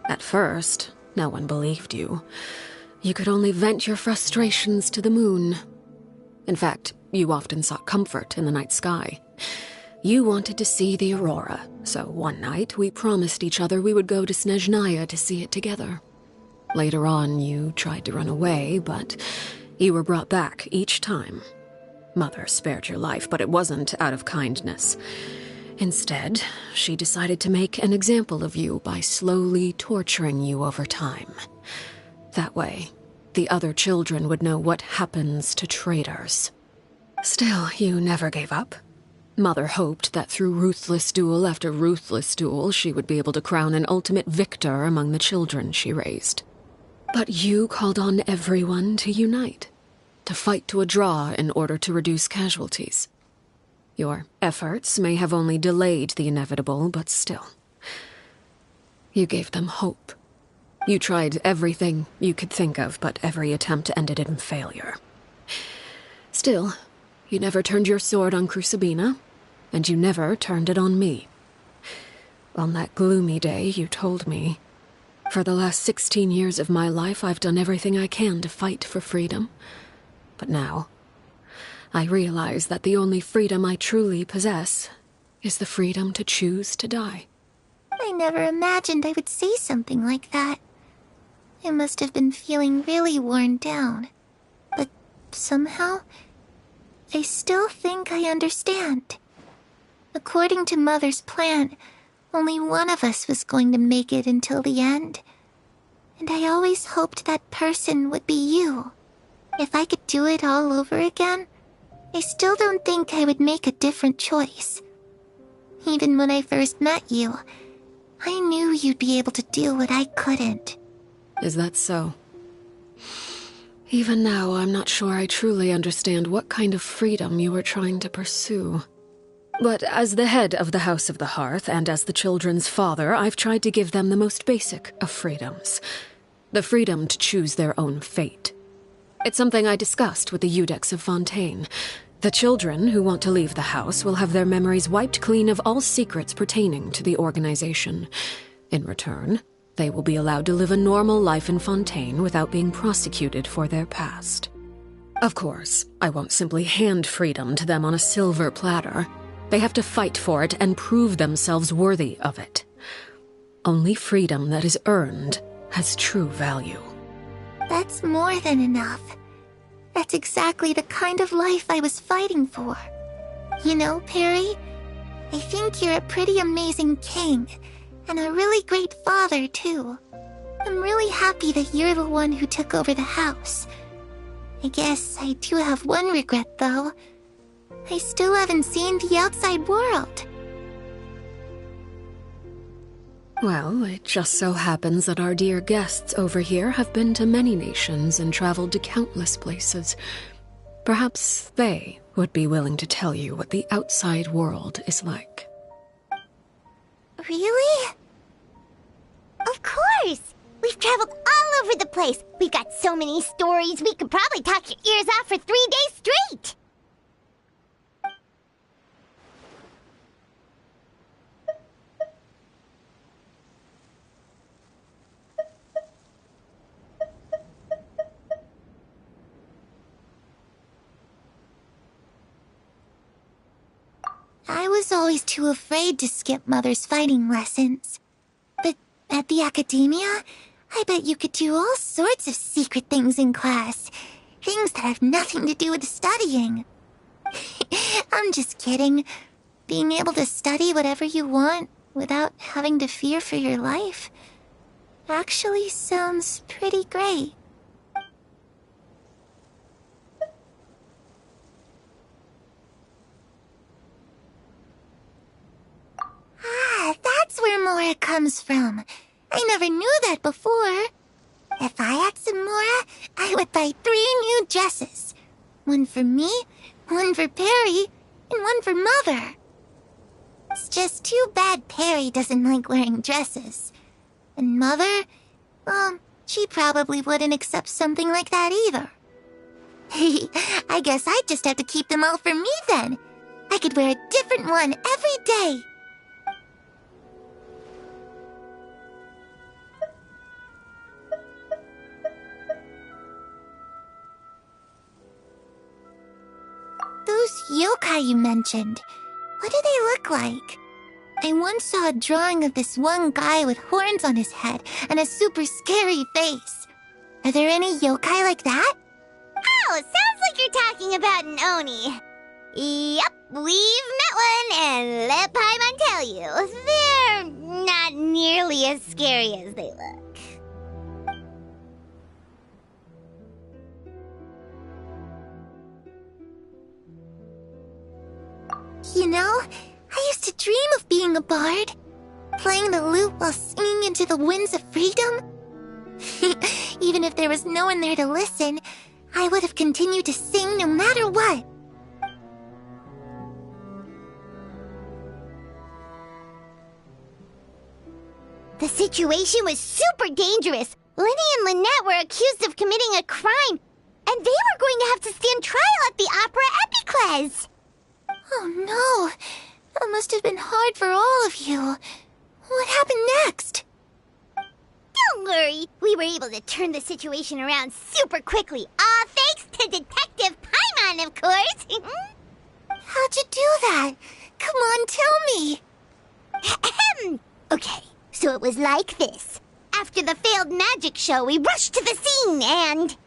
At first, no one believed you. You could only vent your frustrations to the moon. In fact, you often sought comfort in the night sky. You wanted to see the aurora, so one night we promised each other we would go to Snezhnaya to see it together. Later on, you tried to run away, but you were brought back each time. Mother spared your life, but it wasn't out of kindness. Instead, she decided to make an example of you by slowly torturing you over time. That way, the other children would know what happens to traitors. Still, you never gave up. Mother hoped that through ruthless duel after ruthless duel, she would be able to crown an ultimate victor among the children she raised. But you called on everyone to unite, to fight to a draw in order to reduce casualties. Your efforts may have only delayed the inevitable, but still. You gave them hope. You tried everything you could think of, but every attempt ended in failure. Still, you never turned your sword on Crucibina, and you never turned it on me. On that gloomy day, you told me, "For the last 16 years of my life, I've done everything I can to fight for freedom. But now, I realize that the only freedom I truly possess is the freedom to choose to die." I never imagined I would say something like that. I must have been feeling really worn down. But somehow, I still think I understand. According to Mother's plan, only one of us was going to make it until the end. And I always hoped that person would be you. If I could do it all over again, I still don't think I would make a different choice. Even when I first met you, I knew you'd be able to do what I couldn't. Is that so? Even now, I'm not sure I truly understand what kind of freedom you were trying to pursue. But as the head of the House of the Hearth, and as the children's father, I've tried to give them the most basic of freedoms. The freedom to choose their own fate. It's something I discussed with the Iudex of Fontaine. The children who want to leave the house will have their memories wiped clean of all secrets pertaining to the organization. In return, they will be allowed to live a normal life in Fontaine without being prosecuted for their past. Of course, I won't simply hand freedom to them on a silver platter. They have to fight for it and prove themselves worthy of it. Only freedom that is earned has true value. That's more than enough. That's exactly the kind of life I was fighting for. You know, Perry, I think you're a pretty amazing king, and a really great father, too. I'm really happy that you're the one who took over the house. I guess I do have one regret, though. I still haven't seen the outside world. Well, it just so happens that our dear guests over here have been to many nations and traveled to countless places. Perhaps they would be willing to tell you what the outside world is like. Really? Of course! We've traveled all over the place. We've got so many stories, we could probably talk your ears off for 3 days straight! I was always too afraid to skip Mother's fighting lessons. But at the academia, I bet you could do all sorts of secret things in class. Things that have nothing to do with studying. I'm just kidding. Being able to study whatever you want without having to fear for your life actually sounds pretty great. Ah, that's where Mora comes from. I never knew that before. If I had some Mora, I would buy 3 new dresses. One for me, one for Perry, and one for Mother. It's just too bad Perry doesn't like wearing dresses. And Mother, well, she probably wouldn't accept something like that either. I guess I'd just have to keep them all for me then. I could wear a different one every day. Those yokai you mentioned, what do they look like? I once saw a drawing of this one guy with horns on his head and a super scary face. Are there any yokai like that? Oh, sounds like you're talking about an Oni. Yep, we've met one, and let Paimon tell you, they're not nearly as scary as they look. You know, I used to dream of being a bard. Playing the lute while singing into the winds of freedom. Even if there was no one there to listen, I would have continued to sing no matter what. The situation was super dangerous. Lenny and Lynette were accused of committing a crime, and they were going to have to stand trial at the Opera Epicles. Oh no, that must have been hard for all of you. What happened next? Don't worry, we were able to turn the situation around super quickly, all thanks to Detective Paimon, of course. How'd you do that? Come on, tell me. Okay, so it was like this. After the failed magic show, we rushed to the scene and...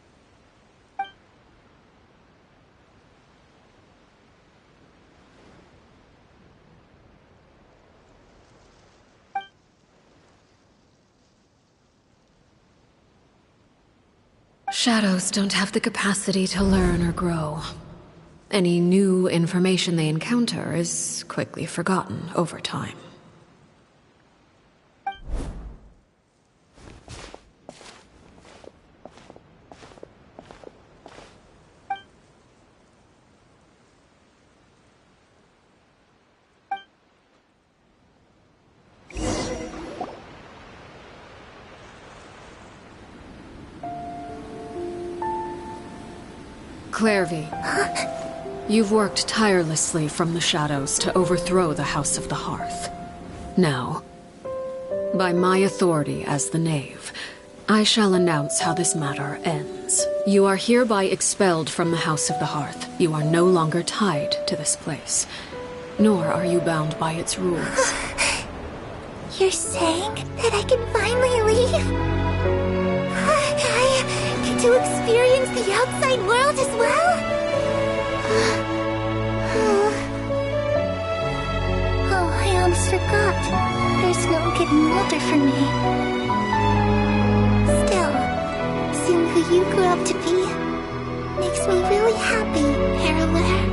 Shadows don't have the capacity to learn or grow. Any new information they encounter is quickly forgotten over time. Clairvy, you've worked tirelessly from the shadows to overthrow the House of the Hearth. Now, by my authority as the Knave, I shall announce how this matter ends. You are hereby expelled from the House of the Hearth. You are no longer tied to this place, nor are you bound by its rules. You're saying that I can finally leave? I get to experience the outside world as well? Oh, I almost forgot. There's no getting older for me. Still, seeing who you grew up to be makes me really happy, Parallel.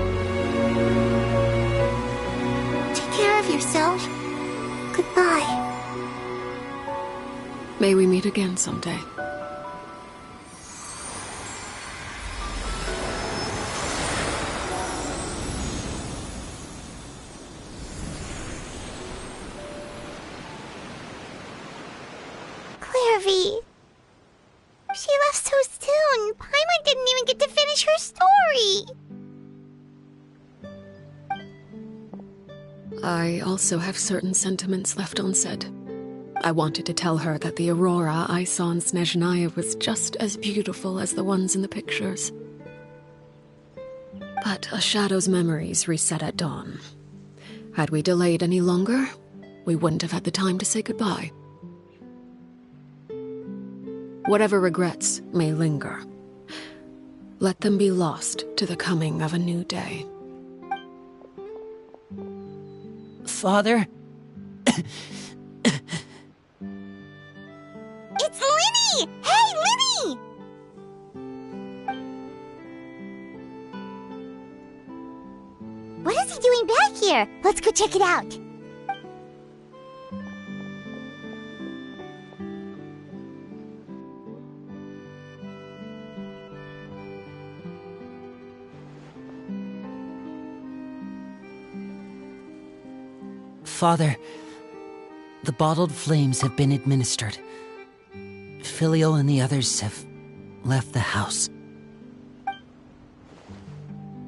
Take care of yourself. Goodbye. May we meet again someday. Clairvy. She left so soon. Paimon didn't even get to finish her story. I also have certain sentiments left unsaid. I wanted to tell her that the aurora I saw in Snezhnaya was just as beautiful as the ones in the pictures. But a shadow's memories reset at dawn. Had we delayed any longer, we wouldn't have had the time to say goodbye. Whatever regrets may linger, let them be lost to the coming of a new day. Father? It's Linny! Hey, Linny! What is he doing back here? Let's go check it out. Father, the bottled flames have been administered. Filial and the others have left the house.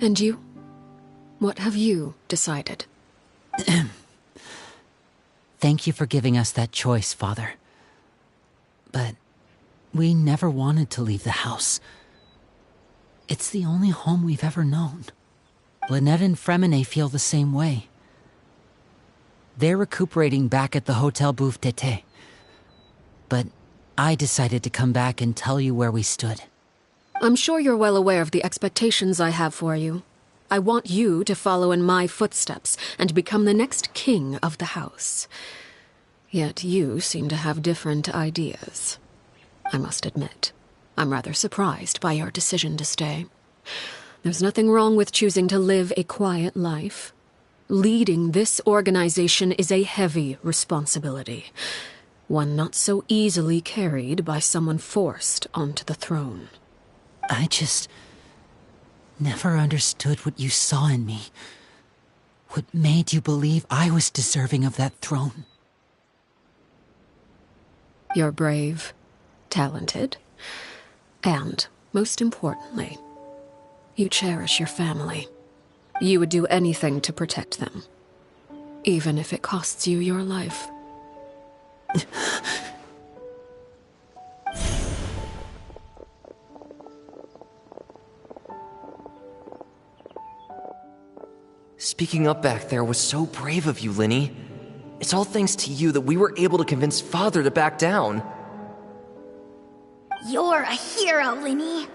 And you? What have you decided? Thank you for giving us that choice, Father. But we never wanted to leave the house. It's the only home we've ever known. Lynette and Fremine feel the same way. They're recuperating back at the Hotel Bouffe d'été. But I decided to come back and tell you where we stood. I'm sure you're well aware of the expectations I have for you. I want you to follow in my footsteps and become the next king of the house. Yet you seem to have different ideas. I must admit, I'm rather surprised by your decision to stay. There's nothing wrong with choosing to live a quiet life. Leading this organization is a heavy responsibility, one not so easily carried by someone forced onto the throne. I just never understood what you saw in me. What made you believe I was deserving of that throne? You're brave, talented, and, most importantly, you cherish your family. You would do anything to protect them, even if it costs you your life. Speaking up back there was so brave of you, Linny. It's all thanks to you that we were able to convince Father to back down. You're a hero, Linny.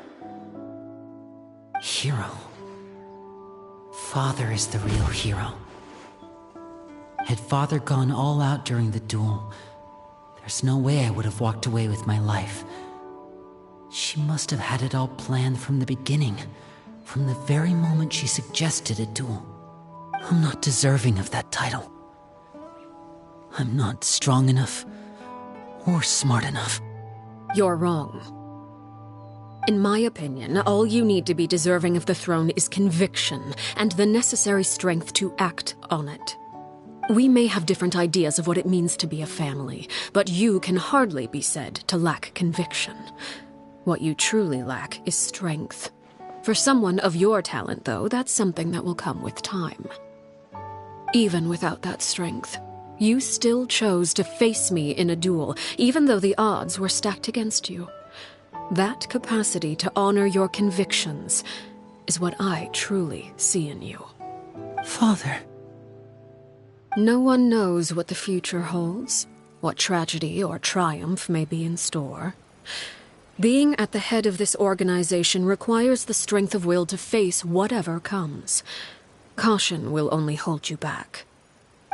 Hero? Father is the real hero. Had Father gone all out during the duel, there's no way I would have walked away with my life. She must have had it all planned from the beginning, from the very moment she suggested a duel. I'm not deserving of that title. I'm not strong enough or smart enough. You're wrong. In my opinion, all you need to be deserving of the throne is conviction and the necessary strength to act on it. We may have different ideas of what it means to be a family, but you can hardly be said to lack conviction. What you truly lack is strength. For someone of your talent, though, that's something that will come with time. Even without that strength, you still chose to face me in a duel, even though the odds were stacked against you. That capacity to honor your convictions is what I truly see in you. Father. No one knows what the future holds, what tragedy or triumph may be in store. Being at the head of this organization requires the strength of will to face whatever comes. Caution will only hold you back.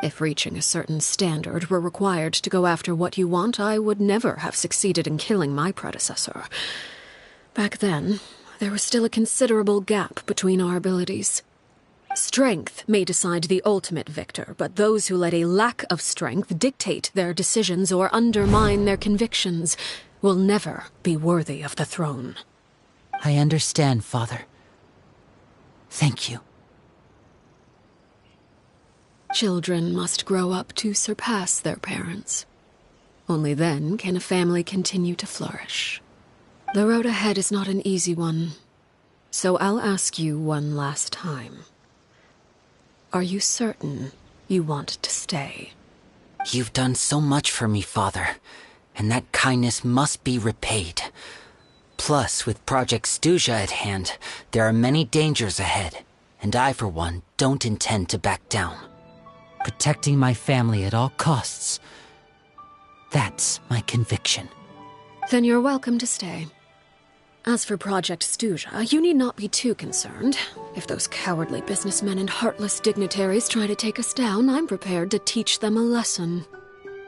If reaching a certain standard were required to go after what you want, I would never have succeeded in killing my predecessor. Back then, there was still a considerable gap between our abilities. Strength may decide the ultimate victor, but those who let a lack of strength dictate their decisions or undermine their convictions will never be worthy of the throne. I understand, Father. Thank you. Children must grow up to surpass their parents. Only then can a family continue to flourish. The road ahead is not an easy one, so I'll ask you one last time. Are you certain you want to stay? You've done so much for me, Father, and that kindness must be repaid. Plus, with Project Stuja at hand, there are many dangers ahead, and I, for one, don't intend to back down. Protecting my family at all costs. That's my conviction. Then you're welcome to stay. As for Project Stuja, you need not be too concerned. If those cowardly businessmen and heartless dignitaries try to take us down, I'm prepared to teach them a lesson.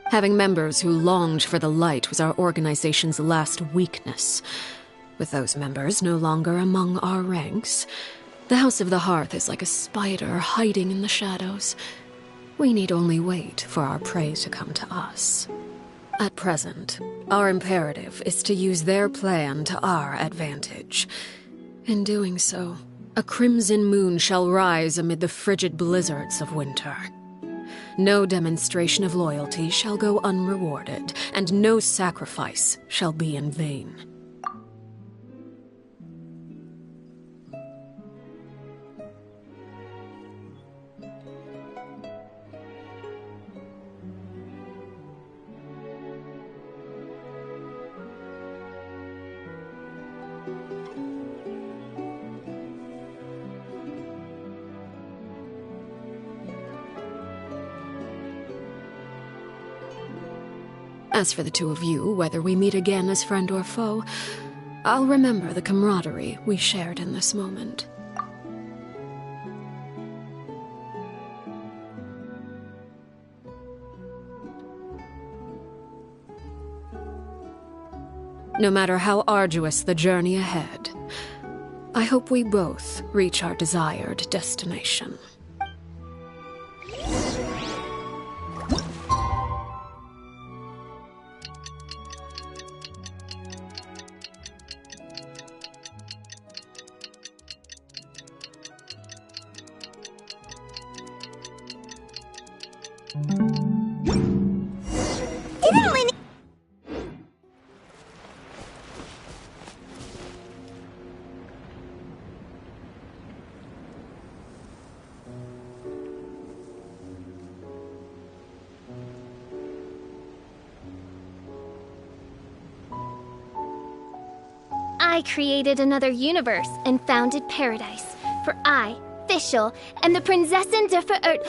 Having members who longed for the light was our organization's last weakness. With those members no longer among our ranks, the House of the Hearth is like a spider hiding in the shadows. We need only wait for our prey to come to us. At present, our imperative is to use their plan to our advantage. In doing so, a crimson moon shall rise amid the frigid blizzards of winter. No demonstration of loyalty shall go unrewarded, and no sacrifice shall be in vain. As for the two of you, whether we meet again as friend or foe, I'll remember the camaraderie we shared in this moment. No matter how arduous the journey ahead, I hope we both reach our desired destination. I created another universe and founded paradise. For I, Fischl, am the Prinzessin der Verirrt...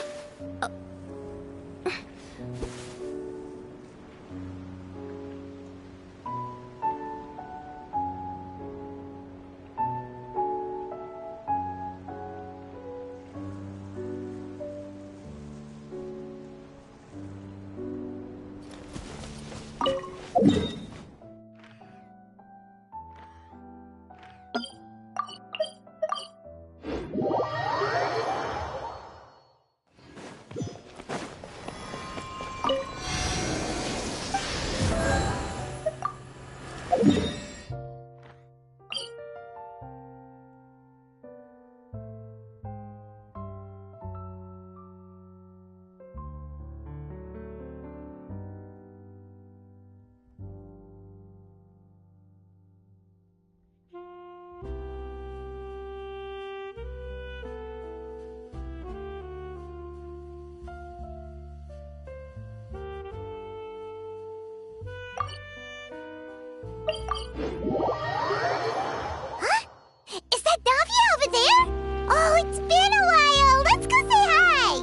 Is that Davia over there? Oh, it's been a while. Let's go say hi.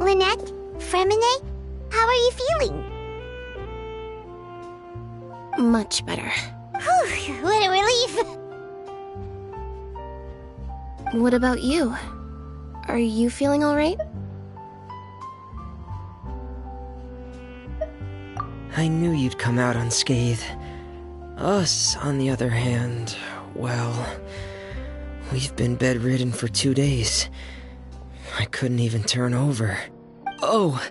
Lynette, Fremine, how are you feeling? Much better. Whew, what a relief. What about you? Are you feeling alright? I knew you'd come out unscathed. Us, on the other hand, well, we've been bedridden for 2 days. I couldn't even turn over. Oh,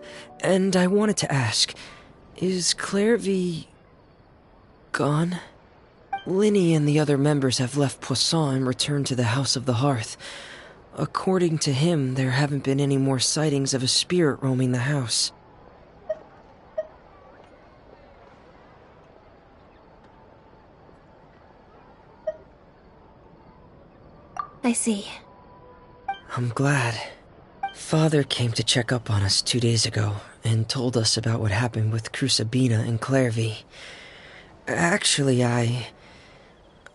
and I wanted to ask, is Clairvy gone? Linny and the other members have left Poisson and returned to the House of the Hearth. According to him, there haven't been any more sightings of a spirit roaming the house. I see. I'm glad. Father came to check up on us 2 days ago and told us about what happened with Crucibina and Clairvy. Actually,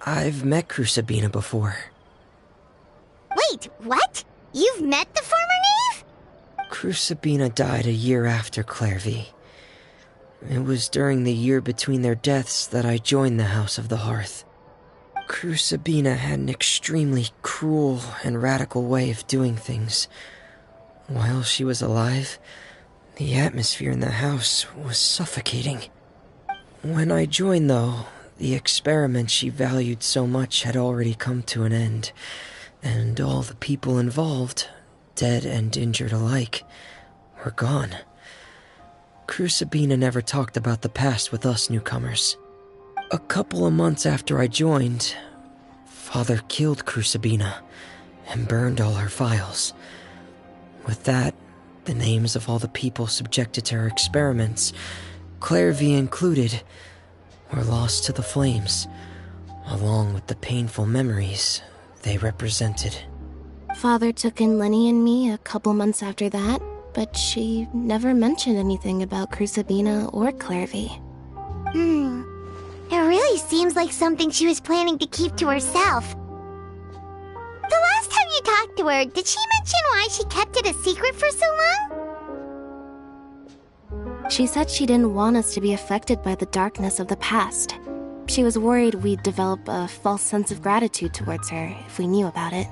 I've met Crucibina before. Wait, what? You've met the former knave? Crucibina died a year after Clairvy. It was during the year between their deaths that I joined the House of the Hearth. Crucibina had an extremely cruel and radical way of doing things. While she was alive, the atmosphere in the house was suffocating. When I joined, though, the experiment she valued so much had already come to an end, and all the people involved, dead and injured alike, were gone. Crucibina never talked about the past with us newcomers. A couple of months after I joined, Father killed Crucibina and burned all her files. With that, the names of all the people subjected to her experiments, Clairvy included, were lost to the flames, along with the painful memories they represented. Father took in Lenny and me a couple months after that, but she never mentioned anything about Crucibina or Clairvy. It really seems like something she was planning to keep to herself. The last time you talked to her, did she mention why she kept it a secret for so long? She said she didn't want us to be affected by the darkness of the past. She was worried we'd develop a false sense of gratitude towards her if we knew about it.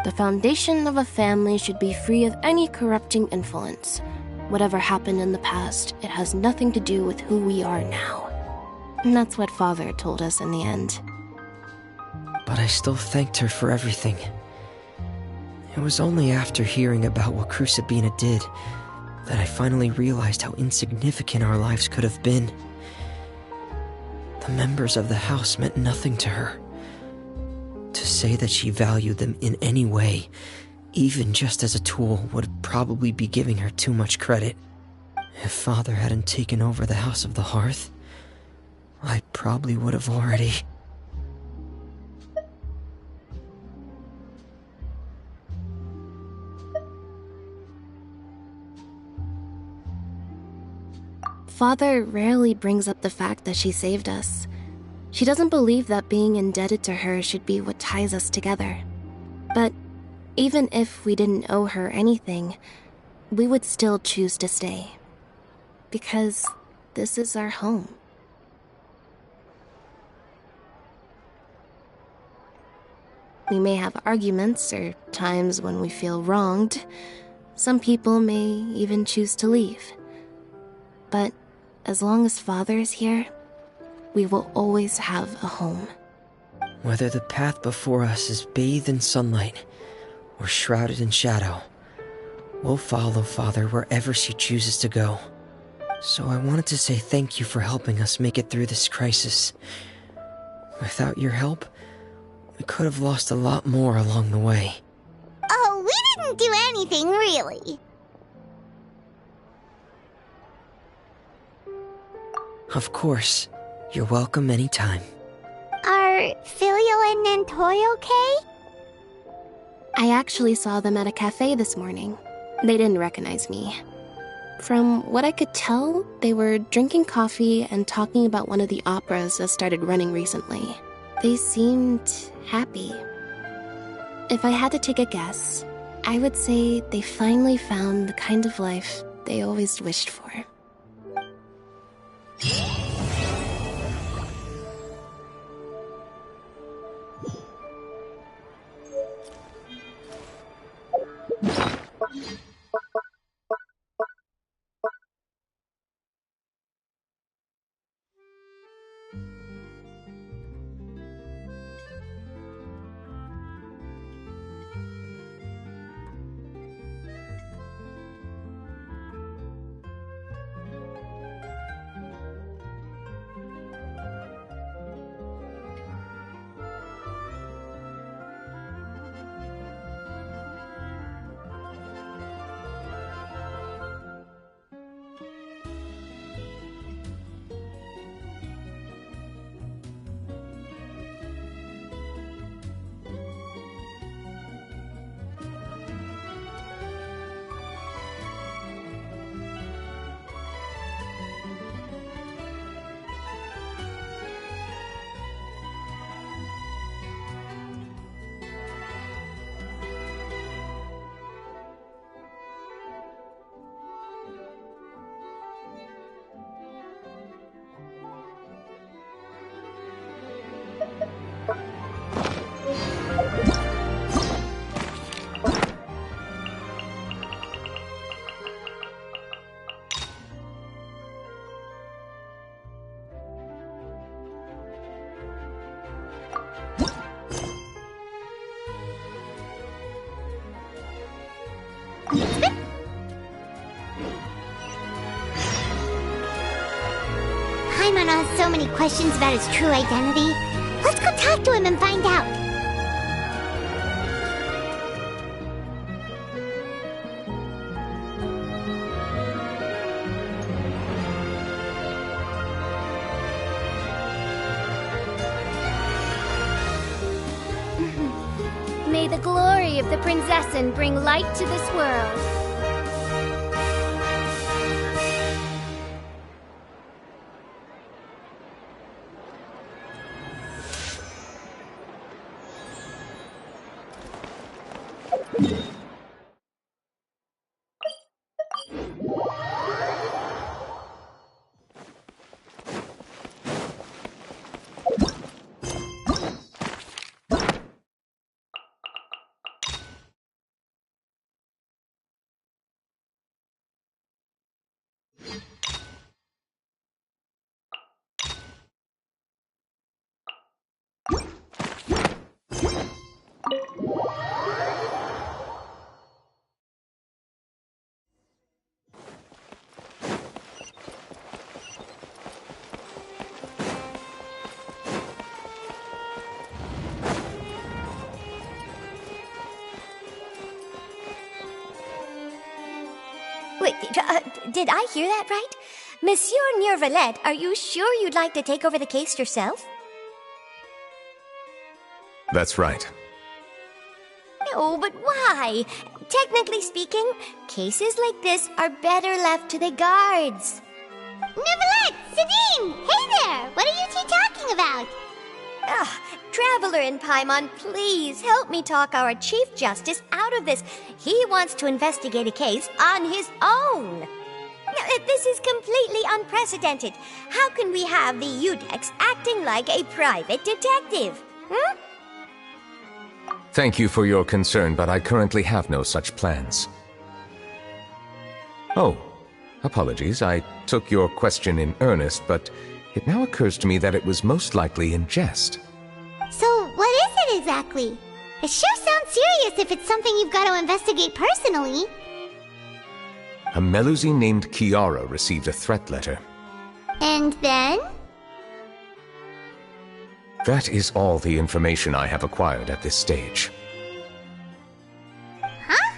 The foundation of a family should be free of any corrupting influence. Whatever happened in the past, it has nothing to do with who we are now. And that's what Father told us in the end. But I still thanked her for everything. It was only after hearing about what Crucibina did that I finally realized how insignificant our lives could have been. The members of the house meant nothing to her. To say that she valued them in any way, even just as a tool, would probably be giving her too much credit. If Father hadn't taken over the House of the Hearth, I probably would have already... Father rarely brings up the fact that she saved us. She doesn't believe that being indebted to her should be what ties us together. But even if we didn't owe her anything, we would still choose to stay. Because this is our home. We may have arguments or times when we feel wronged. Some people may even choose to leave. But as long as Father is here, we will always have a home. Whether the path before us is bathed in sunlight or shrouded in shadow, we'll follow Father wherever she chooses to go. So I wanted to say thank you for helping us make it through this crisis. Without your help, we could have lost a lot more along the way. Oh, we didn't do anything, really. Of course. You're welcome anytime. Are Filial and Nantoy okay? I actually saw them at a cafe this morning. They didn't recognize me. From what I could tell, they were drinking coffee and talking about one of the operas that started running recently. They seemed happy. If I had to take a guess, I would say they finally found the kind of life they always wished for. Paimon has so many questions about his true identity. Let's go talk to him and find out. May the glory of the Prinzessin bring light to this world. Wait, did I hear that right? Monsieur Neurvalet, are you sure you'd like to take over the case yourself? That's right. No, but why? Technically speaking, cases like this are better left to the guards. Neverlet! Sidine! Hey there! What are you two talking about? Traveler in Paimon, please help me talk our Chief Justice out of this. He wants to investigate a case on his own. Now, this is completely unprecedented. How can we have the Udex acting like a private detective? Hmm? Thank you for your concern, but I currently have no such plans. Oh, apologies. I took your question in earnest, but it now occurs to me that it was most likely in jest. So, what is it exactly? It sure sounds serious if it's something you've got to investigate personally. A Melusine named Kiara received a threat letter. And then? That is all the information I have acquired at this stage. Huh?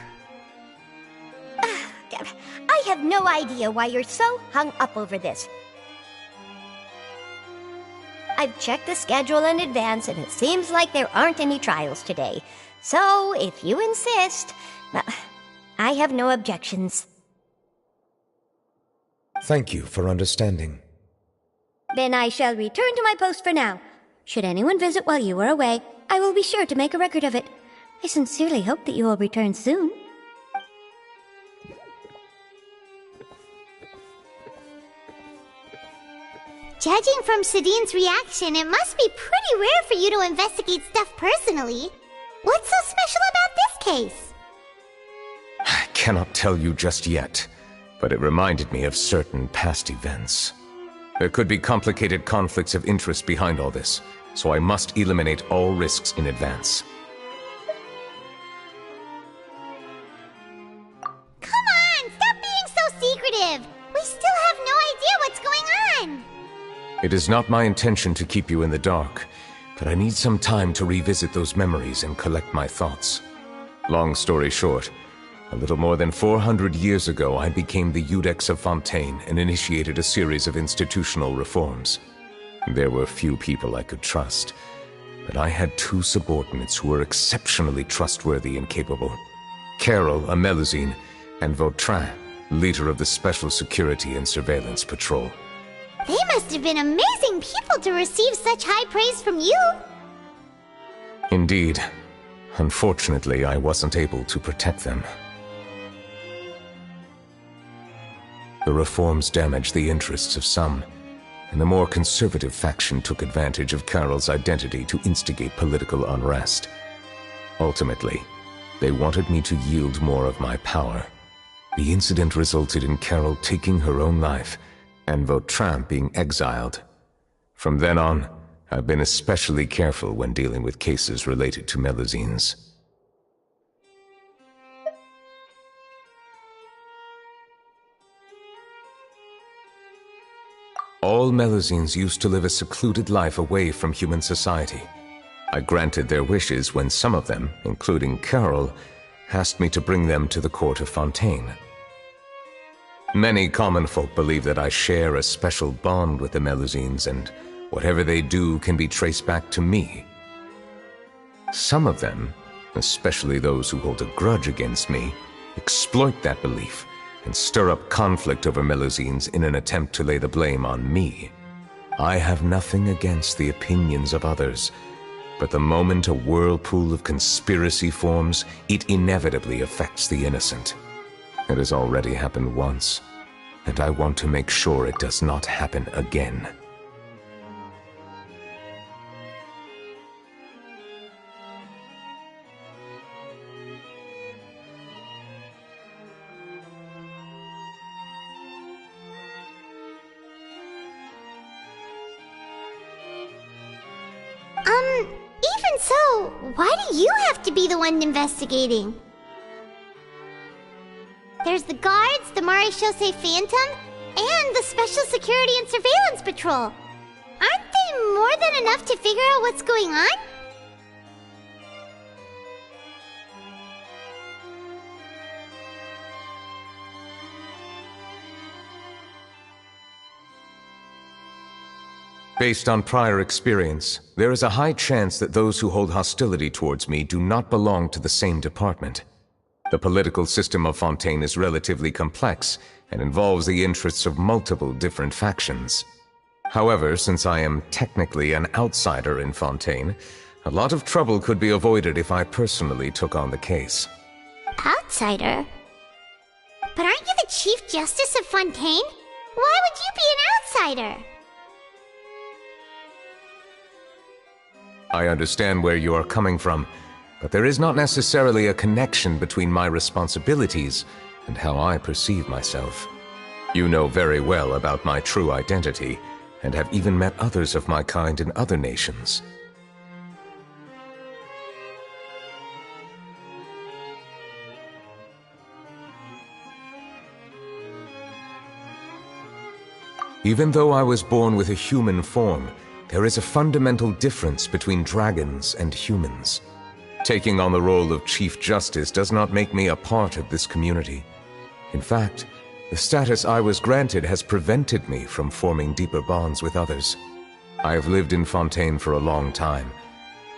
I have no idea why you're so hung up over this. I've checked the schedule in advance, and it seems like there aren't any trials today. So, if you insist, I have no objections. Thank you for understanding. Then I shall return to my post for now. Should anyone visit while you are away, I will be sure to make a record of it. I sincerely hope that you will return soon. Judging from Sidine's reaction, it must be pretty rare for you to investigate stuff personally. What's so special about this case? I cannot tell you just yet, but it reminded me of certain past events. There could be complicated conflicts of interest behind all this, so I must eliminate all risks in advance. Come on, stop being so secretive! We still have no idea what's going on! It is not my intention to keep you in the dark, but I need some time to revisit those memories and collect my thoughts. Long story short, a little more than 400 years ago, I became the Udex of Fontaine and initiated a series of institutional reforms. There were few people I could trust, but I had two subordinates who were exceptionally trustworthy and capable. Carol, a Melusine, and Vautrin, leader of the Special Security and Surveillance Patrol. They must have been amazing people to receive such high praise from you! Indeed. Unfortunately, I wasn't able to protect them. The reforms damaged the interests of some, and the more conservative faction took advantage of Carol's identity to instigate political unrest. Ultimately, they wanted me to yield more of my power. The incident resulted in Carol taking her own life, and Vautrin being exiled. From then on, I've been especially careful when dealing with cases related to Melusines. All Melusines used to live a secluded life away from human society. I granted their wishes when some of them, including Carol, asked me to bring them to the court of Fontaine. Many common folk believe that I share a special bond with the Melusines, and whatever they do can be traced back to me. Some of them, especially those who hold a grudge against me, exploit that belief and stir up conflict over Melusines in an attempt to lay the blame on me. I have nothing against the opinions of others, but the moment a whirlpool of conspiracy forms, it inevitably affects the innocent. It has already happened once, and I want to make sure it does not happen again. Even so, why do you have to be the one investigating? There's the guards, the Maréchaussée Phantom, and the Special Security and Surveillance Patrol. Aren't they more than enough to figure out what's going on? Based on prior experience, there is a high chance that those who hold hostility towards me do not belong to the same department. The political system of Fontaine is relatively complex and involves the interests of multiple different factions. However, since I am technically an outsider in Fontaine, a lot of trouble could be avoided if I personally took on the case. Outsider? But aren't you the Chief Justice of Fontaine? Why would you be an outsider? I understand where you are coming from, but there is not necessarily a connection between my responsibilities and how I perceive myself. You know very well about my true identity, and have even met others of my kind in other nations. Even though I was born with a human form, there is a fundamental difference between dragons and humans. Taking on the role of Chief Justice does not make me a part of this community. In fact, the status I was granted has prevented me from forming deeper bonds with others. I have lived in Fontaine for a long time,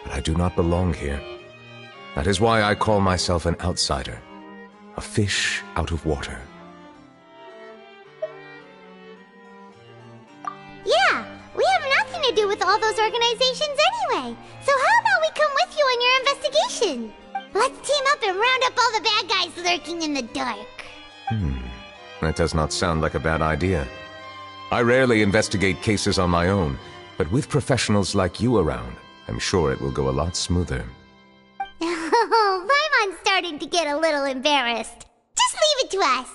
but I do not belong here. That is why I call myself an outsider, a fish out of water. Yeah, we have nothing to do with all those organizations anyway. So how about we come with you on your investigation? Let's team up and round up all the bad guys lurking in the dark. That does not sound like a bad idea. I rarely investigate cases on my own, but with professionals like you around, I'm sure it will go a lot smoother. Oh, Paimon's starting to get a little embarrassed. Just leave it to us.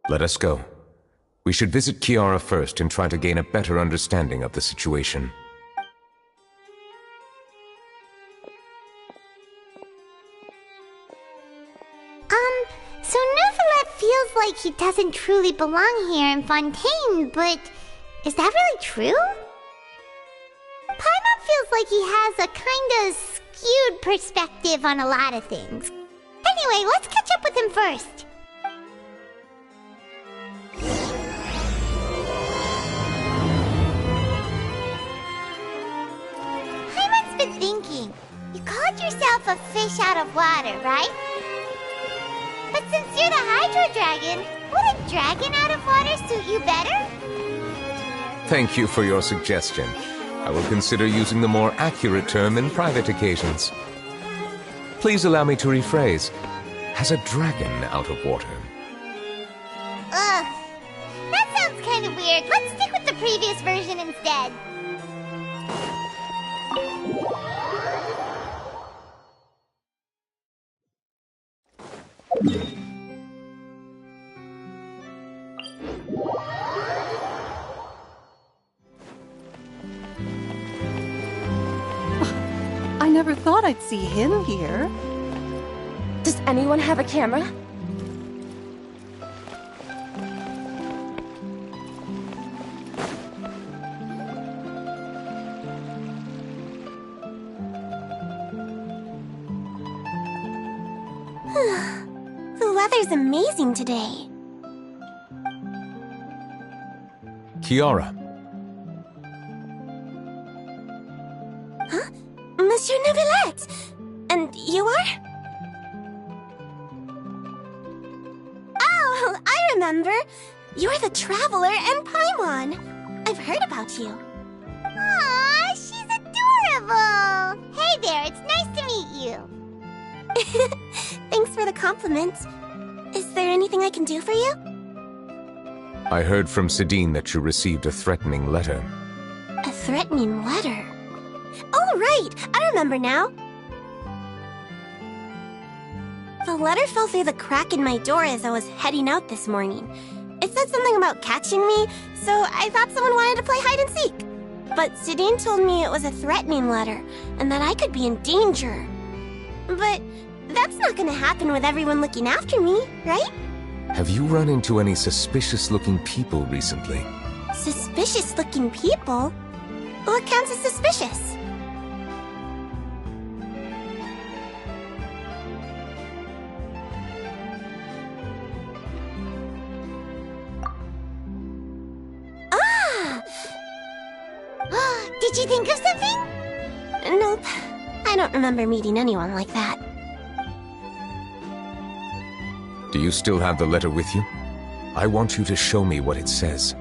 Let us go. We should visit Kiara first and try to gain a better understanding of the situation. So Neuvillette feels like he doesn't truly belong here in Fontaine, but is that really true? Paimon feels like he has a kinda skewed perspective on a lot of things. Anyway, let's catch up with him first. Paimon's been thinking. You called yourself a fish out of water, right? But since you're the Hydro Dragon, would a dragon out of water suit you better? Thank you for your suggestion. I will consider using the more accurate term in private occasions. Please allow me to rephrase. Has a dragon out of water? Ugh. That sounds kind of weird. Let's stick with the previous version instead. I never thought I'd see him here. Does anyone have a camera? The weather's amazing today. Kiara. Huh? Monsieur Neuvillette! And you are? Oh, I remember. You're the Traveler and Paimon. I've heard about you. Aw, she's adorable! Hey there, it's nice to meet you. Thanks for the compliment. Is there anything I can do for you? I heard from Sidine that you received a threatening letter. A threatening letter? Oh, right! I remember now. The letter fell through the crack in my door as I was heading out this morning. It said something about catching me, so I thought someone wanted to play hide and seek. But Sidine told me it was a threatening letter, and that I could be in danger. But that's not gonna happen with everyone looking after me, right? Have you run into any suspicious-looking people recently? Suspicious-looking people? What counts as suspicious? Did you think of something? Nope. I don't remember meeting anyone like that. Do you still have the letter with you? I want you to show me what it says.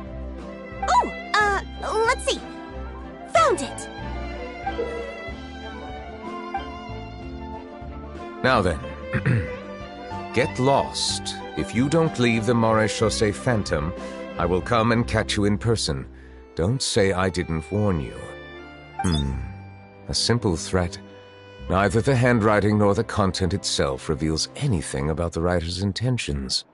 Oh, let's see. Found it! Now then, get lost. If you don't leave the Maréchaussée Phantom, I will come and catch you in person. Don't say I didn't warn you. A simple threat. Neither the handwriting nor the content itself reveals anything about the writer's intentions.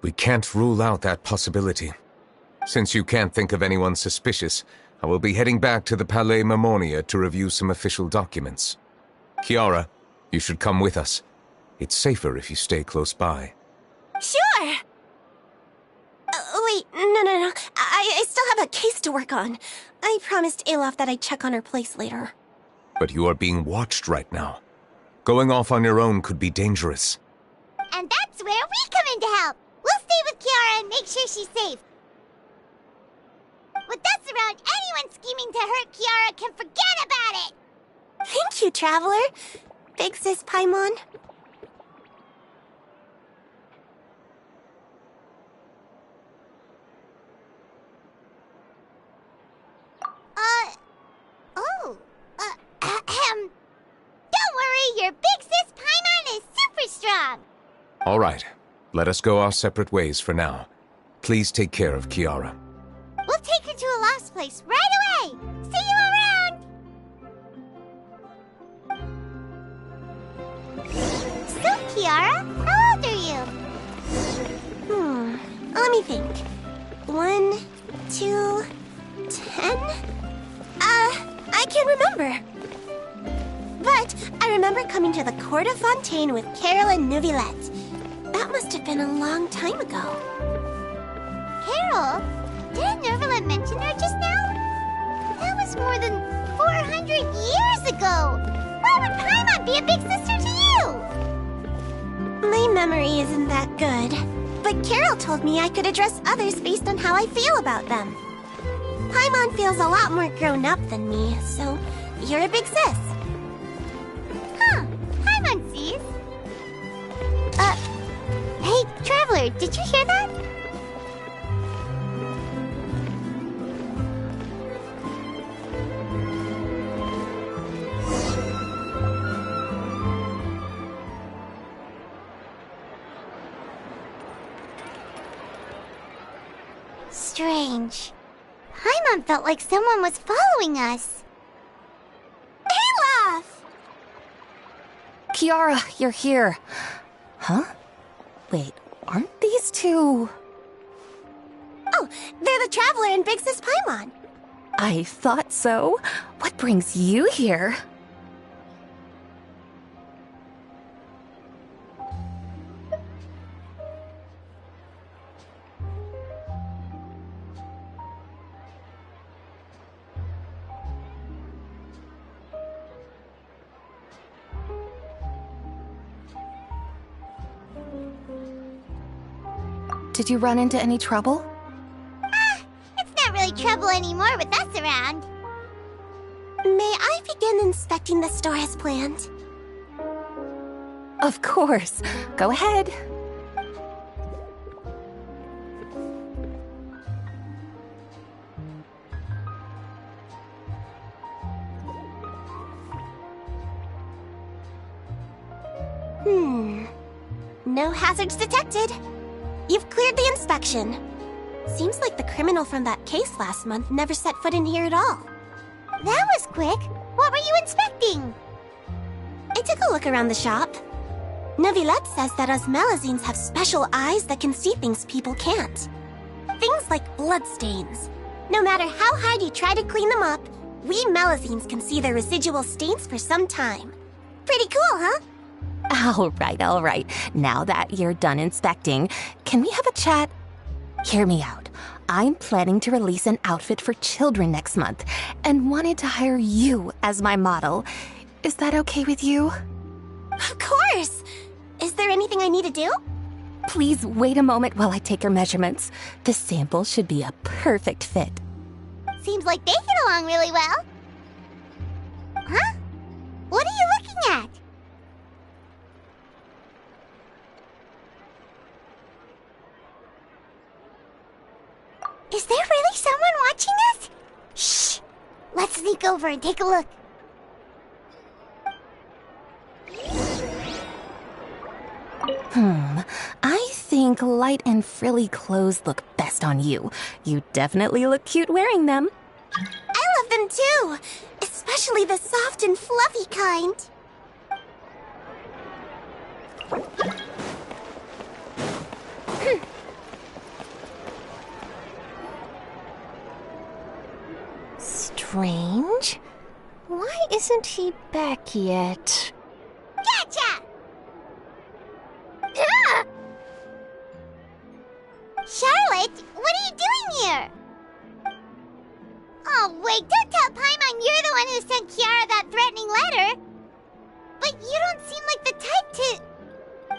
We can't rule out that possibility. Since you can't think of anyone suspicious, I will be heading back to the Palais Mermonia to review some official documents. Kiara, you should come with us. It's safer if you stay close by. Sure! Wait, no. I still have a case to work on. I promised Alof that I'd check on her place later. But you are being watched right now. Going off on your own could be dangerous. And that's where we come in to help. We'll stay with Kiara and make sure she's safe. With us around, anyone scheming to hurt Kiara can forget about it! Thank you, Traveler. Big Sis Paimon. Don't worry, your Big Sis Paimon is super strong! All right, let us go our separate ways for now. Please take care of Kiara. We'll take her to a lost place right away! See you around! So, Kiara, how old are you? Let me think. 1, 2, 10? I can't remember. But I remember coming to the Court of Fontaine with Carol and Neuvillette. That must have been a long time ago. Carol? Didn't Neuvillette mention her just now? That was more than 400 years ago! Why would Paimon be a big sister to you? My memory isn't that good, but Carol told me I could address others based on how I feel about them. Paimon feels a lot more grown up than me, so you're a big sis. Huh, Paimon sees. Hey, Traveler, did you hear that? Strange. Paimon felt like someone was following us. Alof! Kiara, you're here. Huh? Wait, aren't these two... Oh, they're the Traveler and Big Sis Paimon. I thought so. What brings you here? Did you run into any trouble? It's not really trouble anymore with us around. May I begin inspecting the store as planned? Of course. Go ahead. No hazards detected. You've cleared the inspection. Seems like the criminal from that case last month never set foot in here at all. That was quick. What were you inspecting? I took a look around the shop. Neuvillette says that us Melazines have special eyes that can see things people can't. Things like bloodstains. No matter how hard you try to clean them up, we Melazines can see their residual stains for some time. Pretty cool, huh? All right. Now that you're done inspecting, can we have a chat? Hear me out. I'm planning to release an outfit for children next month and wanted to hire you as my model. Is that okay with you? Of course! Is there anything I need to do? Please wait a moment while I take your measurements. The sample should be a perfect fit. Seems like they get along really well. Huh? What are you looking at? Is there really someone watching us? Shh! Let's sneak over and take a look. I think light and frilly clothes look best on you. You definitely look cute wearing them. I love them too, especially the soft and fluffy kind. Strange. Why isn't he back yet? Gotcha! Ah! Charlotte, what are you doing here? Oh, wait, don't tell Paimon you're the one who sent Kiara that threatening letter. But you don't seem like the type to...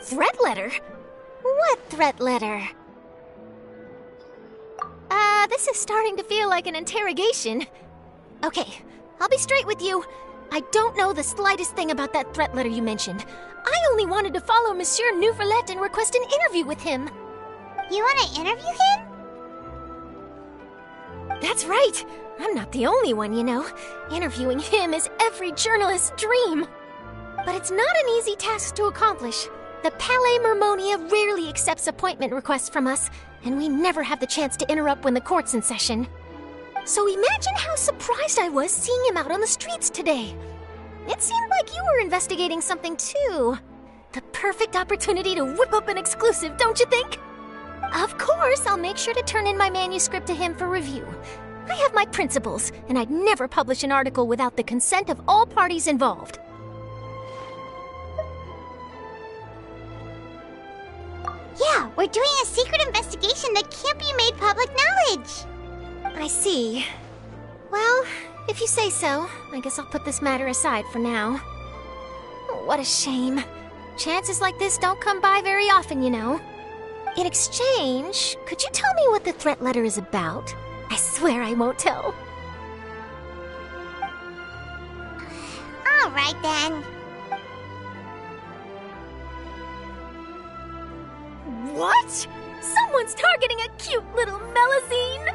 Threat letter? What threat letter? This is starting to feel like an interrogation. Okay, I'll be straight with you. I don't know the slightest thing about that threat letter you mentioned. I only wanted to follow Monsieur Nouvelet and request an interview with him. You want to interview him? That's right. I'm not the only one, you know. Interviewing him is every journalist's dream. But it's not an easy task to accomplish. The Palais Mermonia rarely accepts appointment requests from us, and we never have the chance to interrupt when the court's in session. So imagine how surprised I was seeing him out on the streets today. It seemed like you were investigating something too. The perfect opportunity to whip up an exclusive, don't you think? Of course, I'll make sure to turn in my manuscript to him for review. I have my principles, and I'd never publish an article without the consent of all parties involved. Yeah, we're doing a secret investigation that can't be made public knowledge. I see. Well, if you say so, I guess I'll put this matter aside for now. Oh, what a shame. Chances like this don't come by very often, you know. In exchange, could you tell me what the threat letter is about? I swear I won't tell. All right, then. What? Someone's targeting a cute little Melusine?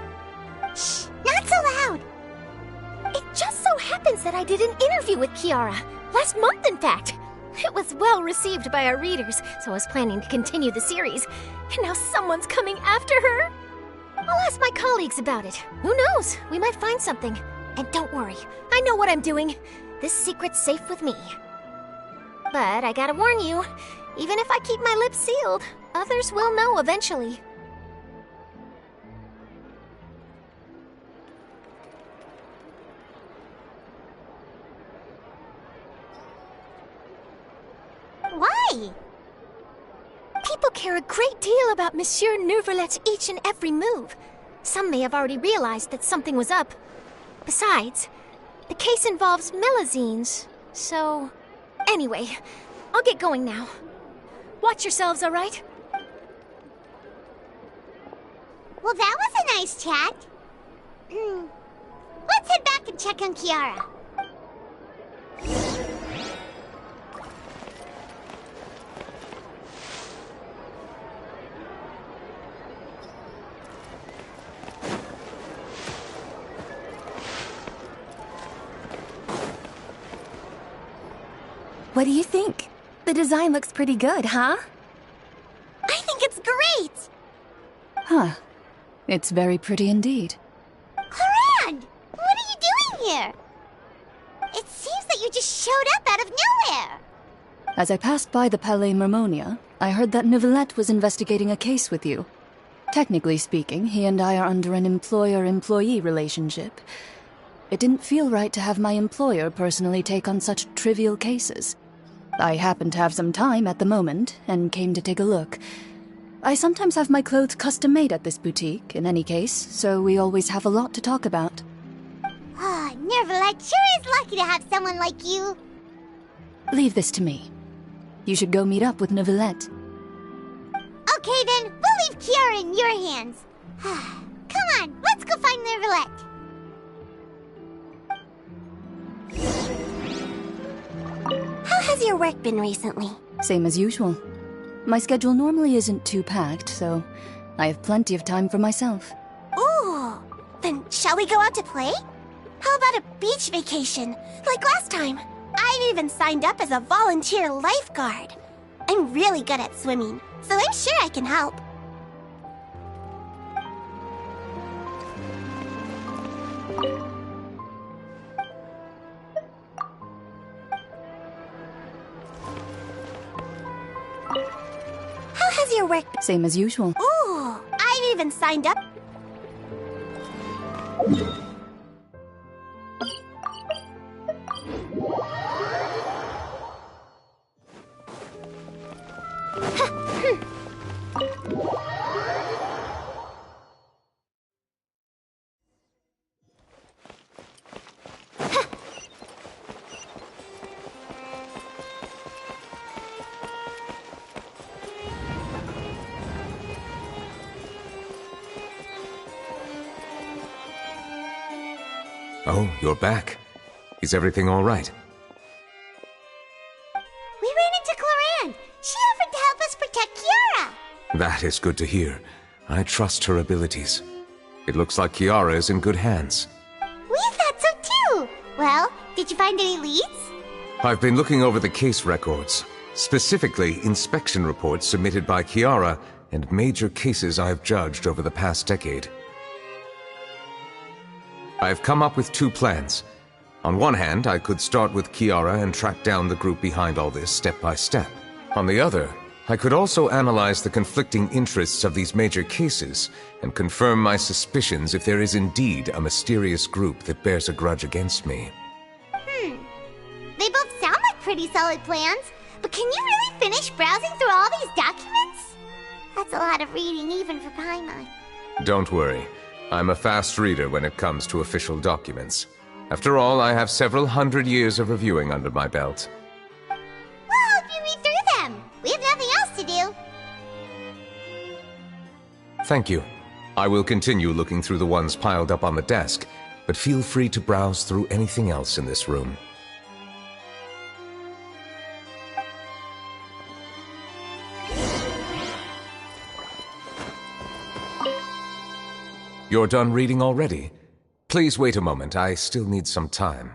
Shh, not so loud. It just so happens that I did an interview with Kiara. Last month, in fact. It was well received by our readers, so I was planning to continue the series. And now someone's coming after her. I'll ask my colleagues about it. Who knows? We might find something. And don't worry, I know what I'm doing. This secret's safe with me. But I gotta warn you, even if I keep my lips sealed, others will know eventually. Why? People care a great deal about Monsieur Nouvelet's each and every move. Some may have already realized that something was up. Besides, the case involves Melusines, so... Anyway, I'll get going now. Watch yourselves, all right? Well, that was a nice chat. Let's head back and check on Kiara. What do you think? The design looks pretty good, huh? I think it's great! Huh. It's very pretty indeed. Coran! What are you doing here? It seems that you just showed up out of nowhere. As I passed by the Palais Mermonia, I heard that Nouvelet was investigating a case with you. Technically speaking, he and I are under an employer-employee relationship. It didn't feel right to have my employer personally take on such trivial cases. I happened to have some time at the moment, and came to take a look. I sometimes have my clothes custom-made at this boutique, in any case, so we always have a lot to talk about. Ah, Nouvelet sure is lucky to have someone like you. Leave this to me. You should go meet up with Nouvelet. Okay then, we'll leave Kiara in your hands. Come on, let's go find the roulette. How has your work been recently? Same as usual. My schedule normally isn't too packed, so I have plenty of time for myself. Ooh, then shall we go out to play? How about a beach vacation, like last time? I've even signed up as a volunteer lifeguard. I'm really good at swimming, so I'm sure I can help. How has your work been? Same as usual. Ooh, I've even signed up. Oh, you're back. Is everything all right? We ran into Cloran. She offered to help us protect Kiara. That is good to hear. I trust her abilities. It looks like Kiara is in good hands. We thought so too. Well, did you find any leads? I've been looking over the case records, specifically inspection reports submitted by Kiara and major cases I've judged over the past decade. I've come up with two plans. On one hand, I could start with Kiara and track down the group behind all this step by step. On the other, I could also analyze the conflicting interests of these major cases and confirm my suspicions if there is indeed a mysterious group that bears a grudge against me. They both sound like pretty solid plans, but can you really finish browsing through all these documents? That's a lot of reading even for Paimon. Don't worry. I'm a fast reader when it comes to official documents. After all, I have several hundred years of reviewing under my belt. We'll help you read through them. We have nothing else to do. Thank you. I will continue looking through the ones piled up on the desk, but feel free to browse through anything else in this room. You're done reading already? Please wait a moment, I still need some time.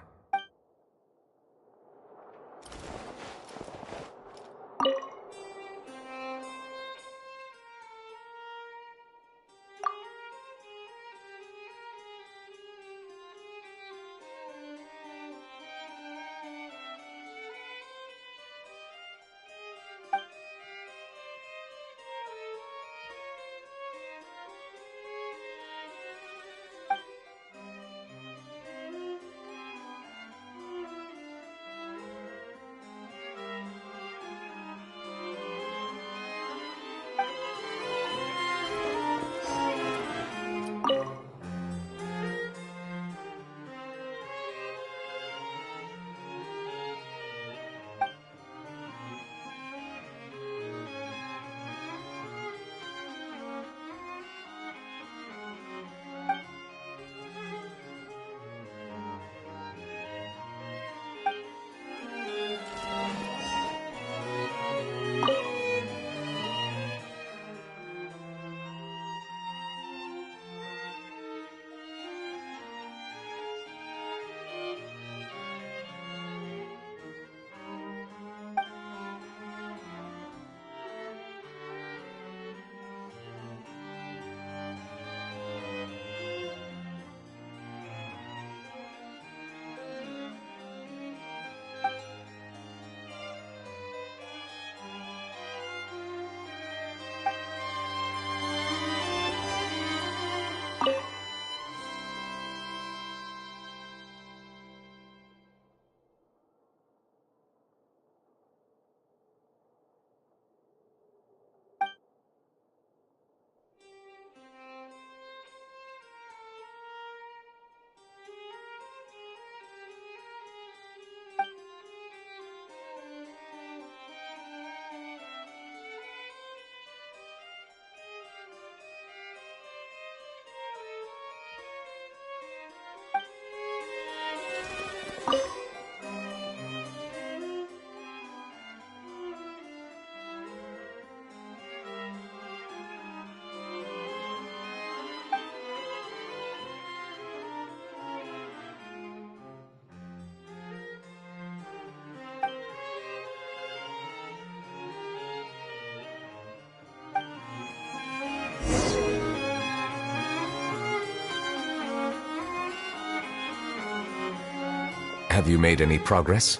Have you made any progress?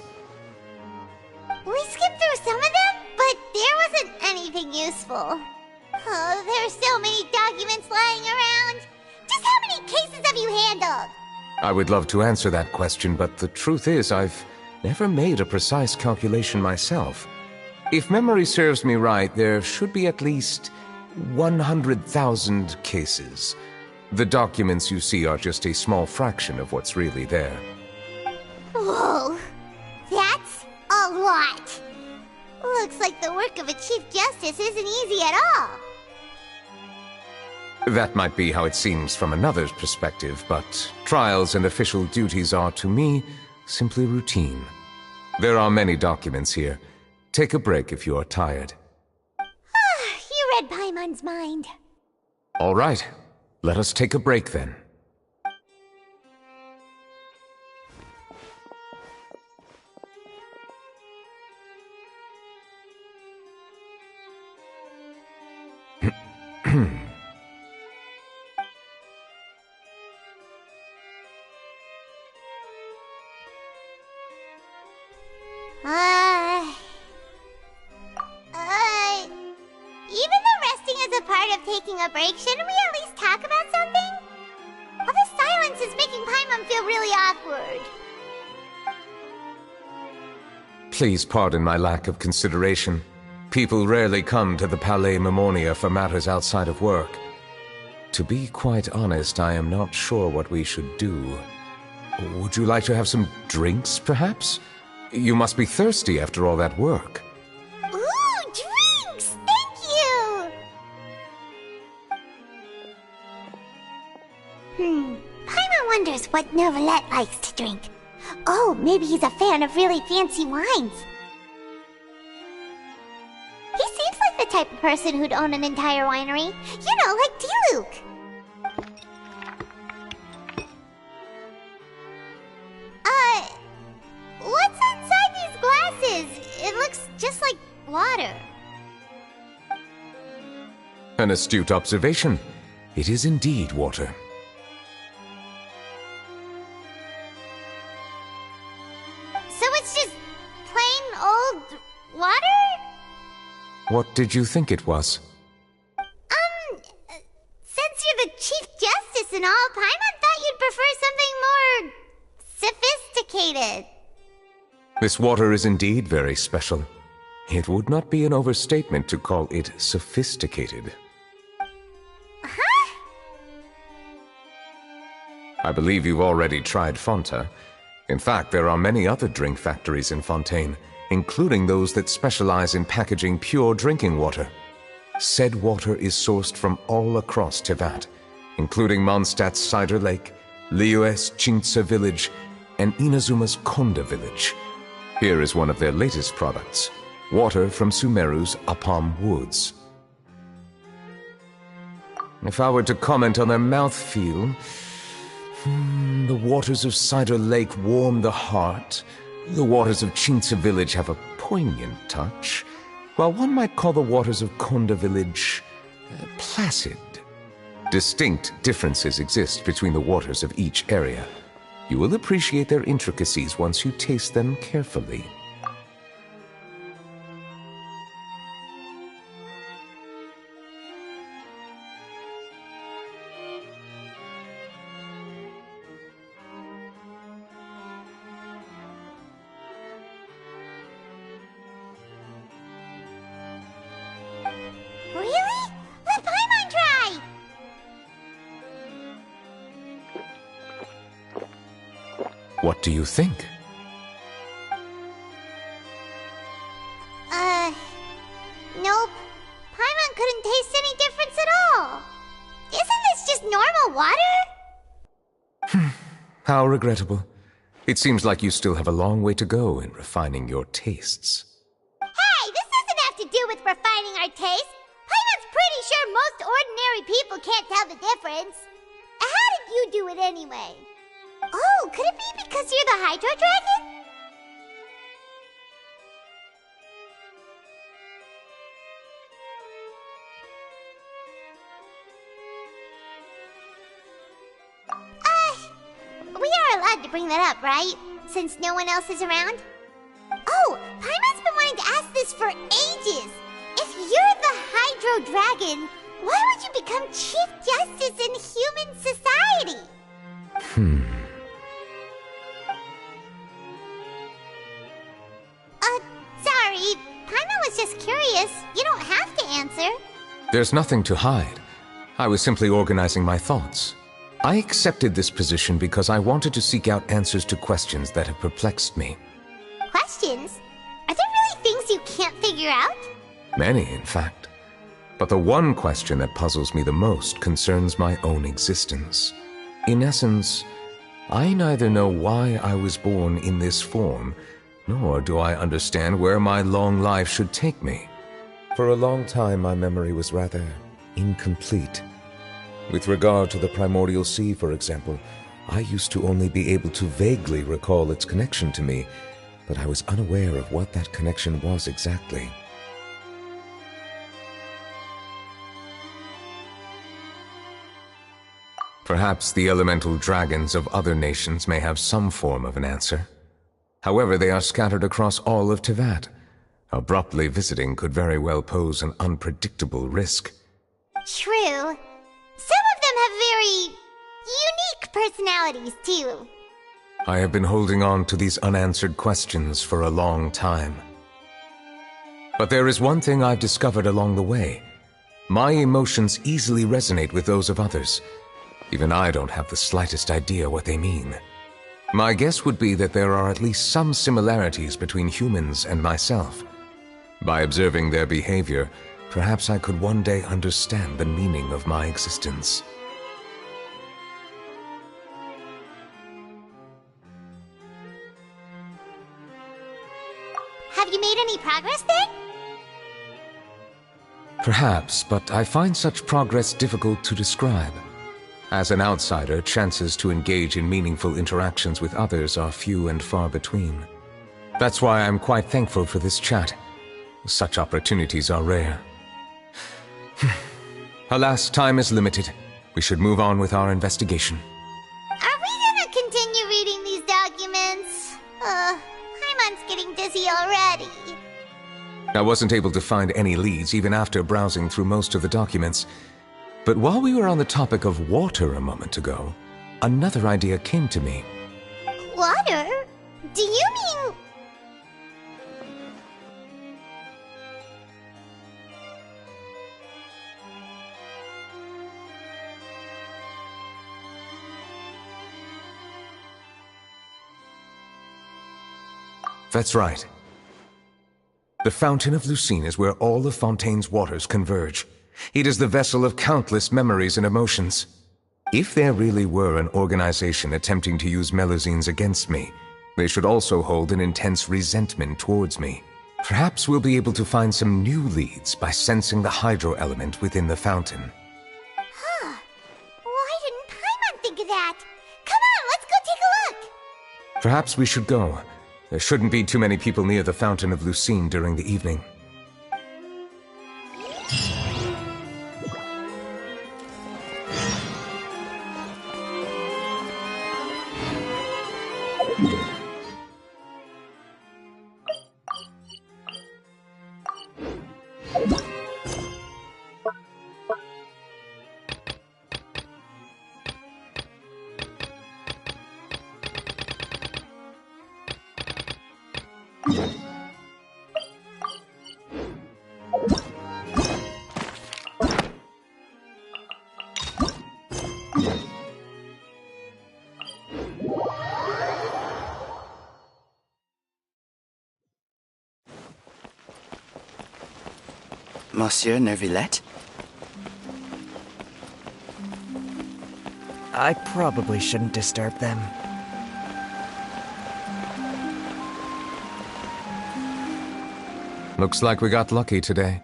We skipped through some of them, but there wasn't anything useful. Oh, there are so many documents lying around. Just how many cases have you handled? I would love to answer that question, but the truth is I've never made a precise calculation myself. If memory serves me right, there should be at least 100,000 cases. The documents you see are just a small fraction of what's really there. Whoa, that's a lot. Looks like the work of a Chief Justice isn't easy at all. That might be how it seems from another's perspective, but trials and official duties are, to me, simply routine. There are many documents here. Take a break if you are tired. You read Paimon's mind. All right, let us take a break then. Even though resting is a part of taking a break, shouldn't we at least talk about something? All this silence is making Paimon feel really awkward. Please pardon my lack of consideration. People rarely come to the Palais Mermonia for matters outside of work. To be quite honest, I am not sure what we should do. Would you like to have some drinks, perhaps? You must be thirsty after all that work. Ooh, drinks! Thank you! Paimon wonders what Novelette likes to drink. Oh, maybe he's a fan of really fancy wines. He seems like the type of person who'd own an entire winery. You know, like D-Luke. What's inside these glasses? It looks just like water. An astute observation. It is indeed water. So it's just plain old water? What did you think it was? Since you're the Chief Justice and all, Paimon thought you'd prefer something more sophisticated. This water is indeed very special. It would not be an overstatement to call it sophisticated. Huh? I believe you've already tried Fonta. In fact, there are many other drink factories in Fontaine, including those that specialize in packaging pure drinking water. Said water is sourced from all across Tevat, including Mondstadt's Cider Lake, Liyue's Chintsa Village, and Inazuma's Konda Village. Here is one of their latest products, water from Sumeru's Apam Woods. If I were to comment on their mouthfeel, the waters of Cider Lake warm the heart, the waters of Chintsa Village have a poignant touch, while one might call the waters of Konda Village placid. Distinct differences exist between the waters of each area. You will appreciate their intricacies once you taste them carefully. Really? Let Paimon try! What do you think? Nope. Paimon couldn't taste any difference at all. Isn't this just normal water? How regrettable. It seems like you still have a long way to go in refining your tastes. Hey, this doesn't have to do with refining our taste. Paimon's pretty sure most ordinary people can't tell the difference. How did you do it anyway? Oh, could it be because you're the Hydro Dragon? We are allowed to bring that up, right? since no one else is around? Oh, Paimon's been wanting to ask this for ages! If you're the Hydro Dragon, why would you become Chief Justice in human society? Sorry, Paimon was just curious. You don't have to answer. There's nothing to hide. I was simply organizing my thoughts. I accepted this position because I wanted to seek out answers to questions that have perplexed me. Questions? Are there really things you can't figure out? Many, in fact. But the one question that puzzles me the most concerns my own existence. In essence, I neither know why I was born in this form, nor do I understand where my long life should take me. For a long time, my memory was rather incomplete. With regard to the primordial sea, for example, I used to only be able to vaguely recall its connection to me, but I was unaware of what that connection was exactly. Perhaps the elemental dragons of other nations may have some form of an answer. However, they are scattered across all of Teyvat. Abruptly visiting could very well pose an unpredictable risk. True. Some of them have very unique personalities, too. I have been holding on to these unanswered questions for a long time. But there is one thing I've discovered along the way. My emotions easily resonate with those of others. Even I don't have the slightest idea what they mean. My guess would be that there are at least some similarities between humans and myself. By observing their behavior, perhaps I could one day understand the meaning of my existence. Have you made any progress then? Perhaps, but I find such progress difficult to describe. As an outsider, chances to engage in meaningful interactions with others are few and far between. That's why I'm quite thankful for this chat. Such opportunities are rare. Alas, time is limited. We should move on with our investigation. Are we gonna continue reading these documents? Paimon's getting dizzy already. I wasn't able to find any leads even after browsing through most of the documents. But while we were on the topic of water a moment ago, another idea came to me. Water? Do you mean... That's right. The Fountain of Lucine is where all of Fontaine's waters converge. It is the vessel of countless memories and emotions. If there really were an organization attempting to use Melusines against me, they should also hold an intense resentment towards me. Perhaps we'll be able to find some new leads by sensing the hydro element within the fountain. Huh. Why didn't Paimon think of that? Come on, let's go take a look! Perhaps we should go. There shouldn't be too many people near the Fountain of Lucine during the evening. Monsieur Neuvillette? I probably shouldn't disturb them. Looks like we got lucky today.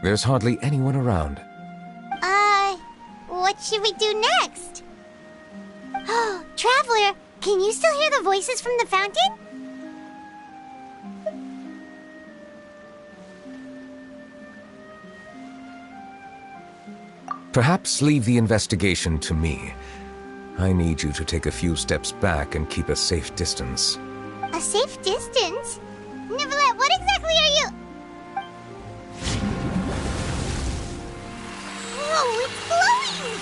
There's hardly anyone around. What should we do next? Oh, Traveler, can you still hear the voices from the fountain? Perhaps leave the investigation to me. I need you to take a few steps back and keep a safe distance. A safe distance? Nicolette, what exactly are you... Whoa, it's glowing!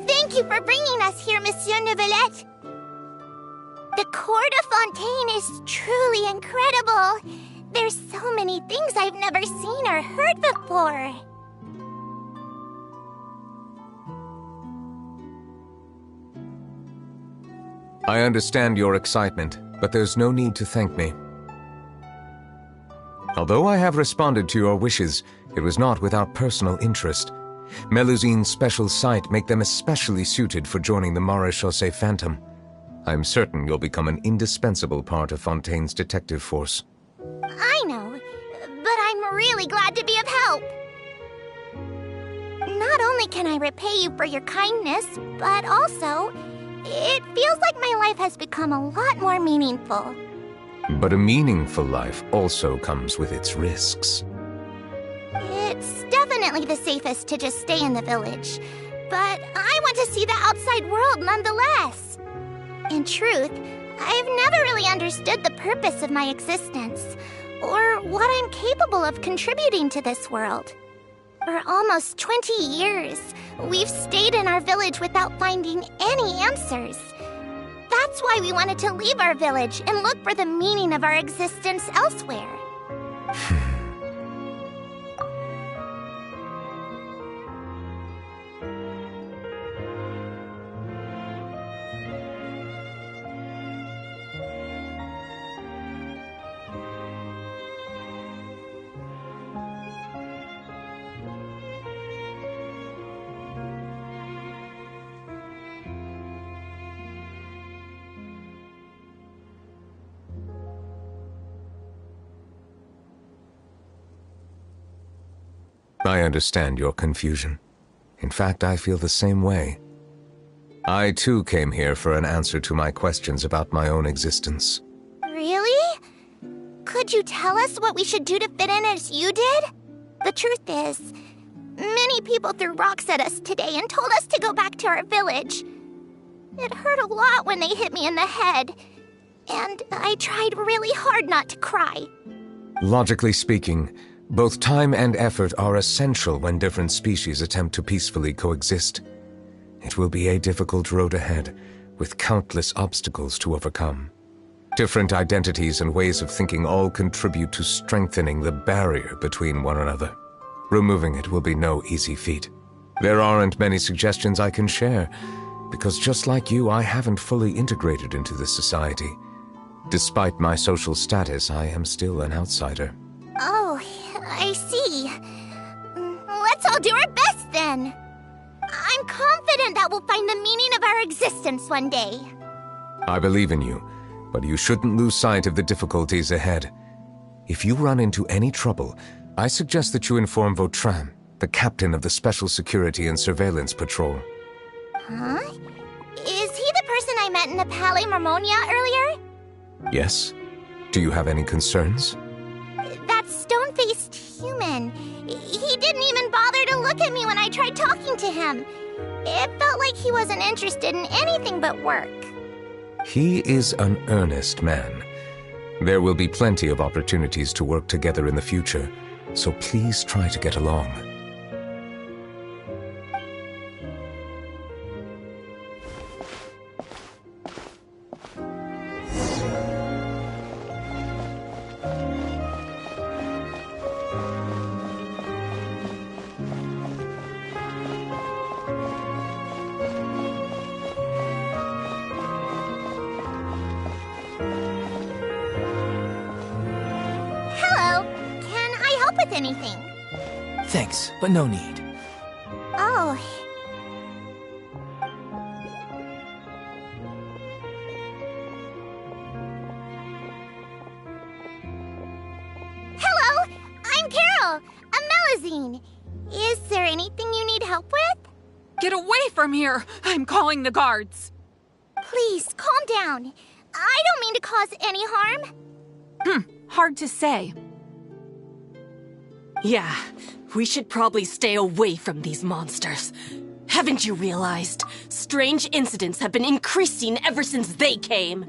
Thank you for bringing us here, Monsieur Neuvillette. The court of Fontaine is truly incredible. There's so many things I've never seen or heard before. I understand your excitement, but there's no need to thank me. Although I have responded to your wishes, it was not without personal interest. Melusine's special sight make them especially suited for joining the Maréchaussée Phantom. I'm certain you'll become an indispensable part of Fontaine's detective force. I know, but I'm really glad to be of help. Not only can I repay you for your kindness, but also, it feels like my life has become a lot more meaningful. But a meaningful life also comes with its risks. It's definitely the safest to just stay in the village, but I want to see the outside world nonetheless. In truth, I've never really understood the purpose of my existence, or what I'm capable of contributing to this world. For almost 20 years, we've stayed in our village without finding any answers. That's why we wanted to leave our village and look for the meaning of our existence elsewhere. I understand your confusion. In fact, I feel the same way. I too came here for an answer to my questions about my own existence. Really? Could you tell us what we should do to fit in as you did? The truth is, many people threw rocks at us today and told us to go back to our village. It hurt a lot when they hit me in the head, and I tried really hard not to cry. Logically speaking, both time and effort are essential when different species attempt to peacefully coexist. It will be a difficult road ahead, with countless obstacles to overcome. Different identities and ways of thinking all contribute to strengthening the barrier between one another. Removing it will be no easy feat. There aren't many suggestions I can share, because just like you, I haven't fully integrated into this society. Despite my social status, I am still an outsider. Oh, I see. Let's all do our best then. I'm confident that we'll find the meaning of our existence one day. I believe in you, but you shouldn't lose sight of the difficulties ahead. If you run into any trouble, I suggest that you inform Vautrin, the captain of the Special Security and Surveillance Patrol. Huh? Is he the person I met in the Palais Marmonia earlier? Yes? Do you have any concerns? That stone-faced human. He didn't even bother to look at me when I tried talking to him. It felt like he wasn't interested in anything but work. He is an earnest man. There will be plenty of opportunities to work together in the future, so please try to get along. with anything. Thanks, but no need. Oh. Hello, I'm Carol, a Melazine. Is there anything you need help with? Get away from here! I'm calling the guards. Please, calm down. I don't mean to cause any harm. Hard to say. Yeah, we should probably stay away from these monsters. Haven't you realized? Strange incidents have been increasing ever since they came.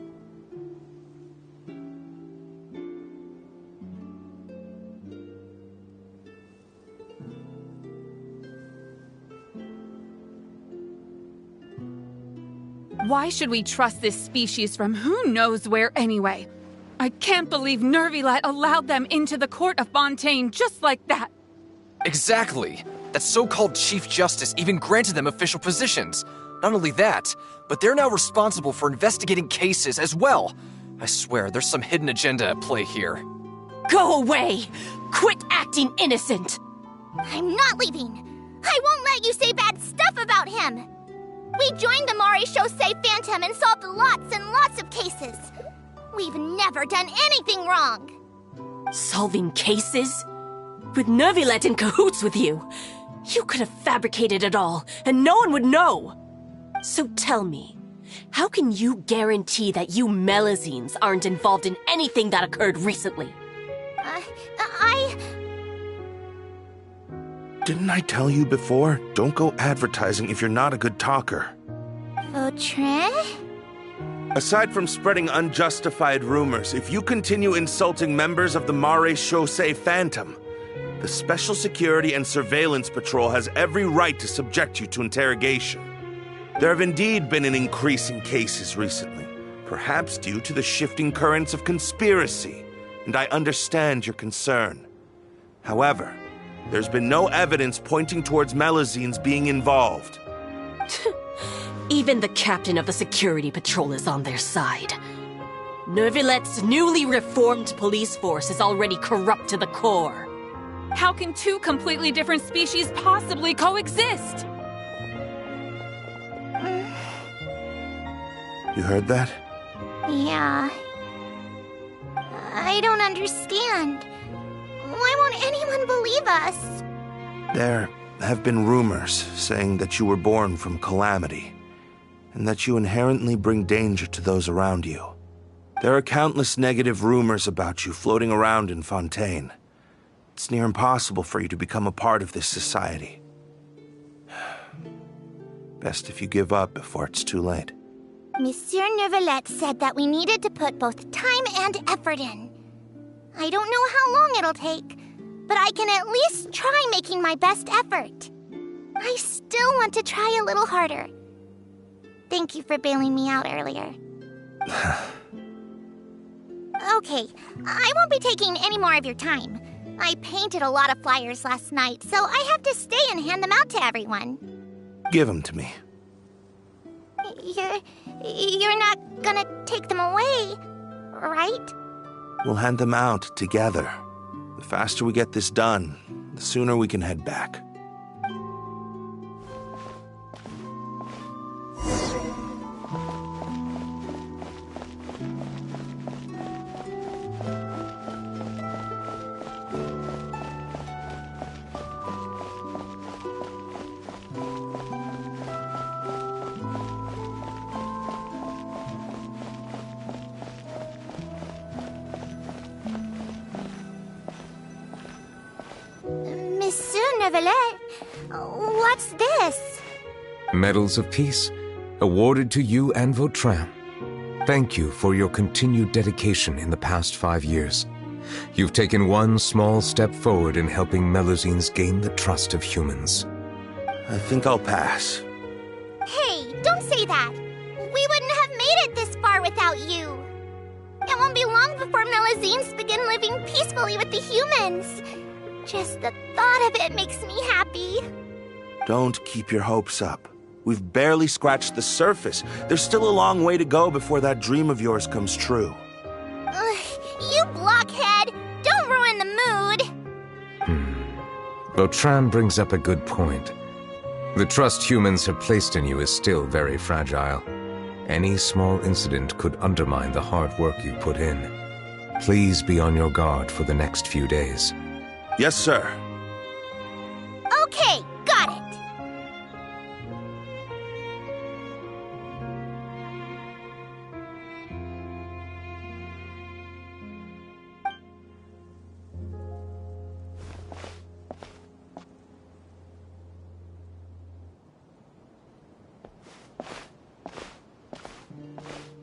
Why should we trust this species from who knows where anyway? I can't believe Nervilet allowed them into the court of Fontaine just like that. Exactly. That so-called Chief Justice even granted them official positions. Not only that, but they're now responsible for investigating cases as well. I swear, there's some hidden agenda at play here. Go away! Quit acting innocent! I'm not leaving. I won't let you say bad stuff about him. We joined the Maréchaussée Phantom and solved lots and lots of cases. We've never done anything wrong. Solving cases? With Nervilet in cahoots with you? You could have fabricated it all, and no one would know. So tell me, how can you guarantee that you Melazines aren't involved in anything that occurred recently? Didn't I tell you before? Don't go advertising if you're not a good talker. Vautrin? Aside from spreading unjustified rumors, if you continue insulting members of the Maréchaussée Phantom, the Special Security and Surveillance Patrol has every right to subject you to interrogation. There have indeed been an increase in cases recently, perhaps due to the shifting currents of conspiracy, and I understand your concern. However, there's been no evidence pointing towards Melazines being involved. Even the captain of the security patrol is on their side. Nervilet's newly reformed police force is already corrupt to the core. How can two completely different species possibly coexist? You heard that? Yeah. I don't understand. Why won't anyone believe us? There have been rumors saying that you were born from calamity, and that you inherently bring danger to those around you. There are countless negative rumors about you floating around in Fontaine. It's near impossible for you to become a part of this society. Best if you give up before it's too late. Monsieur Nervilet said that we needed to put both time and effort in. I don't know how long it'll take, but I can at least try making my best effort. I still want to try a little harder. Thank you for bailing me out earlier. Okay, I won't be taking any more of your time. I painted a lot of flyers last night, so I have to stay and hand them out to everyone. Give them to me. You're not gonna take them away, right? We'll hand them out together. The faster we get this done, the sooner we can head back. What's this? Medals of Peace, awarded to you and Vautrin. Thank you for your continued dedication in the past 5 years. You've taken one small step forward in helping Melazines gain the trust of humans. I think I'll pass. Hey, don't say that. We wouldn't have made it this far without you. It won't be long before Melazines begin living peacefully with the humans. Just the thought of it makes me happy. Don't keep your hopes up. We've barely scratched the surface. There's still a long way to go before that dream of yours comes true. You blockhead! Don't ruin the mood! Vautrin brings up a good point. The trust humans have placed in you is still very fragile. Any small incident could undermine the hard work you put in. Please be on your guard for the next few days. Yes, sir. Okay, got it.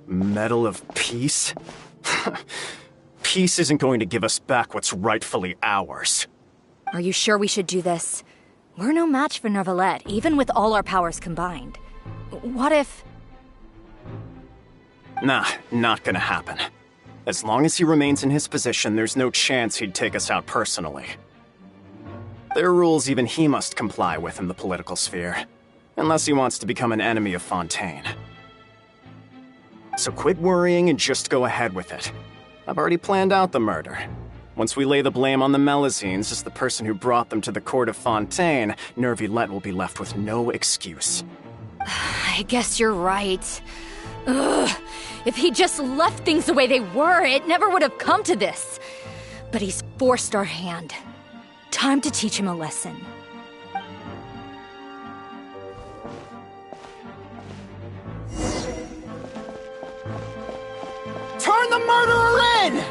Medal of Peace? Peace isn't going to give us back what's rightfully ours. Are you sure we should do this? We're no match for Neuvillette, even with all our powers combined. What if... Nah, not gonna happen. As long as he remains in his position, there's no chance he'd take us out personally. There are rules even he must comply with in the political sphere, unless he wants to become an enemy of Fontaine. So quit worrying and just go ahead with it. I've already planned out the murder. Once we lay the blame on the Melusines as the person who brought them to the court of Fontaine, Neuvillette will be left with no excuse. I guess you're right. Ugh. If he just left things the way they were, it never would have come to this. But he's forced our hand. Time to teach him a lesson. Turn the murderer in!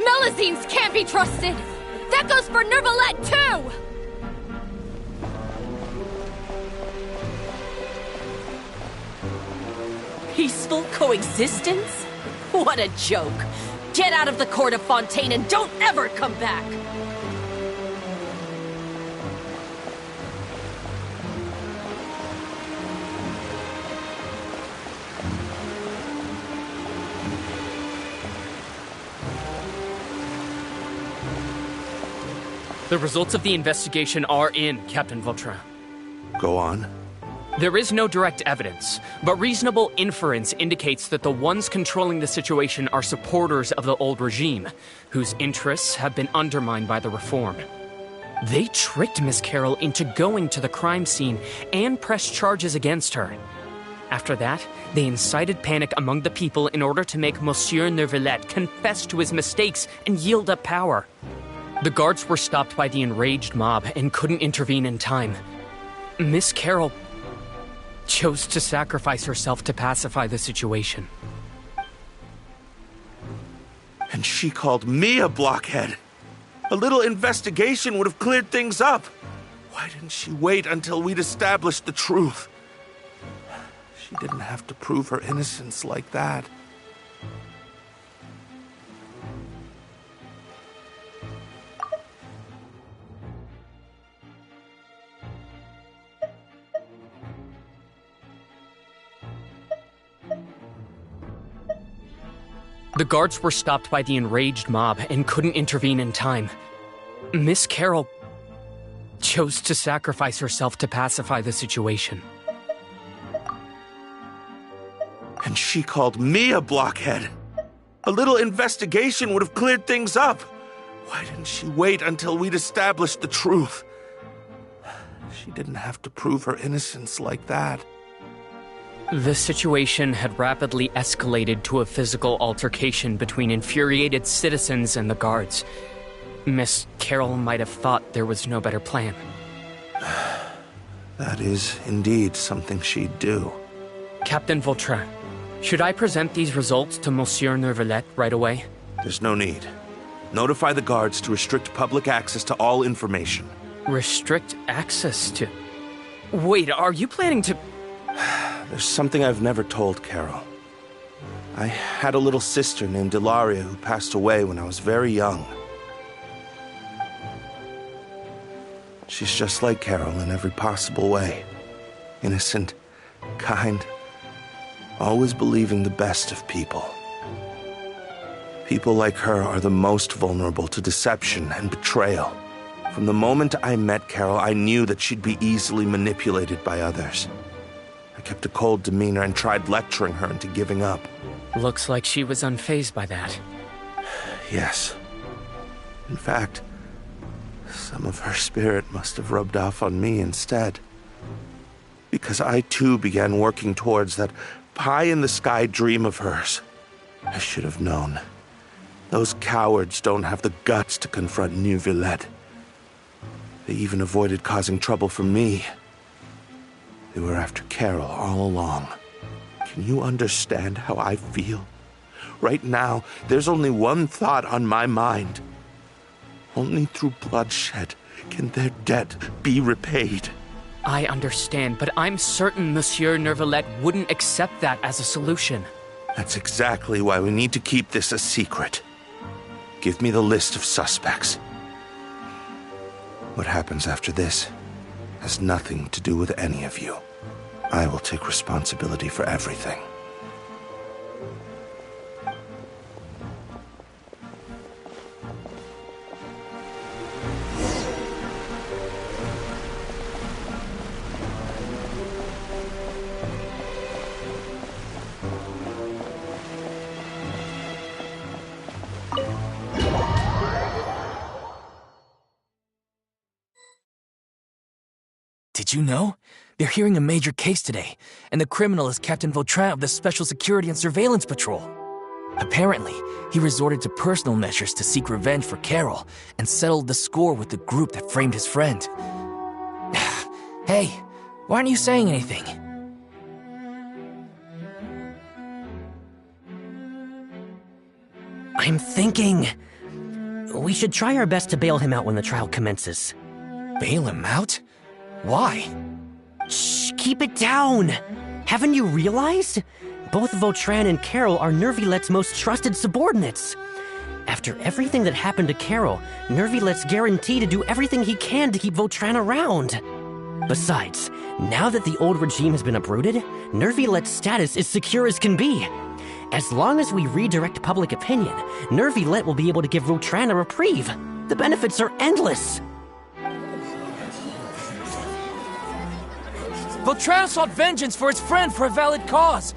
Melusines can't be trusted! That goes for Neuvillette, too! Peaceful coexistence? What a joke. Get out of the court of Fontaine and don't ever come back! The results of the investigation are in, Captain Vautrin. Go on. There is no direct evidence, but reasonable inference indicates that the ones controlling the situation are supporters of the old regime, whose interests have been undermined by the reform. They tricked Miss Carroll into going to the crime scene and pressed charges against her. After that, they incited panic among the people in order to make Monsieur Neuvillette confess to his mistakes and yield up power. The guards were stopped by the enraged mob and couldn't intervene in time. Miss Carroll chose to sacrifice herself to pacify the situation. And she called me a blockhead. A little investigation would have cleared things up. Why didn't she wait until we'd established the truth? She didn't have to prove her innocence like that. The guards were stopped by the enraged mob and couldn't intervene in time. Miss Carroll chose to sacrifice herself to pacify the situation. And she called me a blockhead. A little investigation would have cleared things up. Why didn't she wait until we'd established the truth? She didn't have to prove her innocence like that. The situation had rapidly escalated to a physical altercation between infuriated citizens and the guards. Miss Carroll might have thought there was no better plan. That is indeed something she'd do. Captain Vautrin, should I present these results to Monsieur Neuvillette right away? There's no need. Notify the guards to restrict public access to all information. Restrict access to... Wait, are you planning to... There's something I've never told Carol. I had a little sister named Ilaria who passed away when I was very young. She's just like Carol in every possible way. Innocent, kind, always believing the best of people. People like her are the most vulnerable to deception and betrayal. From the moment I met Carol, I knew that she'd be easily manipulated by others. I kept a cold demeanor and tried lecturing her into giving up. Looks like she was unfazed by that. Yes. In fact, some of her spirit must have rubbed off on me instead. Because I too began working towards that pie-in-the-sky dream of hers. I should have known. Those cowards don't have the guts to confront New Villette. They even avoided causing trouble for me. They were after Carol all along. Can you understand how I feel? Right now, there's only one thought on my mind. Only through bloodshed can their debt be repaid. I understand, but I'm certain Monsieur Nervalette wouldn't accept that as a solution. That's exactly why we need to keep this a secret. Give me the list of suspects. What happens after this has nothing to do with any of you. I will take responsibility for everything. Did you know? They're hearing a major case today, and the criminal is Captain Vautrin of the Special Security and Surveillance Patrol. Apparently, he resorted to personal measures to seek revenge for Carol and settled the score with the group that framed his friend. Hey, why aren't you saying anything? I'm thinking... we should try our best to bail him out when the trial commences. Bail him out? Why? Shh, keep it down! Haven't you realized? Both Vautrin and Carol are Nervillette's most trusted subordinates. After everything that happened to Carol, Nervillette's guaranteed to do everything he can to keep Vautrin around. Besides, now that the old regime has been uprooted, Nervillette's status is secure as can be. As long as we redirect public opinion, Nervillette will be able to give Vautrin a reprieve. The benefits are endless. Vautrin sought vengeance for his friend for a valid cause.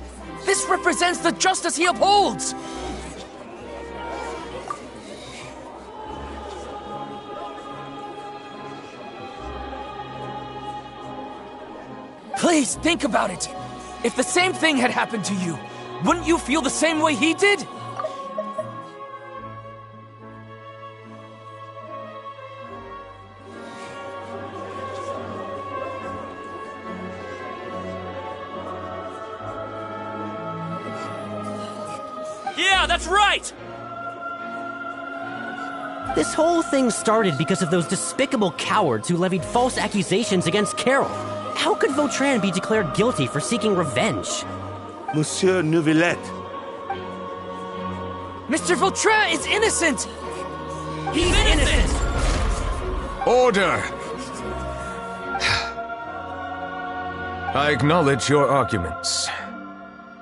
This represents the justice he upholds! Please, think about it. If the same thing had happened to you, wouldn't you feel the same way he did? Yeah, that's right! This whole thing started because of those despicable cowards who levied false accusations against Carol. How could Vautrin be declared guilty for seeking revenge? Monsieur Neuvillette. Mr. Vautrin is innocent! He's innocent! Order! I acknowledge your arguments.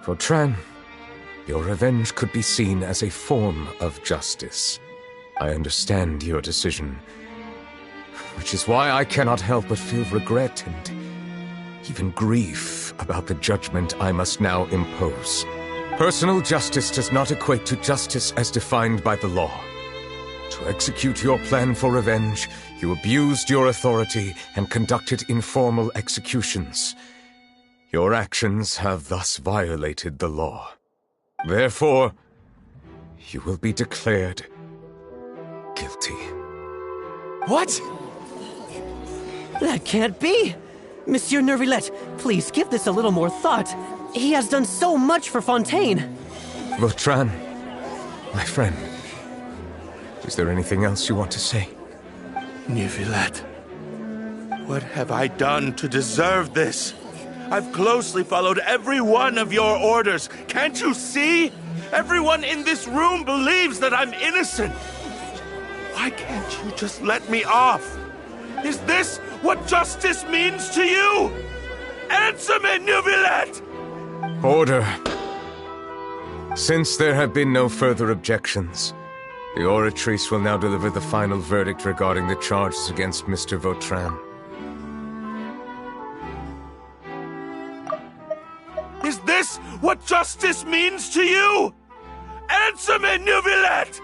Vautrin, your revenge could be seen as a form of justice. I understand your decision, which is why I cannot help but feel regret and even grief about the judgment I must now impose. Personal justice does not equate to justice as defined by the law. To execute your plan for revenge, you abused your authority and conducted informal executions. Your actions have thus violated the law. Therefore, you will be declared guilty. What? That can't be! Monsieur Nervillette, please give this a little more thought. He has done so much for Fontaine. Vautrin, my friend, is there anything else you want to say? Neuvillette, what have I done to deserve this? I've closely followed every one of your orders. Can't you see? Everyone in this room believes that I'm innocent. Why can't you just let me off? Is this what justice means to you? Answer me, Neuvillette! Order. Since there have been no further objections, the Oratrice will now deliver the final verdict regarding the charges against Mr. Vautrin. Is this what justice means to you? Answer me, Neuvillette!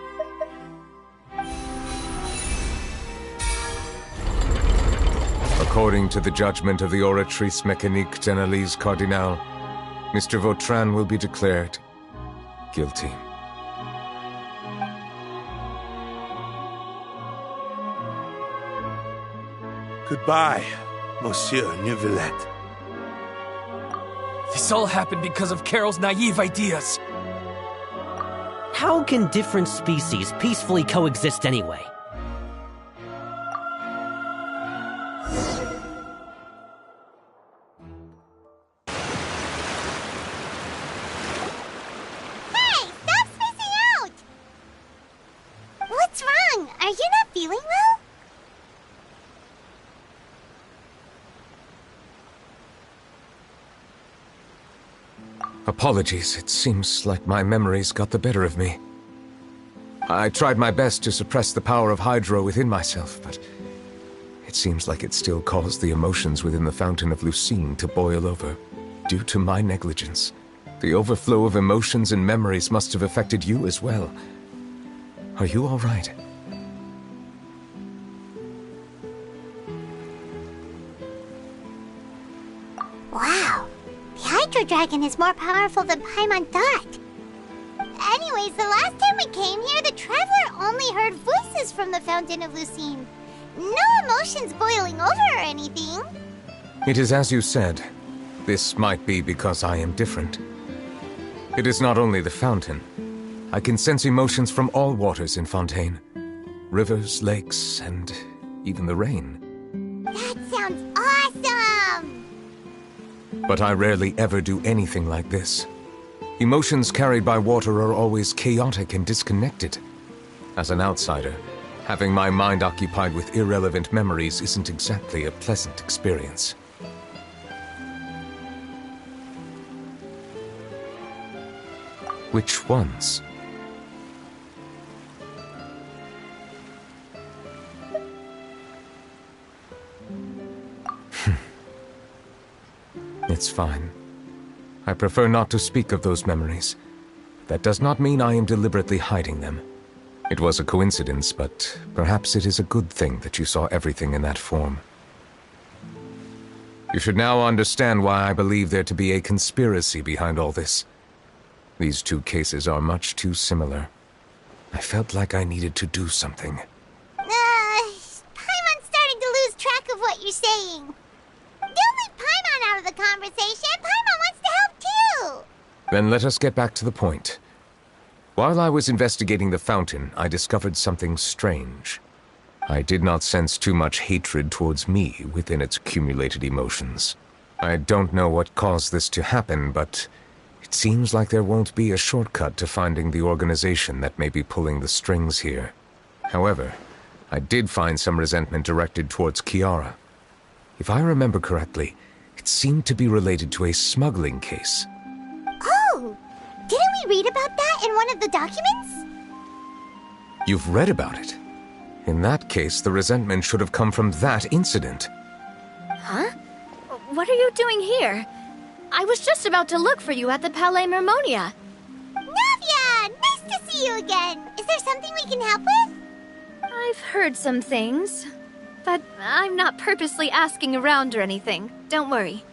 According to the judgment of the Oratrice Mécanique d'Analyse Cardinal, Mr. Vautrin will be declared guilty. Goodbye, Monsieur Neuvillette. This all happened because of Carol's naive ideas. How can different species peacefully coexist anyway? Hey, stop spacing out! What's wrong? Are you not feeling well? Apologies, it seems like my memories got the better of me. I tried my best to suppress the power of Hydro within myself, but it seems like it still caused the emotions within the Fountain of Lucine to boil over, due to my negligence. The overflow of emotions and memories must have affected you as well. Are you all right? Wow. The Hydro Dragon is more powerful than Paimon thought. Anyways, the last time we came here, the Traveler only heard voices from the Fountain of Lucine. No emotions boiling over or anything. It is as you said. This might be because I am different. It is not only the fountain. I can sense emotions from all waters in Fontaine. Rivers, lakes, and even the rain. That sounds awesome! But I rarely ever do anything like this. Emotions carried by water are always chaotic and disconnected. As an outsider, having my mind occupied with irrelevant memories isn't exactly a pleasant experience. Which ones? It's fine. I prefer not to speak of those memories. That does not mean I am deliberately hiding them. It was a coincidence, but perhaps it is a good thing that you saw everything in that form. You should now understand why I believe there to be a conspiracy behind all this. These two cases are much too similar. I felt like I needed to do something. Paimon's starting to lose track of what you're saying. Don't leave Paimon out of the conversation. Paimon wants to help too. Then let us get back to the point. While I was investigating the fountain, I discovered something strange. I did not sense too much hatred towards me within its accumulated emotions. I don't know what caused this to happen, but it seems like there won't be a shortcut to finding the organization that may be pulling the strings here. However, I did find some resentment directed towards Kiara. If I remember correctly, it seemed to be related to a smuggling case. Oh! Didn't we read about that in one of the documents? You've read about it? In that case, the resentment should have come from that incident. Huh? What are you doing here? I was just about to look for you at the Palais Mermonia. Navia! Nice to see you again! Is there something we can help with? I've heard some things, but I'm not purposely asking around or anything. Don't worry.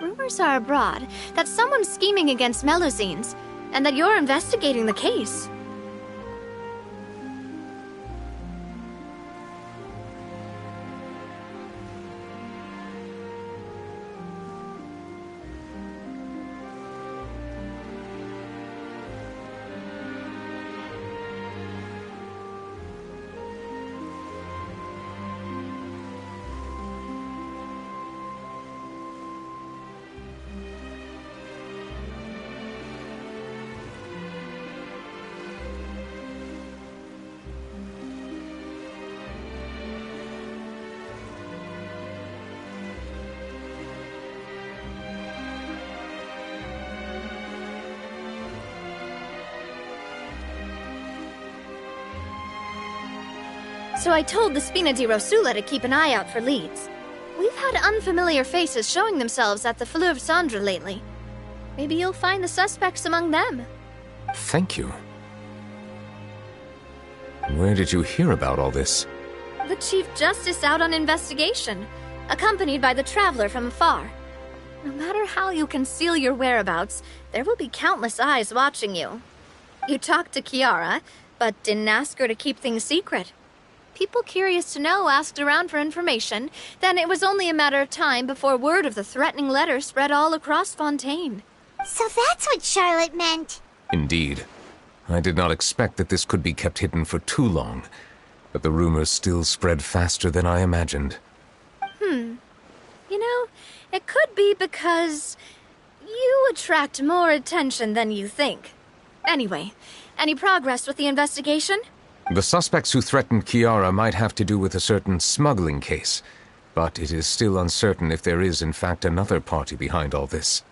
Rumors are abroad that someone's scheming against Melusines, and that you're investigating the case. So I told the Spina di Rosula to keep an eye out for leads. We've had unfamiliar faces showing themselves at the Fleuve Cendre lately. Maybe you'll find the suspects among them. Thank you. Where did you hear about all this? The Chief Justice out on investigation. accompanied by the traveler from afar. No matter how you conceal your whereabouts, there will be countless eyes watching you. You talked to Kiara, but didn't ask her to keep things secret. People curious to know asked around for information, then it was only a matter of time before word of the threatening letter spread all across Fontaine. So that's what Charlotte meant. Indeed. I did not expect that this could be kept hidden for too long, but the rumors still spread faster than I imagined. You know, it could be because you attract more attention than you think. Anyway, any progress with the investigation? The suspects who threatened Kiara might have to do with a certain smuggling case, but it is still uncertain if there is in fact another party behind all this.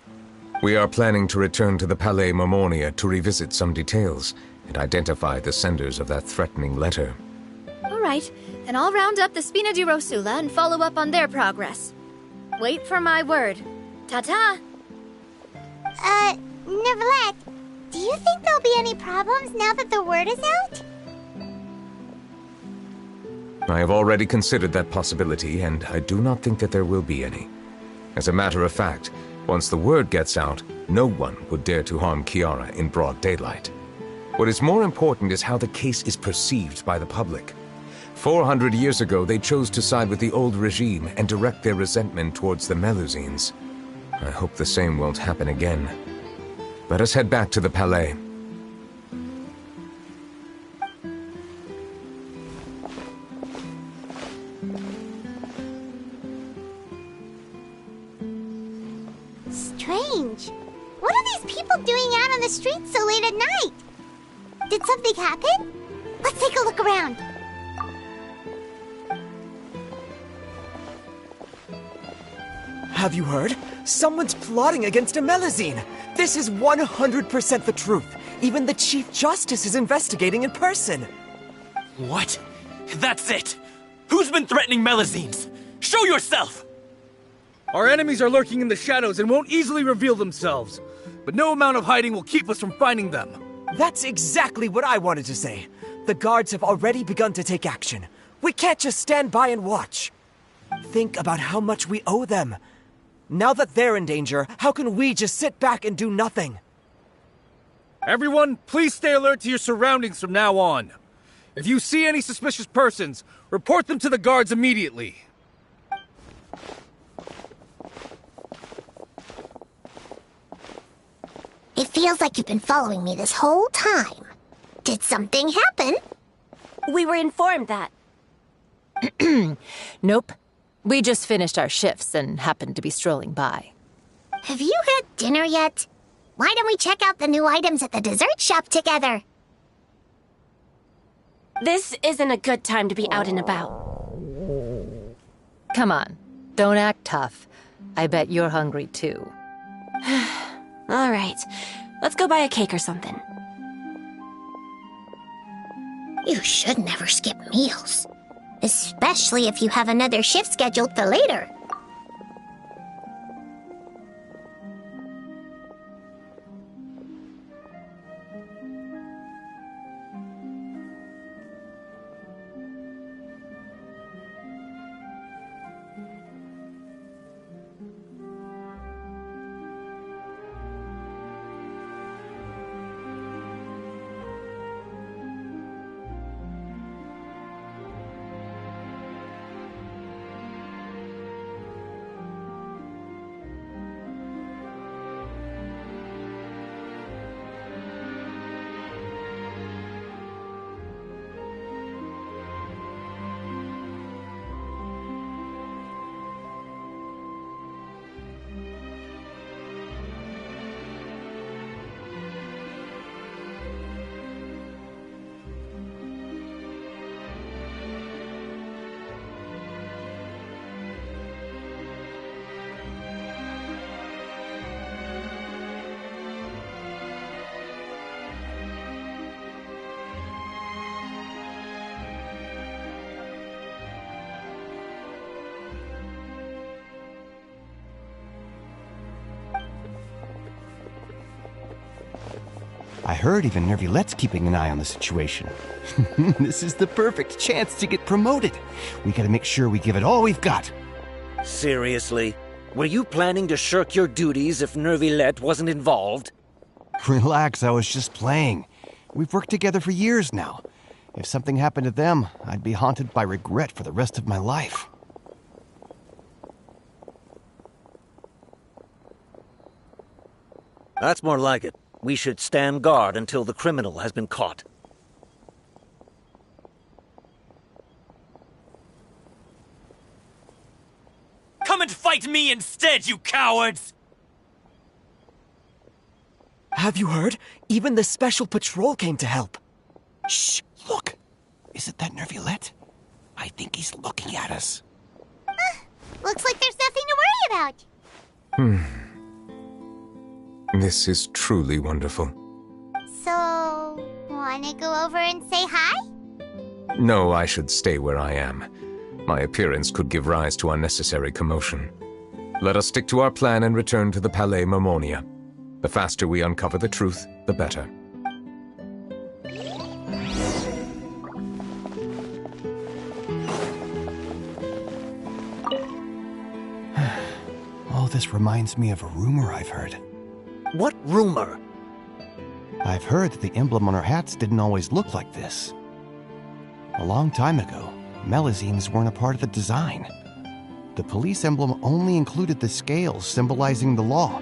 We are planning to return to the Palais Marmonia to revisit some details and identify the senders of that threatening letter. All right, then I'll round up the Spina di Rosula and follow up on their progress. Wait for my word. Ta-ta! Neverlet, do you think there'll be any problems now that the word is out? I have already considered that possibility, and I do not think that there will be any. As a matter of fact, once the word gets out, no one would dare to harm Kiara in broad daylight. What is more important is how the case is perceived by the public. 400 years ago, they chose to side with the old regime and direct their resentment towards the Melusines. I hope the same won't happen again. Let us head back to the Palais. Strange. What are these people doing out on the streets so late at night? Did something happen? Let's take a look around. Have you heard? Someone's plotting against a Melusine. This is 100% the truth. Even the Chief Justice is investigating in person. What? That's it! Who's been threatening Melusines? Show yourself! Our enemies are lurking in the shadows and won't easily reveal themselves. But no amount of hiding will keep us from finding them. That's exactly what I wanted to say. The guards have already begun to take action. We can't just stand by and watch. Think about how much we owe them. Now that they're in danger, how can we just sit back and do nothing? Everyone, please stay alert to your surroundings from now on. If you see any suspicious persons, report them to the guards immediately. It feels like you've been following me this whole time. Did something happen? We were informed that. Nope. We just finished our shifts and happened to be strolling by. Have you had dinner yet? Why don't we check out the new items at the dessert shop together? This isn't a good time to be out and about. Come on, don't act tough. I bet you're hungry too. All right, let's go buy a cake or something. You should never skip meals. Especially if you have another shift scheduled for later. I heard even Nervulette's keeping an eye on the situation. This is the perfect chance to get promoted. We gotta make sure we give it all we've got. Seriously? Were you planning to shirk your duties if Nervilette wasn't involved? Relax, I was just playing. We've worked together for years now. If something happened to them, I'd be haunted by regret for the rest of my life. That's more like it. We should stand guard until the criminal has been caught. Come and fight me instead, you cowards! Have you heard? Even the Special Patrol came to help. Shh! Look! Isn't that Nervilette? I think he's looking at us. Looks like there's nothing to worry about. This is truly wonderful. So, wanna go over and say hi? No, I should stay where I am. My appearance could give rise to unnecessary commotion. Let us stick to our plan and return to the Palais Mermonia. The faster we uncover the truth, the better. All this reminds me of a rumor I've heard. What rumor? I've heard that the emblem on our hats didn't always look like this. A long time ago, Melazines weren't a part of the design. The police emblem only included the scales symbolizing the law.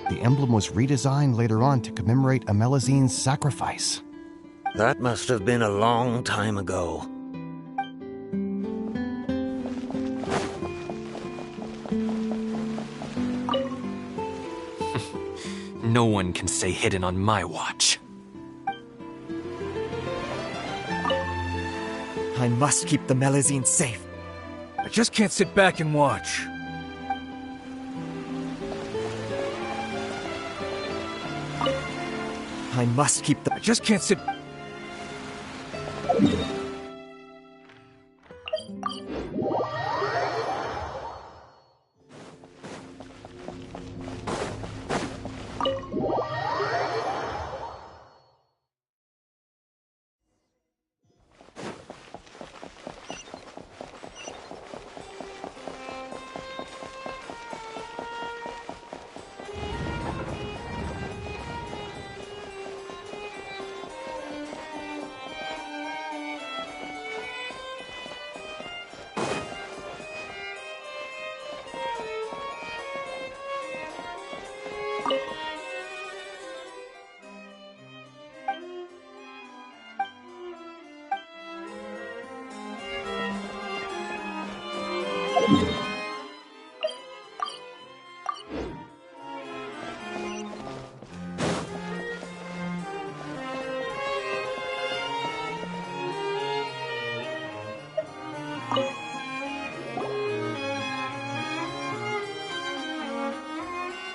The emblem was redesigned later on to commemorate a Melazine's sacrifice. That must have been a long time ago. No one can stay hidden on my watch. I must keep the Melazine safe. I just can't sit back and watch. I must keep the... I just can't sit...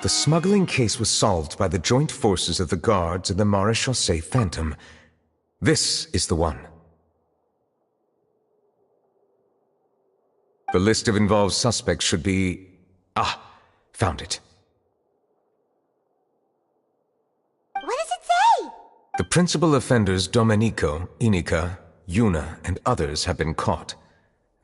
The smuggling case was solved by the joint forces of the guards and the Maréchaussée Phantom. This is the one. The list of involved suspects should be... Ah, found it. What does it say? The principal offenders Domenico, Inica, Yuna, and others have been caught.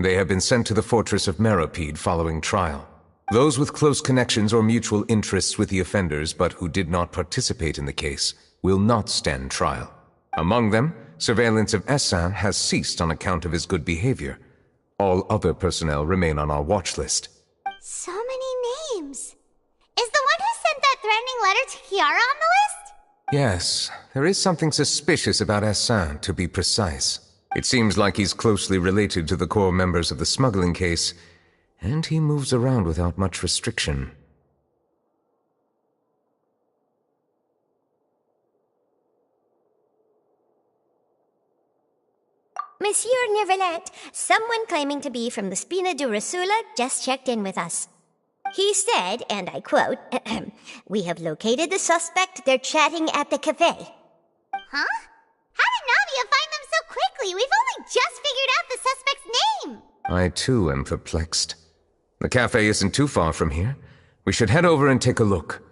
They have been sent to the fortress of Meropide following trial. Those with close connections or mutual interests with the offenders but who did not participate in the case will not stand trial. Among them, surveillance of Essin has ceased on account of his good behavior. All other personnel remain on our watch list. So many names. Is the one who sent that threatening letter to Kiara on the list? Yes, there is something suspicious about Essin, to be precise. It seems like he's closely related to the core members of the smuggling case, and he moves around without much restriction. Monsieur Nervilette, someone claiming to be from the Spina Durasula just checked in with us. He said, and I quote, "We have located the suspect. They're chatting at the cafe." Huh? How did Navia find them so quickly? We've only just figured out the suspect's name. I too am perplexed. The cafe isn't too far from here. We should head over and take a look.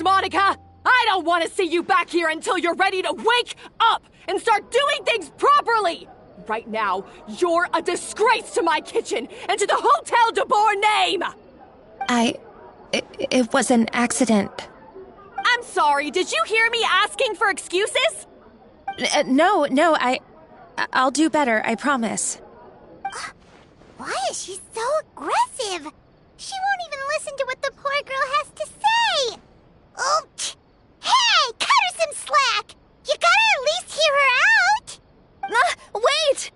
Monica! I don't want to see you back here until you're ready to wake up and start doing things properly! Right now, you're a disgrace to my kitchen and to the Hotel de Boer name! It was an accident. I'm sorry, did you hear me asking for excuses? No, I'll do better, I promise. Why is she so aggressive? She won't even listen to what the poor girl has to say! Oh, hey! Cut her some slack! You gotta at least hear her out! Wait!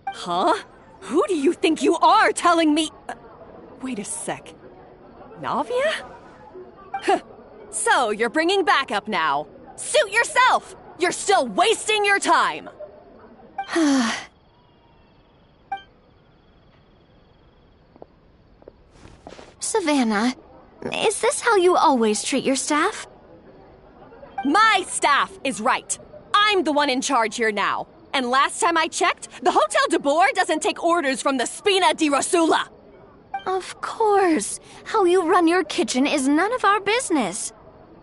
Huh? Who do you think you are telling me... wait a sec. Navia? Huh. So, you're bringing backup now. Suit yourself! You're still wasting your time! Savannah, is this how you always treat your staff? My staff is right. I'm the one in charge here now. And last time I checked, the Hotel de Boer doesn't take orders from the Spina di Rosula. Of course. How you run your kitchen is none of our business.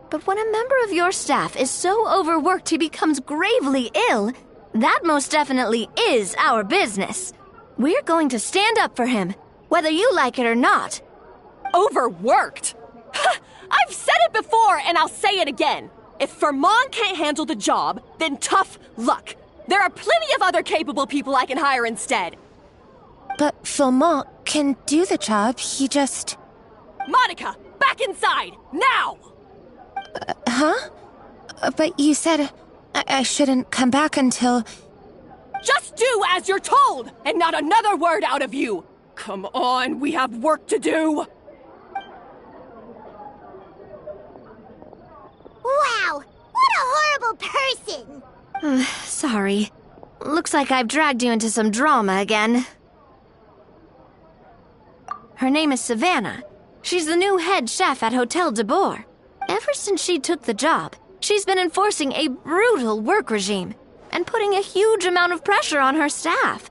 But when a member of your staff is so overworked he becomes gravely ill, that most definitely is our business. We're going to stand up for him, whether you like it or not. Overworked? I've said it before and I'll say it again. If Fermon can't handle the job, then tough luck. There are plenty of other capable people I can hire instead. But Fermon can do the job, he just... Monica, back inside, now! Huh? But you said I shouldn't come back until... Just do as you're told, and not another word out of you! Come on, we have work to do! Wow! What a horrible person! Sorry. Looks like I've dragged you into some drama again. Her name is Savannah. She's the new head chef at Hotel de Boer. Ever since she took the job, she's been enforcing a brutal work regime and putting a huge amount of pressure on her staff.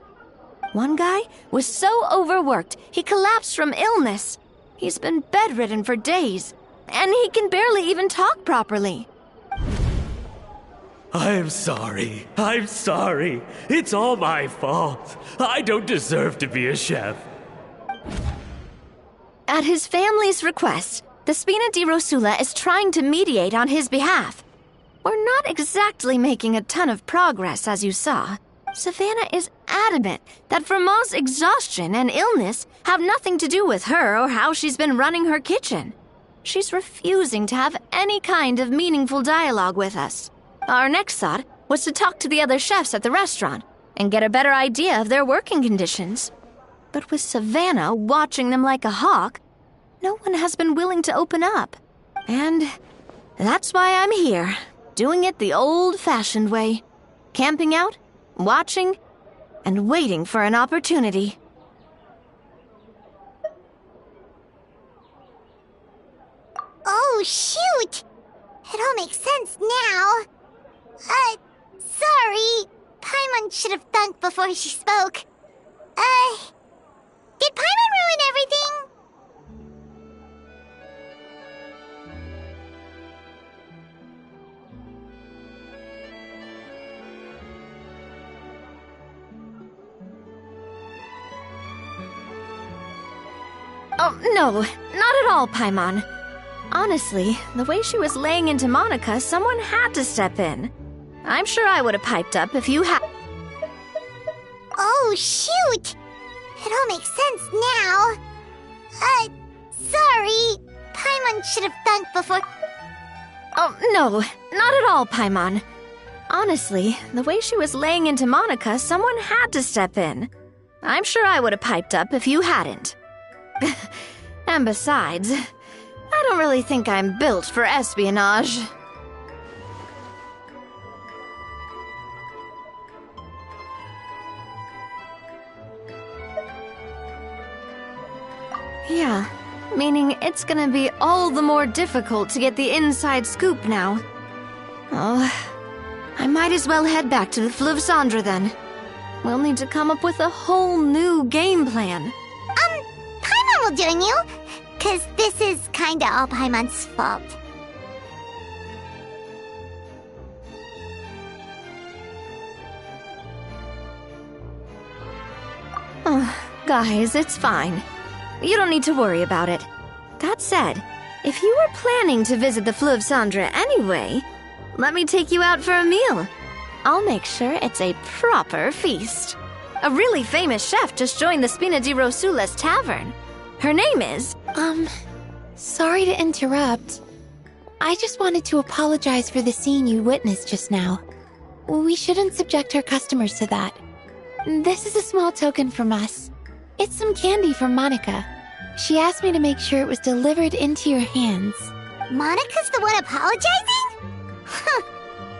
One guy was so overworked, he collapsed from illness. He's been bedridden for days, and he can barely even talk properly. I'm sorry. It's all my fault. I don't deserve to be a chef. At his family's request, the Spina di Rosula is trying to mediate on his behalf. We're not exactly making a ton of progress, as you saw. Savannah is adamant that Fermon's exhaustion and illness have nothing to do with her or how she's been running her kitchen. She's refusing to have any kind of meaningful dialogue with us. Our next thought was to talk to the other chefs at the restaurant and get a better idea of their working conditions. But with Savannah watching them like a hawk, no one has been willing to open up. And that's why I'm here, doing it the old-fashioned way. Camping out, watching, and waiting for an opportunity. Oh, shoot! It all makes sense now. Sorry. Paimon should have thunk before she spoke. Did Paimon ruin everything? Oh, no, not at all, Paimon. Honestly, the way she was laying into Monica, someone had to step in. I'm sure I would have piped up if you had... Oh, shoot! It all makes sense now. Sorry. Paimon should have thunk before... Oh, no, not at all, Paimon. Honestly, the way she was laying into Monica, someone had to step in. I'm sure I would have piped up if you hadn't. And besides, I don't really think I'm built for espionage. Yeah, meaning it's gonna be all the more difficult to get the inside scoop now. Oh, I might as well head back to the Fleuve Cendre then. We'll need to come up with a whole new game plan. Paimon will join you, 'cause this is kinda all Paimon's fault. Oh, guys, it's fine. You don't need to worry about it. That said, if you were planning to visit the Fleuve Cendre anyway, let me take you out for a meal. I'll make sure it's a proper feast. A really famous chef just joined the Spina di Rosula's tavern. Her name is... Sorry to interrupt. I just wanted to apologize for the scene you witnessed just now. We shouldn't subject our customers to that. This is a small token from us. It's some candy from Monica. She asked me to make sure it was delivered into your hands. Monica's the one apologizing? Huh.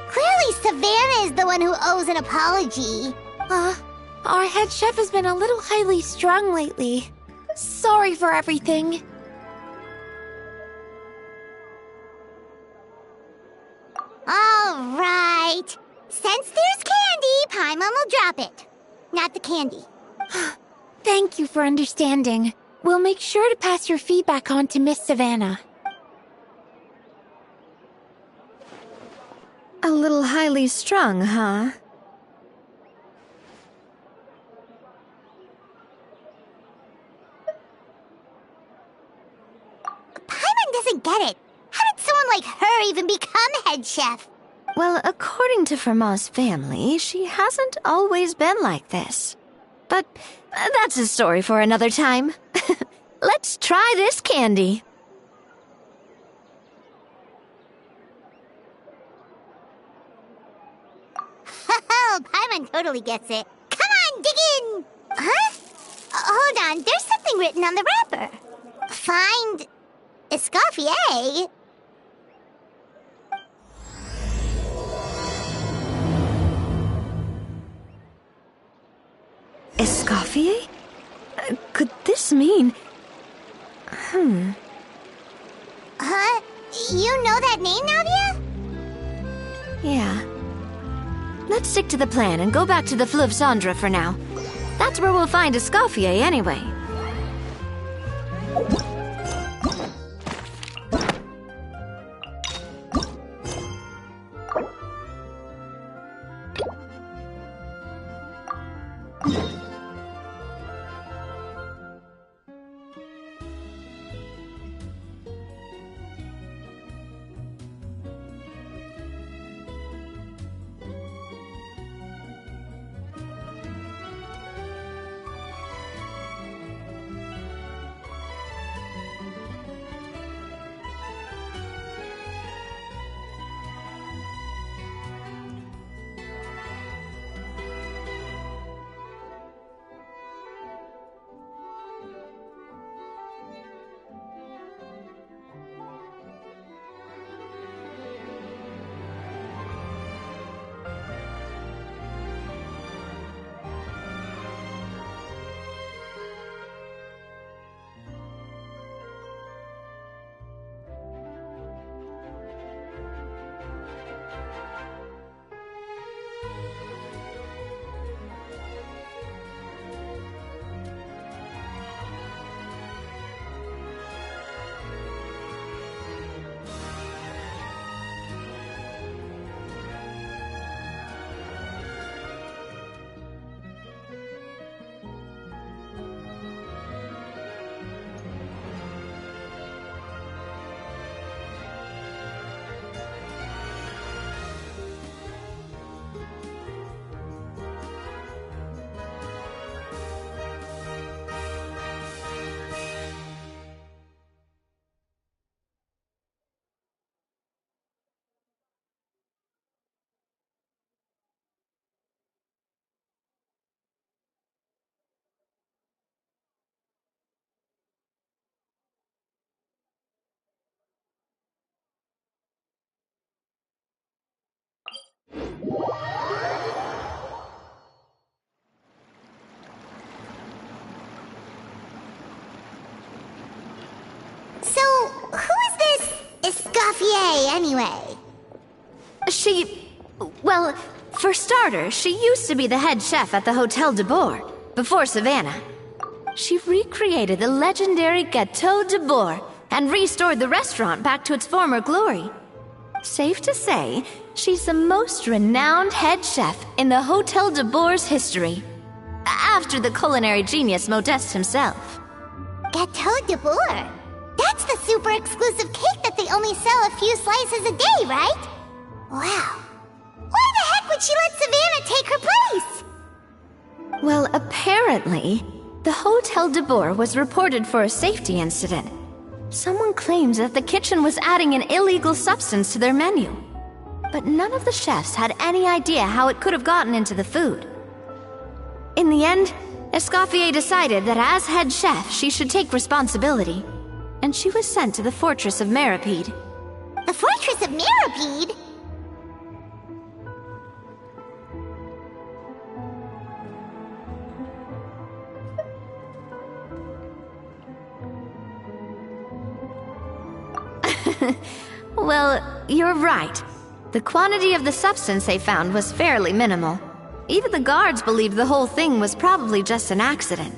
Clearly Savannah is the one who owes an apology. Our head chef has been a little highly strung lately. Sorry for everything. All right. Since there's candy, Paimon will drop it. Not the candy. Thank you for understanding. We'll make sure to pass your feedback on to Miss Savannah. A little highly strung, huh? Paimon doesn't get it. How did someone like her even become head chef? Well, according to Fermat's family, she hasn't always been like this. But that's a story for another time. Let's try this candy. Oh, Paimon totally gets it. Come on, dig in! Huh? Hold on, there's something written on the wrapper. Find... Escoffier? Escoffier? Could this mean... Huh? You know that name, Navia? Yeah. Let's stick to the plan and go back to the Fleuve Cendre for now. That's where we'll find Escoffier anyway. So, who is this Escoffier, anyway? Well, for starters, she used to be the head chef at the Hotel de Bourg, before Savannah. She recreated the legendary Gâteau de Bourg and restored the restaurant back to its former glory. Safe to say, she's the most renowned head chef in the Hotel de Bourg's history. After the culinary genius Modeste himself. Gâteau de Bourg? That's the super exclusive cake that they only sell a few slices a day, right? Wow. Why the heck would she let Savannah take her place? Well, apparently, the Hotel de Bourg was reported for a safety incident. Someone claims that the kitchen was adding an illegal substance to their menu. But none of the chefs had any idea how it could have gotten into the food. In the end, Escoffier decided that as head chef, she should take responsibility. And she was sent to the Fortress of Meripede. The Fortress of Meripede? Well, you're right. The quantity of the substance they found was fairly minimal. Even the guards believed the whole thing was probably just an accident.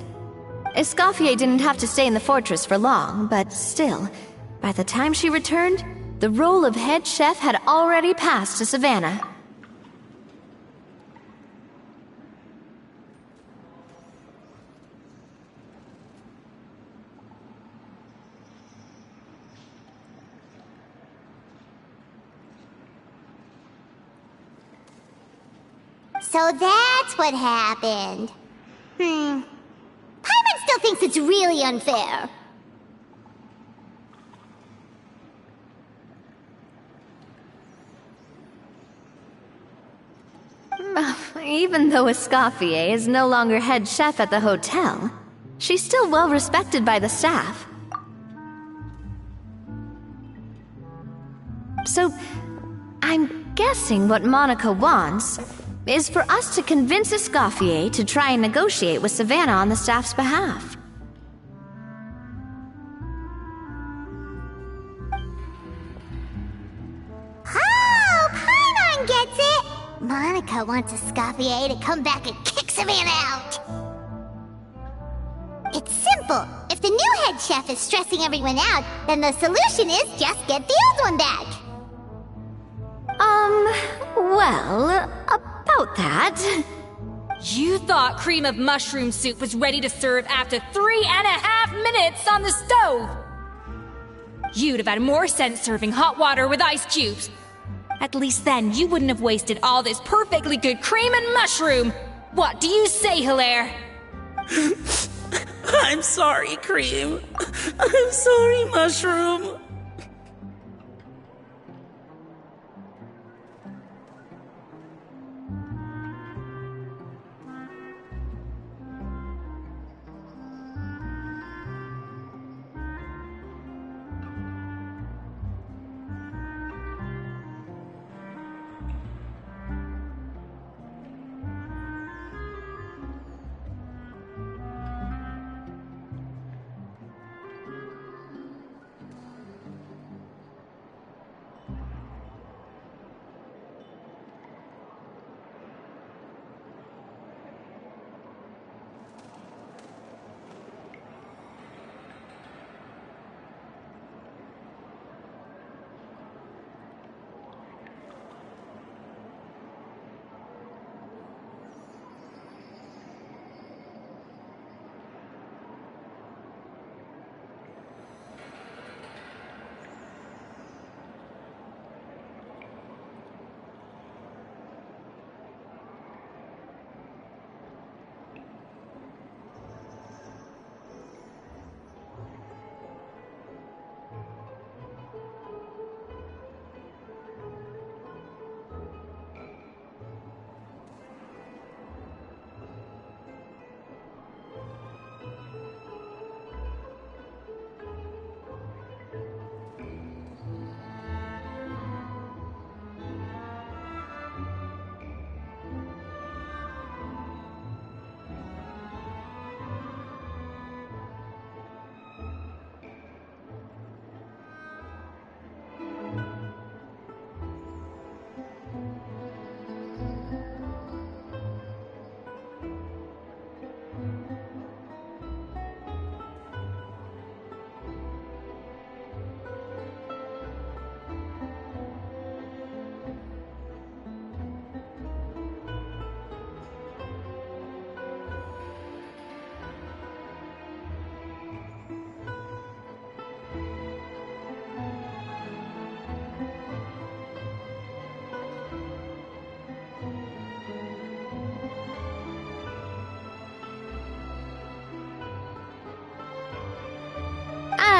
Escoffier didn't have to stay in the fortress for long, but still, by the time she returned, the role of head chef had already passed to Savannah. So that's what happened. Paimon still thinks it's really unfair. Even though Escoffier is no longer head chef at the hotel, she's still well respected by the staff. So, I'm guessing what Monica wants is for us to convince Escoffier to try and negotiate with Savannah on the staff's behalf. Oh, Paimon gets it! Monica wants Escoffier to come back and kick Savannah out. It's simple. If the new head chef is stressing everyone out, then the solution is just get the old one back. Well, about that... You thought cream of mushroom soup was ready to serve after 3.5 minutes on the stove! You'd have had more sense serving hot water with ice cubes. At least then you wouldn't have wasted all this perfectly good cream and mushroom! What do you say, Hilaire? I'm sorry, Cream. I'm sorry, Mushroom.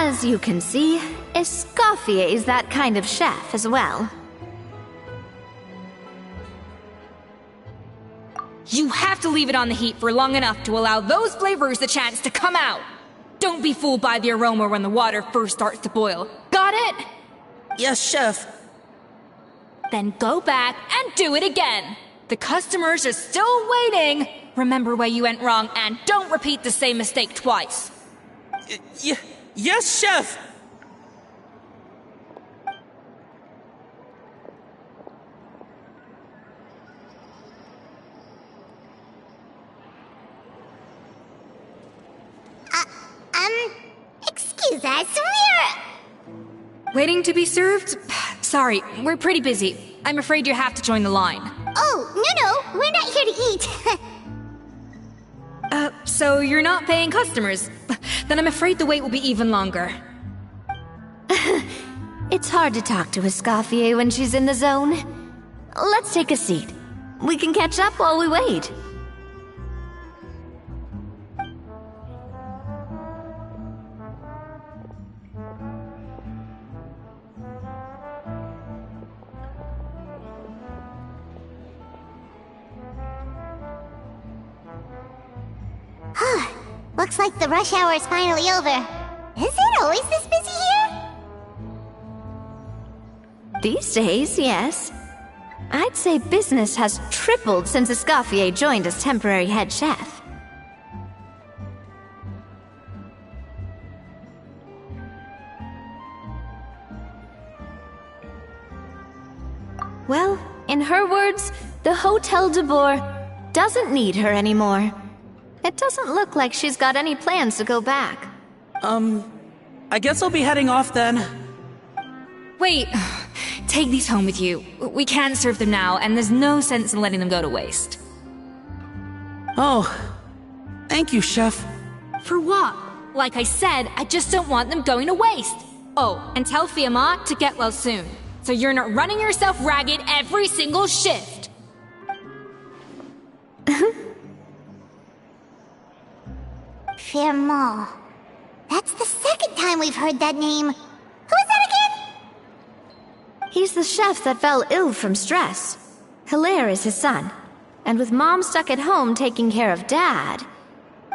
As you can see, Escoffier is that kind of chef as well. You have to leave it on the heat for long enough to allow those flavors the chance to come out. Don't be fooled by the aroma when the water first starts to boil. Got it? Yes, chef. Then go back and do it again. The customers are still waiting. Remember where you went wrong and don't repeat the same mistake twice. Yes, chef! Excuse us, we're... Waiting to be served? Sorry, we're pretty busy. I'm afraid you have to join the line. Oh, no, we're not here to eat. So you're not paying customers? Then I'm afraid the wait will be even longer. It's hard to talk to Escoffier when she's in the zone. Let's take a seat. We can catch up while we wait. Looks like the rush hour is finally over. Is it always this busy here? These days, yes. I'd say business has tripled since Escoffier joined as temporary head chef. Well, in her words, the Hotel de Boer doesn't need her anymore. It doesn't look like she's got any plans to go back. I guess I'll be heading off then. Wait, take these home with you. We can't serve them now, and there's no sense in letting them go to waste. Oh, thank you, chef. For what? Like I said, I just don't want them going to waste. Oh, and tell Fiamma to get well soon, so you're not running yourself ragged every single shift. Fiamma. That's the second time we've heard that name. Who is that again? He's the chef that fell ill from stress. Hilaire is his son. And with Mom stuck at home taking care of Dad,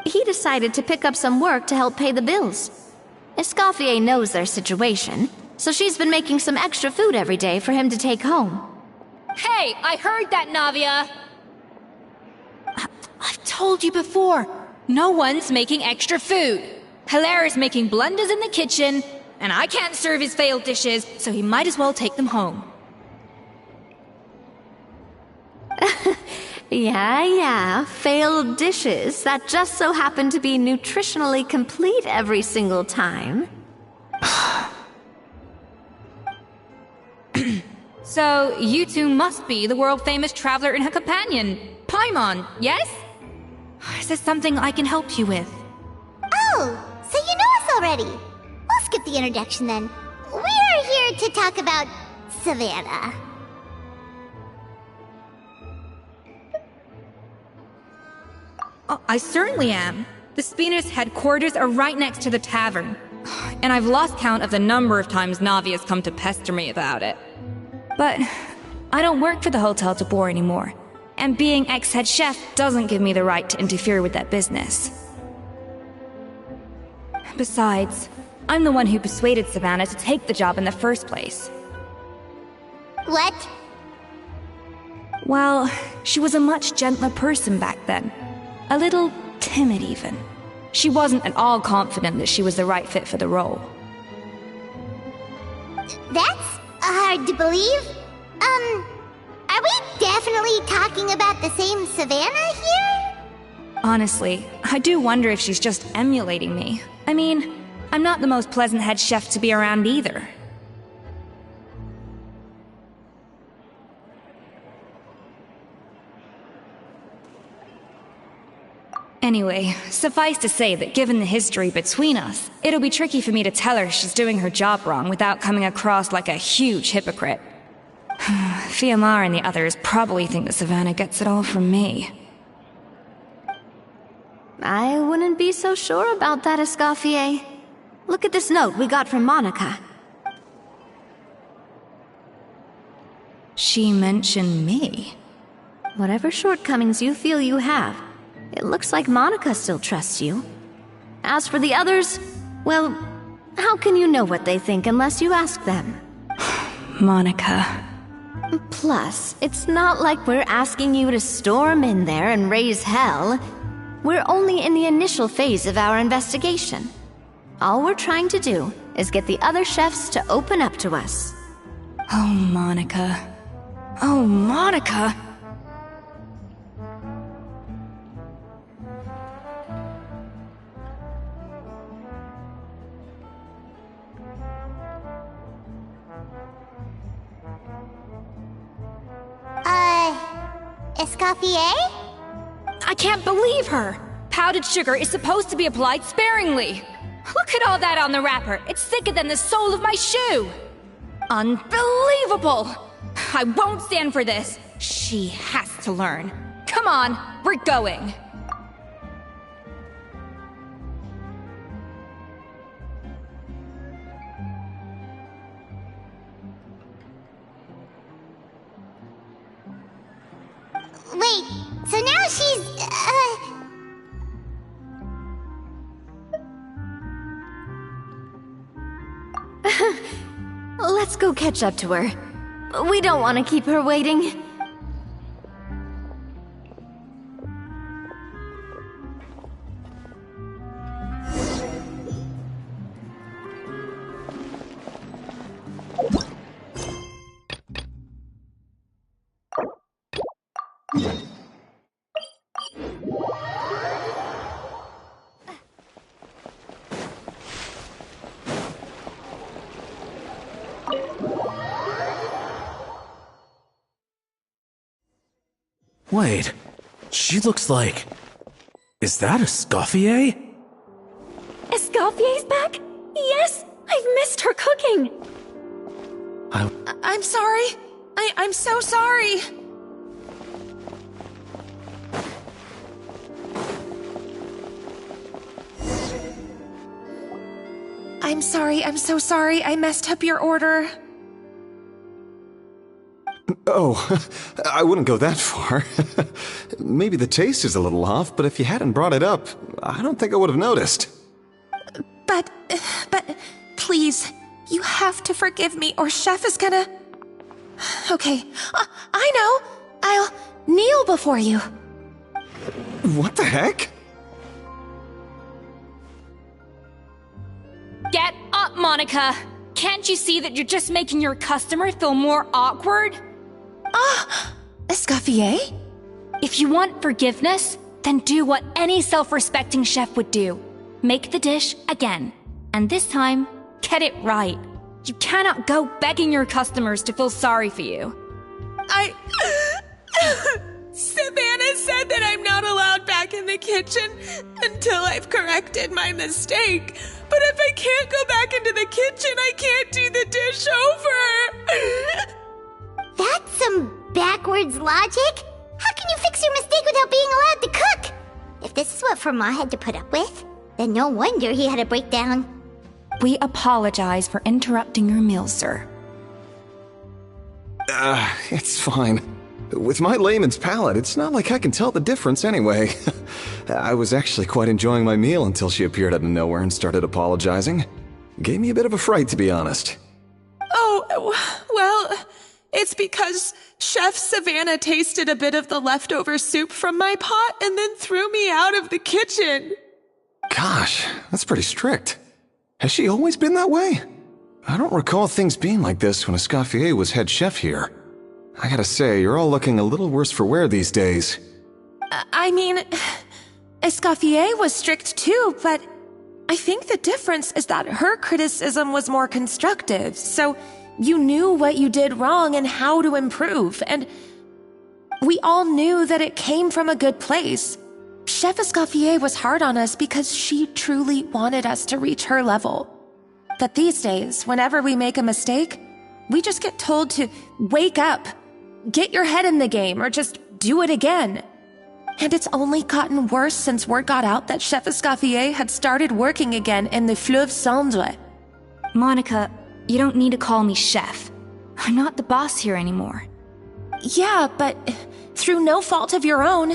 he decided to pick up some work to help pay the bills. Escoffier knows their situation, so she's been making some extra food every day for him to take home. Hey, I heard that, Navia! I've told you before, no one's making extra food. Hilaire is making blunders in the kitchen, and I can't serve his failed dishes, so he might as well take them home. Yeah, failed dishes that just so happen to be nutritionally complete every single time. So, you two must be the world-famous traveler and her companion, Paimon, yes? Is there something I can help you with? Oh, so you know us already. We'll skip the introduction then. We're here to talk about Savannah. Oh, I certainly am. The Spina's headquarters are right next to the tavern. And I've lost count of the number of times Navia's come to pester me about it. But I don't work for the Hotel de Boer anymore. And being ex-head chef doesn't give me the right to interfere with that business. Besides, I'm the one who persuaded Savannah to take the job in the first place. What? Well, she was a much gentler person back then. A little timid, even. She wasn't at all confident that she was the right fit for the role. That's hard to believe. Are we definitely talking about the same Savannah here? Honestly, I do wonder if she's just emulating me. I mean, I'm not the most pleasant head chef to be around either. Anyway, suffice to say that given the history between us, it'll be tricky for me to tell her she's doing her job wrong without coming across like a huge hypocrite. Fiamma and the others probably think that Savannah gets it all from me. I wouldn't be so sure about that, Escoffier. Look at this note we got from Monica. She mentioned me. Whatever shortcomings you feel you have, it looks like Monica still trusts you. As for the others, well, how can you know what they think unless you ask them? Monica. Plus, it's not like we're asking you to storm in there and raise hell. We're only in the initial phase of our investigation. All we're trying to do is get the other chefs to open up to us. Oh, Monica. Oh, Monica! Escoffier? I can't believe her! Powdered sugar is supposed to be applied sparingly. Look at all that on the wrapper. It's thicker than the sole of my shoe. Unbelievable! I won't stand for this. She has to learn. Come on, we're going. Wait, so now she's, Let's go catch up to her. We don't want to keep her waiting. Wait, she looks like... Is that Escoffier? Escoffier's back? Yes! I've missed her cooking! I'm sorry. I'm so sorry. I'm sorry, I'm so sorry. I messed up your order. Oh, I wouldn't go that far. Maybe the taste is a little off, but if you hadn't brought it up, I don't think I would have noticed. But, please, you have to forgive me or Chef is gonna... Okay, I know. I'll kneel before you. What the heck? Get up, Monica! Can't you see that you're just making your customer feel more awkward? Escoffier? If you want forgiveness, then do what any self-respecting chef would do. Make the dish again. And this time, get it right. You cannot go begging your customers to feel sorry for you. Savannah said that I'm not allowed back in the kitchen until I've corrected my mistake. But if I can't go back into the kitchen, I can't do the dish over. That's some backwards logic. How can you fix your mistake without being allowed to cook? If this is what Fermat had to put up with, then no wonder he had a breakdown. We apologize for interrupting your meal, sir. It's fine. With my layman's palate, it's not like I can tell the difference anyway. I was actually quite enjoying my meal until she appeared out of nowhere and started apologizing. Gave me a bit of a fright, to be honest. Oh, well, it's because Chef Savannah tasted a bit of the leftover soup from my pot and then threw me out of the kitchen. Gosh, that's pretty strict. Has she always been that way? I don't recall things being like this when Escoffier was head chef here. I gotta say, you're all looking a little worse for wear these days. I mean, Escoffier was strict too, but I think the difference is that her criticism was more constructive, so you knew what you did wrong and how to improve, and we all knew that it came from a good place. Chef Escoffier was hard on us because she truly wanted us to reach her level. But these days, whenever we make a mistake, we just get told to wake up, get your head in the game, or just do it again. And it's only gotten worse since word got out that Chef Escoffier had started working again in the Fleuve Cendre. Monica, you don't need to call me chef. I'm not the boss here anymore. Yeah, but through no fault of your own.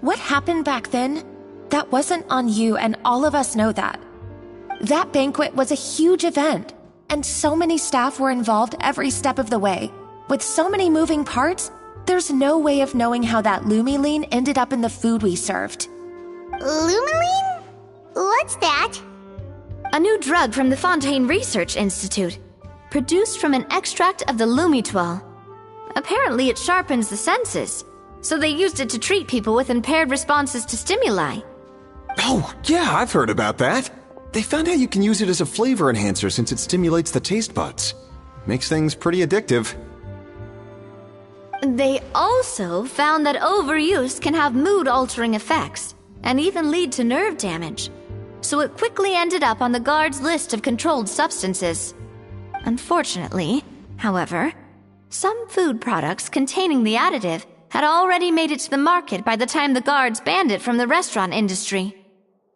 What happened back then? That wasn't on you, and all of us know that. That banquet was a huge event, and so many staff were involved every step of the way. With so many moving parts, there's no way of knowing how that Lumiline ended up in the food we served. Lumiline? What's that? A new drug from the Fontaine Research Institute, produced from an extract of the Lumitoile. Apparently it sharpens the senses, so they used it to treat people with impaired responses to stimuli. Oh, yeah, I've heard about that. They found out you can use it as a flavor enhancer since it stimulates the taste buds. Makes things pretty addictive. They also found that overuse can have mood-altering effects, and even lead to nerve damage. So it quickly ended up on the guards' list of controlled substances. Unfortunately, however, some food products containing the additive had already made it to the market by the time the guards banned it from the restaurant industry.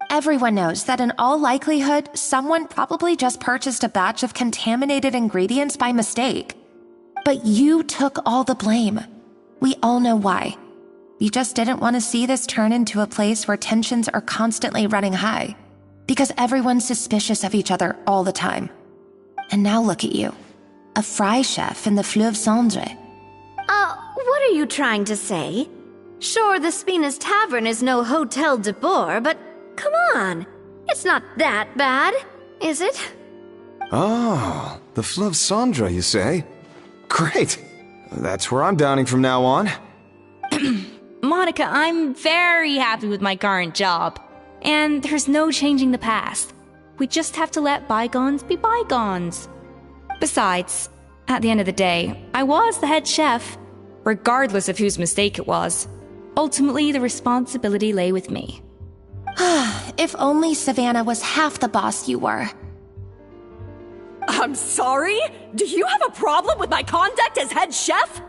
Everyone knows that in all likelihood, someone probably just purchased a batch of contaminated ingredients by mistake. But you took all the blame. We all know why. You just didn't want to see this turn into a place where tensions are constantly running high, because everyone's suspicious of each other all the time. And now look at you, a fry chef in the Fleuve Cendre. What are you trying to say? Sure, the Spina's Tavern is no Hotel de Boer, but come on, it's not that bad, is it? Oh, the Fleuve Cendre, you say? Great. That's where I'm dining from now on. Monica, I'm very happy with my current job. And there's no changing the past. We just have to let bygones be bygones. Besides, at the end of the day, I was the head chef, regardless of whose mistake it was. Ultimately, the responsibility lay with me. If only Savannah was half the boss you were. I'm sorry? Do you have a problem with my conduct as head chef?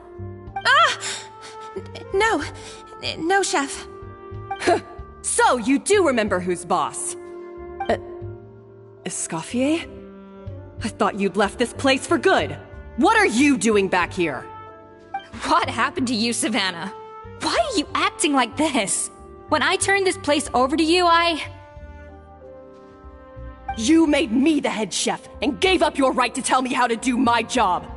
No, chef. So you do remember who's boss? Escoffier? I thought you'd left this place for good. What are you doing back here? What happened to you, Savannah? Why are you acting like this? When I turned this place over to you, You made me the head chef and gave up your right to tell me how to do my job.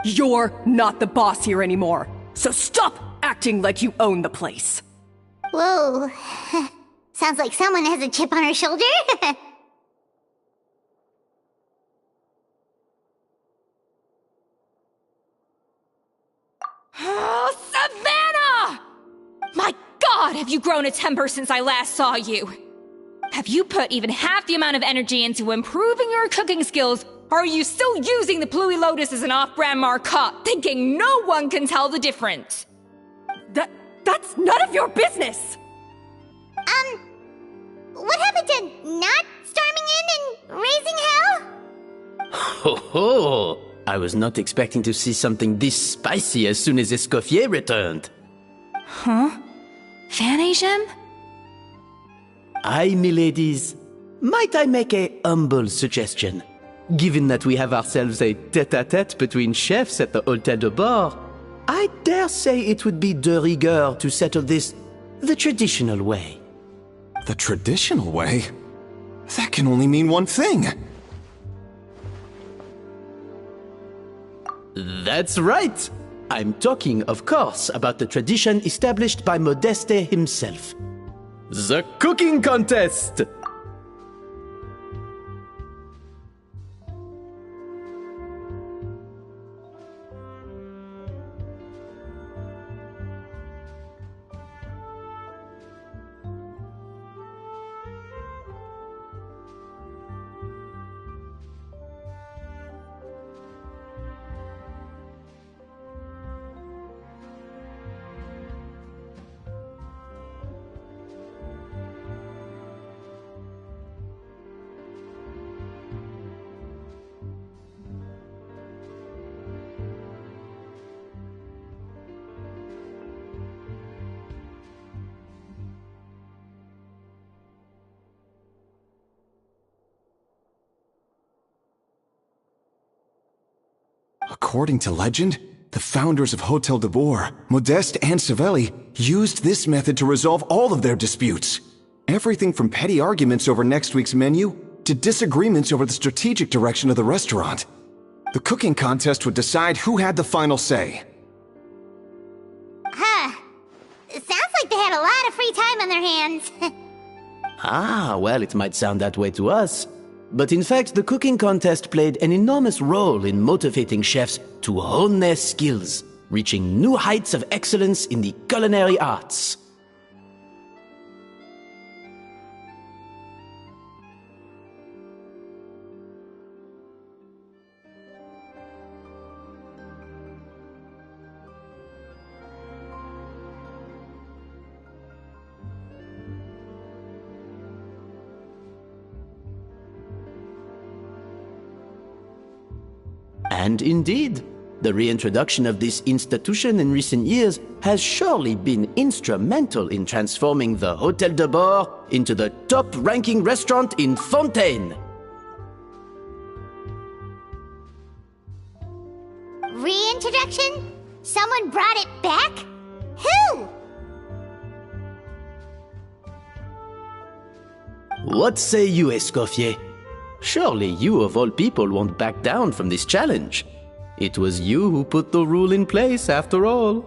You're not the boss here anymore, so stop acting like you own the place. Whoa. Sounds like someone has a chip on her shoulder. Oh, Savannah! My God, have you grown a temper since I last saw you? Have you put even half the amount of energy into improving your cooking skills, or are you still using the Pluie Lotus as an off-brand marcotte, thinking no one can tell the difference? That's none of your business! What happened to not storming in and raising hell? Ho ho! I was not expecting to see something this spicy as soon as Escoffier returned. Huh? Fan Asian? Aye, miladies. Might I make a humble suggestion? Given that we have ourselves a tête-à-tête between chefs at the Hôtel de Bord, I dare say it would be de rigueur to settle this the traditional way. The traditional way? That can only mean one thing. That's right. I'm talking, of course, about the tradition established by Modeste himself. The cooking contest! according to legend, the founders of Hotel de Boer, Modeste and Savelli, used this method to resolve all of their disputes. Everything from petty arguments over next week's menu to disagreements over the strategic direction of the restaurant. The cooking contest would decide who had the final say. Huh. It sounds like they had a lot of free time on their hands. Ah, well, it might sound that way to us. But in fact, the cooking contest played an enormous role in motivating chefs to hone their skills, reaching new heights of excellence in the culinary arts. And indeed, the reintroduction of this institution in recent years has surely been instrumental in transforming the Hotel de Boer into the top-ranking restaurant in Fontaine. Reintroduction? Someone brought it back? Who? What say you, Escoffier? Surely you of all people won't back down from this challenge. It was you who put the rule in place, after all.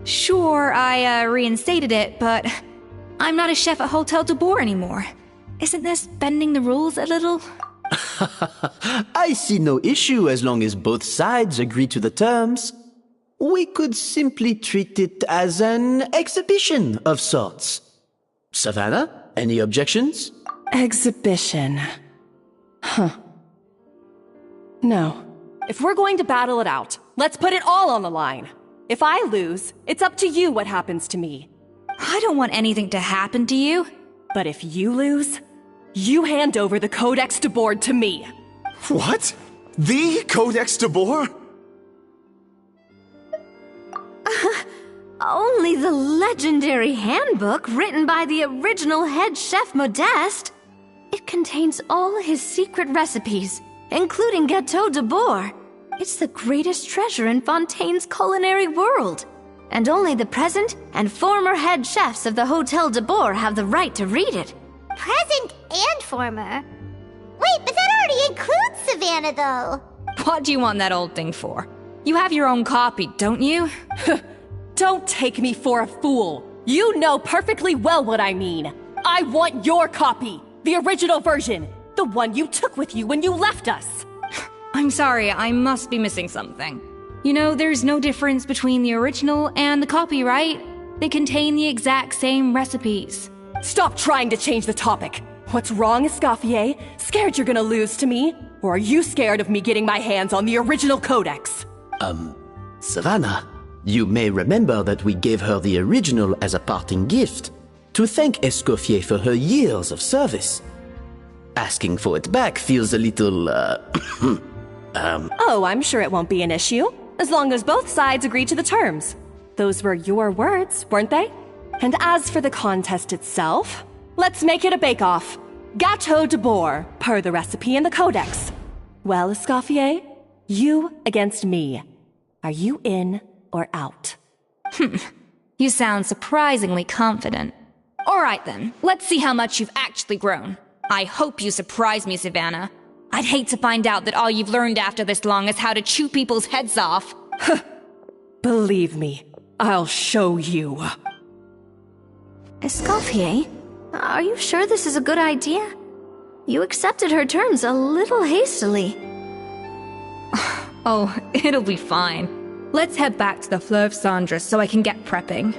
Sure, I reinstated it, but I'm not a chef at Hotel de Boer anymore. Isn't this bending the rules a little? I see no issue as long as both sides agree to the terms. We could simply treat it as an exhibition of sorts. Savannah, any objections? Exhibition. Huh. No. If we're going to battle it out, let's put it all on the line. If I lose, it's up to you what happens to me. I don't want anything to happen to you. But if you lose, you hand over the Codex de Boer to me. What? The Codex de Boer? Only the legendary handbook written by the original head chef Modeste. It contains all his secret recipes, including Gâteau de Boer. It's the greatest treasure in Fontaine's culinary world. And only the present and former head chefs of the Hotel de Boer have the right to read it. Present and former? Wait, but that already includes Savannah, though. What do you want that old thing for? You have your own copy, don't you? Don't take me for a fool. You know perfectly well what I mean. I want your copy. The original version. The one you took with you when you left us. I'm sorry, I must be missing something. You know, there's no difference between the original and the copy, right? They contain the exact same recipes. Stop trying to change the topic. What's wrong, Escoffier? Scared you're gonna lose to me? Or are you scared of me getting my hands on the original codex? Savannah, you may remember that we gave her the original as a parting gift, to thank Escoffier for her years of service. Asking for it back feels a little, Oh, I'm sure it won't be an issue, as long as both sides agree to the terms. Those were your words, weren't they? And as for the contest itself, let's make it a bake-off. Gâteau de Boer, per the recipe in the codex. Well, Escoffier, you against me. Are you in or out? You sound surprisingly confident. All right then, let's see how much you've actually grown. I hope you surprise me, Savannah. I'd hate to find out that all you've learned after this long is how to chew people's heads off. Believe me, I'll show you. Escoffier, are you sure this is a good idea? You accepted her terms a little hastily. Oh, it'll be fine. Let's head back to the Fleuve Cendre so I can get prepping.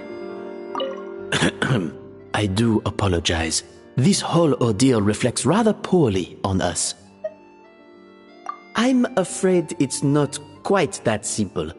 I do apologize. This whole ordeal reflects rather poorly on us. I'm afraid it's not quite that simple.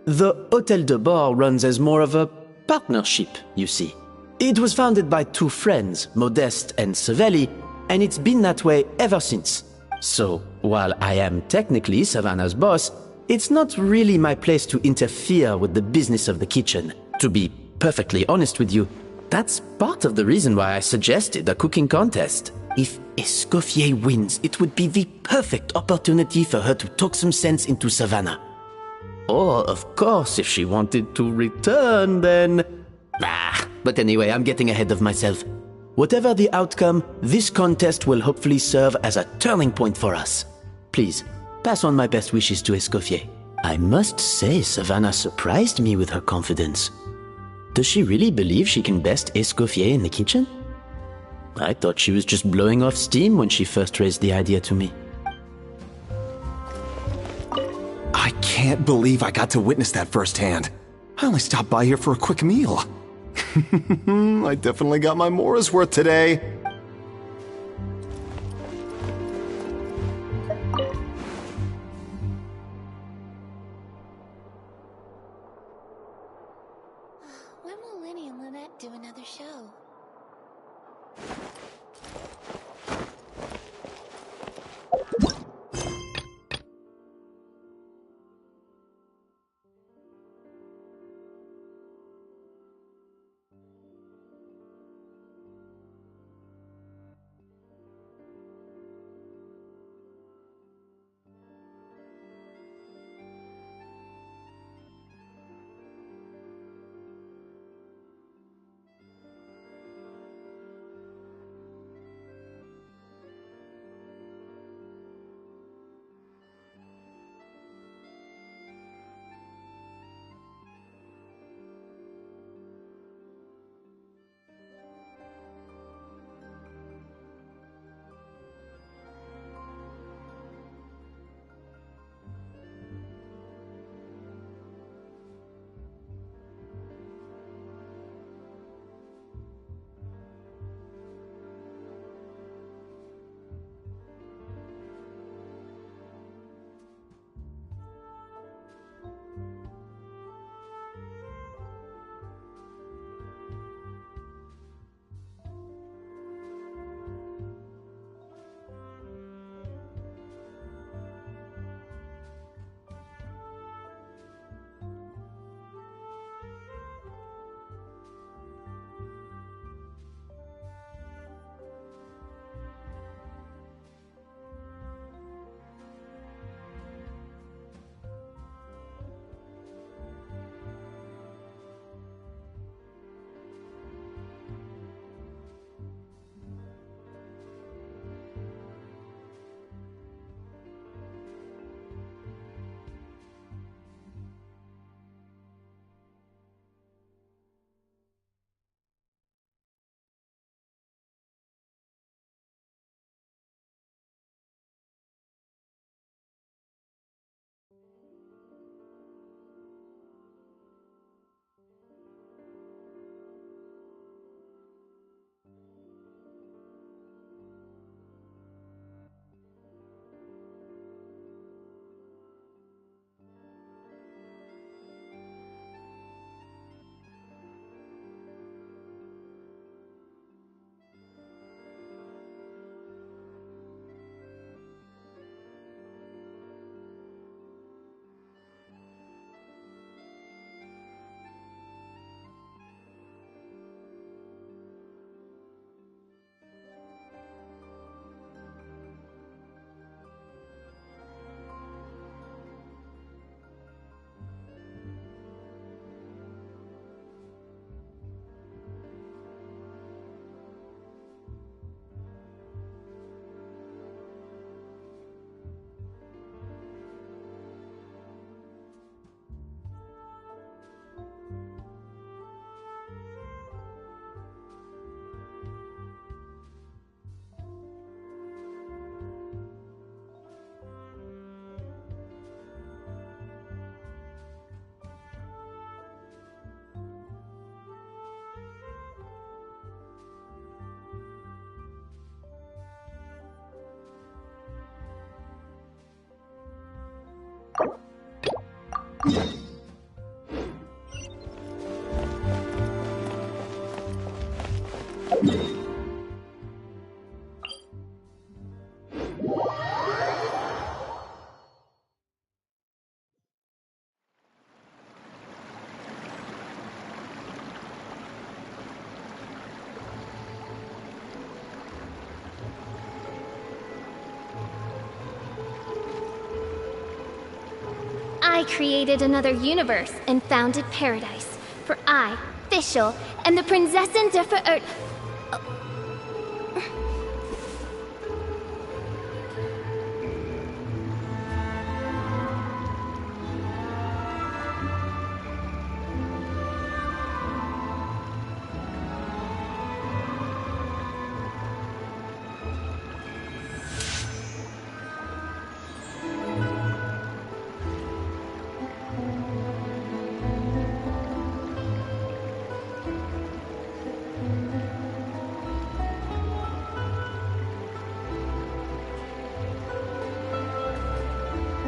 The Hotel de Boer runs as more of a partnership, you see. It was founded by two friends, Modeste and Savelli, and it's been that way ever since. So, while I am technically Savannah's boss, It's not really my place to interfere with the business of the kitchen. To be perfectly honest with you, that's part of the reason why I suggested a cooking contest. If Escoffier wins, it would be the perfect opportunity for her to talk some sense into Savannah. Or, of course, if she wanted to return, then... But anyway, I'm getting ahead of myself. Whatever the outcome, this contest will hopefully serve as a turning point for us. Please, pass on my best wishes to Escoffier. I must say, Savannah surprised me with her confidence. Does she really believe she can best Escoffier in the kitchen? I thought she was just blowing off steam when she first raised the idea to me. I can't believe I got to witness that firsthand. I only stopped by here for a quick meal. I definitely got my Mora's worth today. When will Linny and Lynette do another show? I created another universe and founded paradise. For I, Fischl, am the Prinzessin der Verirrt...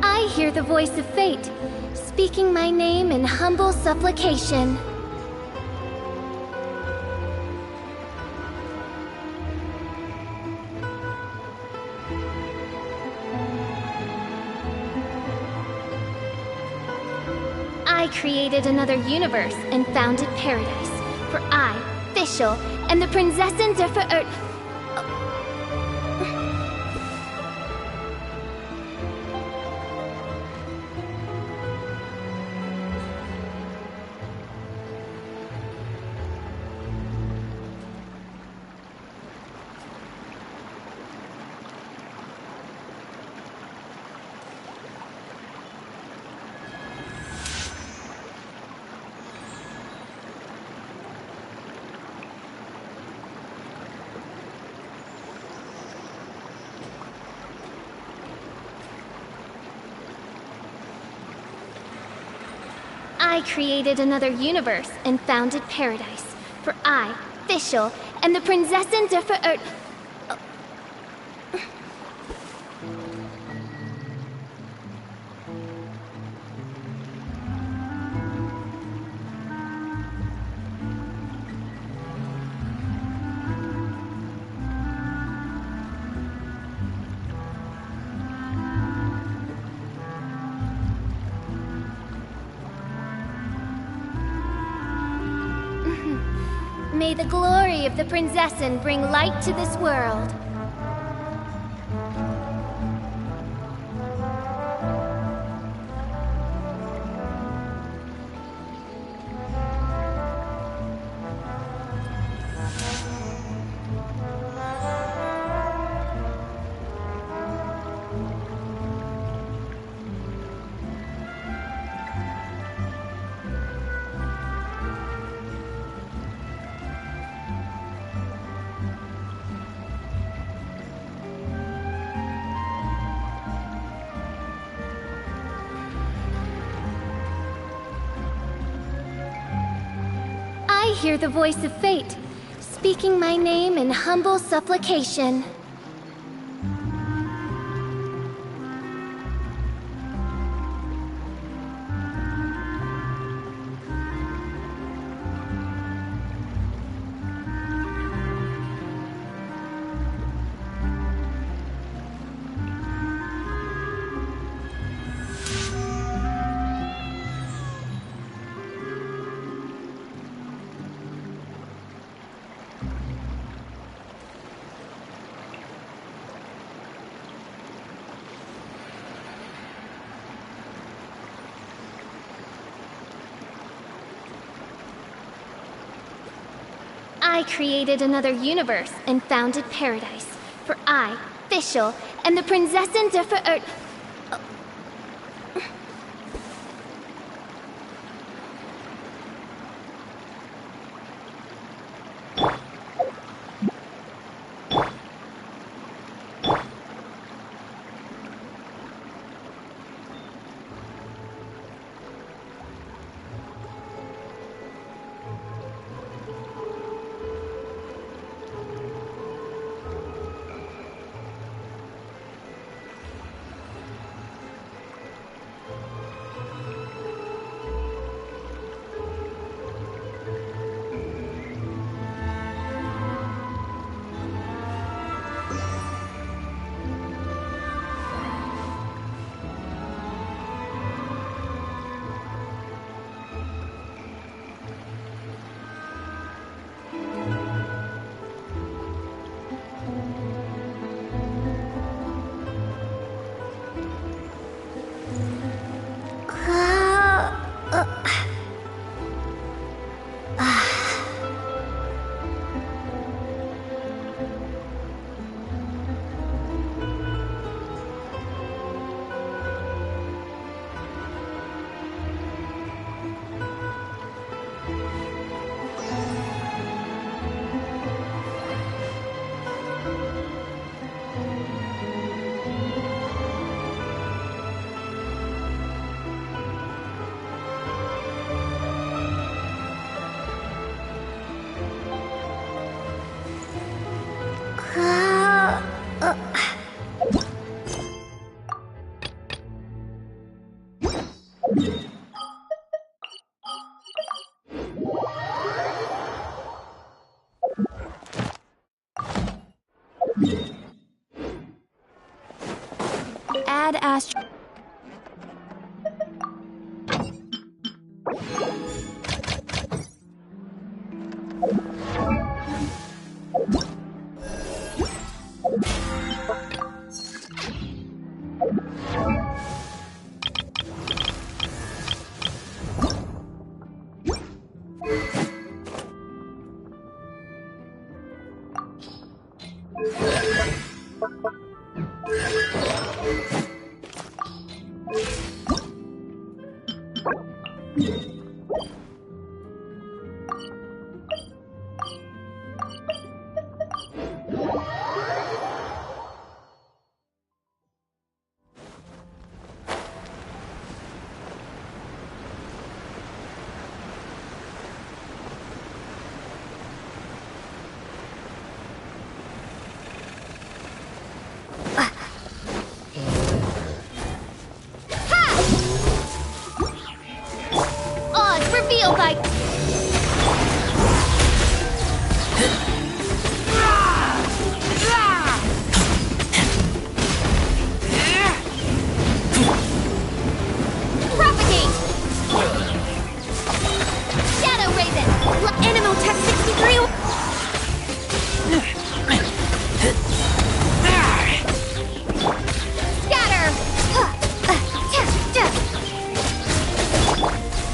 I hear the voice of fate, speaking my name in humble supplication. I created another universe and founded paradise. For I, Fischl, am the Prinzessin der Verirrt... I created another universe and founded paradise. For I, Fischl, am the Prinzessin der Verirrt... May the glory of the Prinzessin bring light to this world. I hear the voice of fate, speaking my name in humble supplication. I created another universe and founded paradise. For I, Fischl, am the Prinzessin der Verirrt... badass.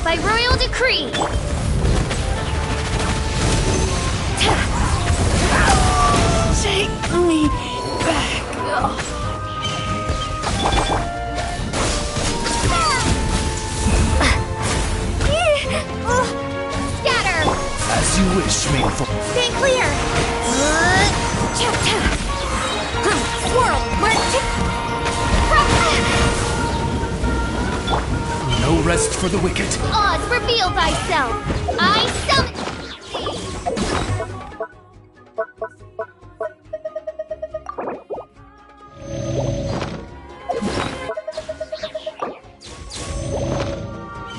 By royal decree! Take me back. Scatter! As you wish, Meaningful. Stay clear! Swirl! No rest for the wicked. Oz, reveal thyself! I summon...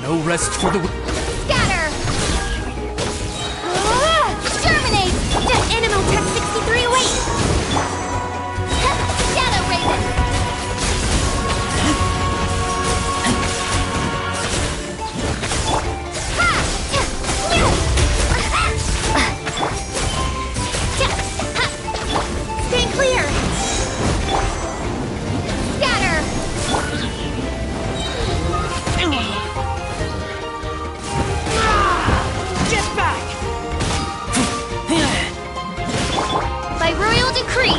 No rest for the wicked. Scatter! Germinate! Animotech 6308! Shadow Raven! Stay clear! Scatter! Get back! By royal decree!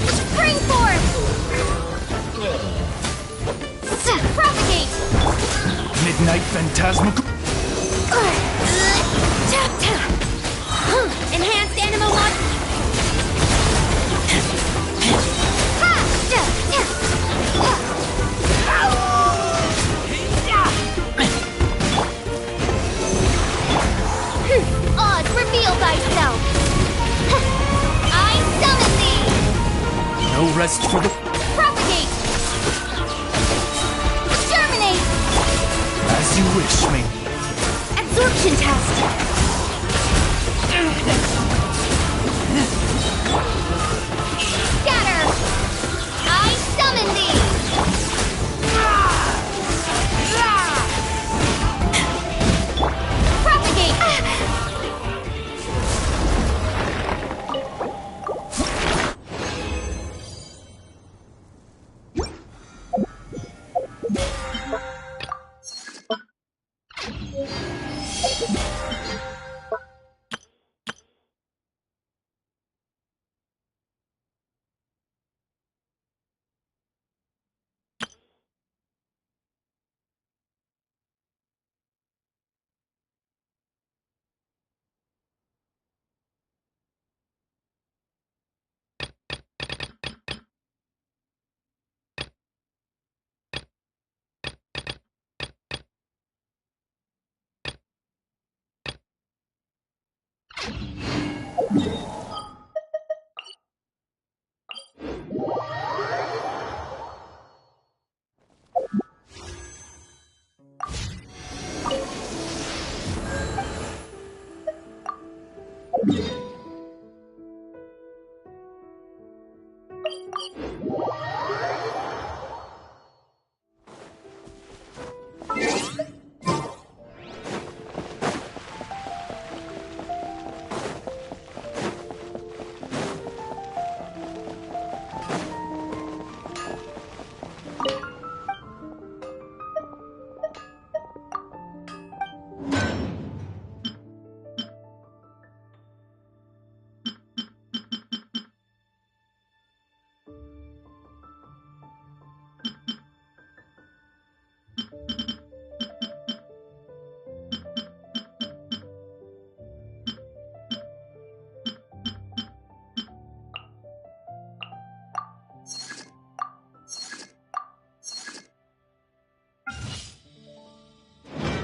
Spring forth! Propagate! Midnight Phantasmal. Enhanced animal launch. Oz, reveal thyself. I summon thee. No rest for the. Propagate. Germinate. As you wish, me. Absorption test. Scatter. I summon thee. Propagate.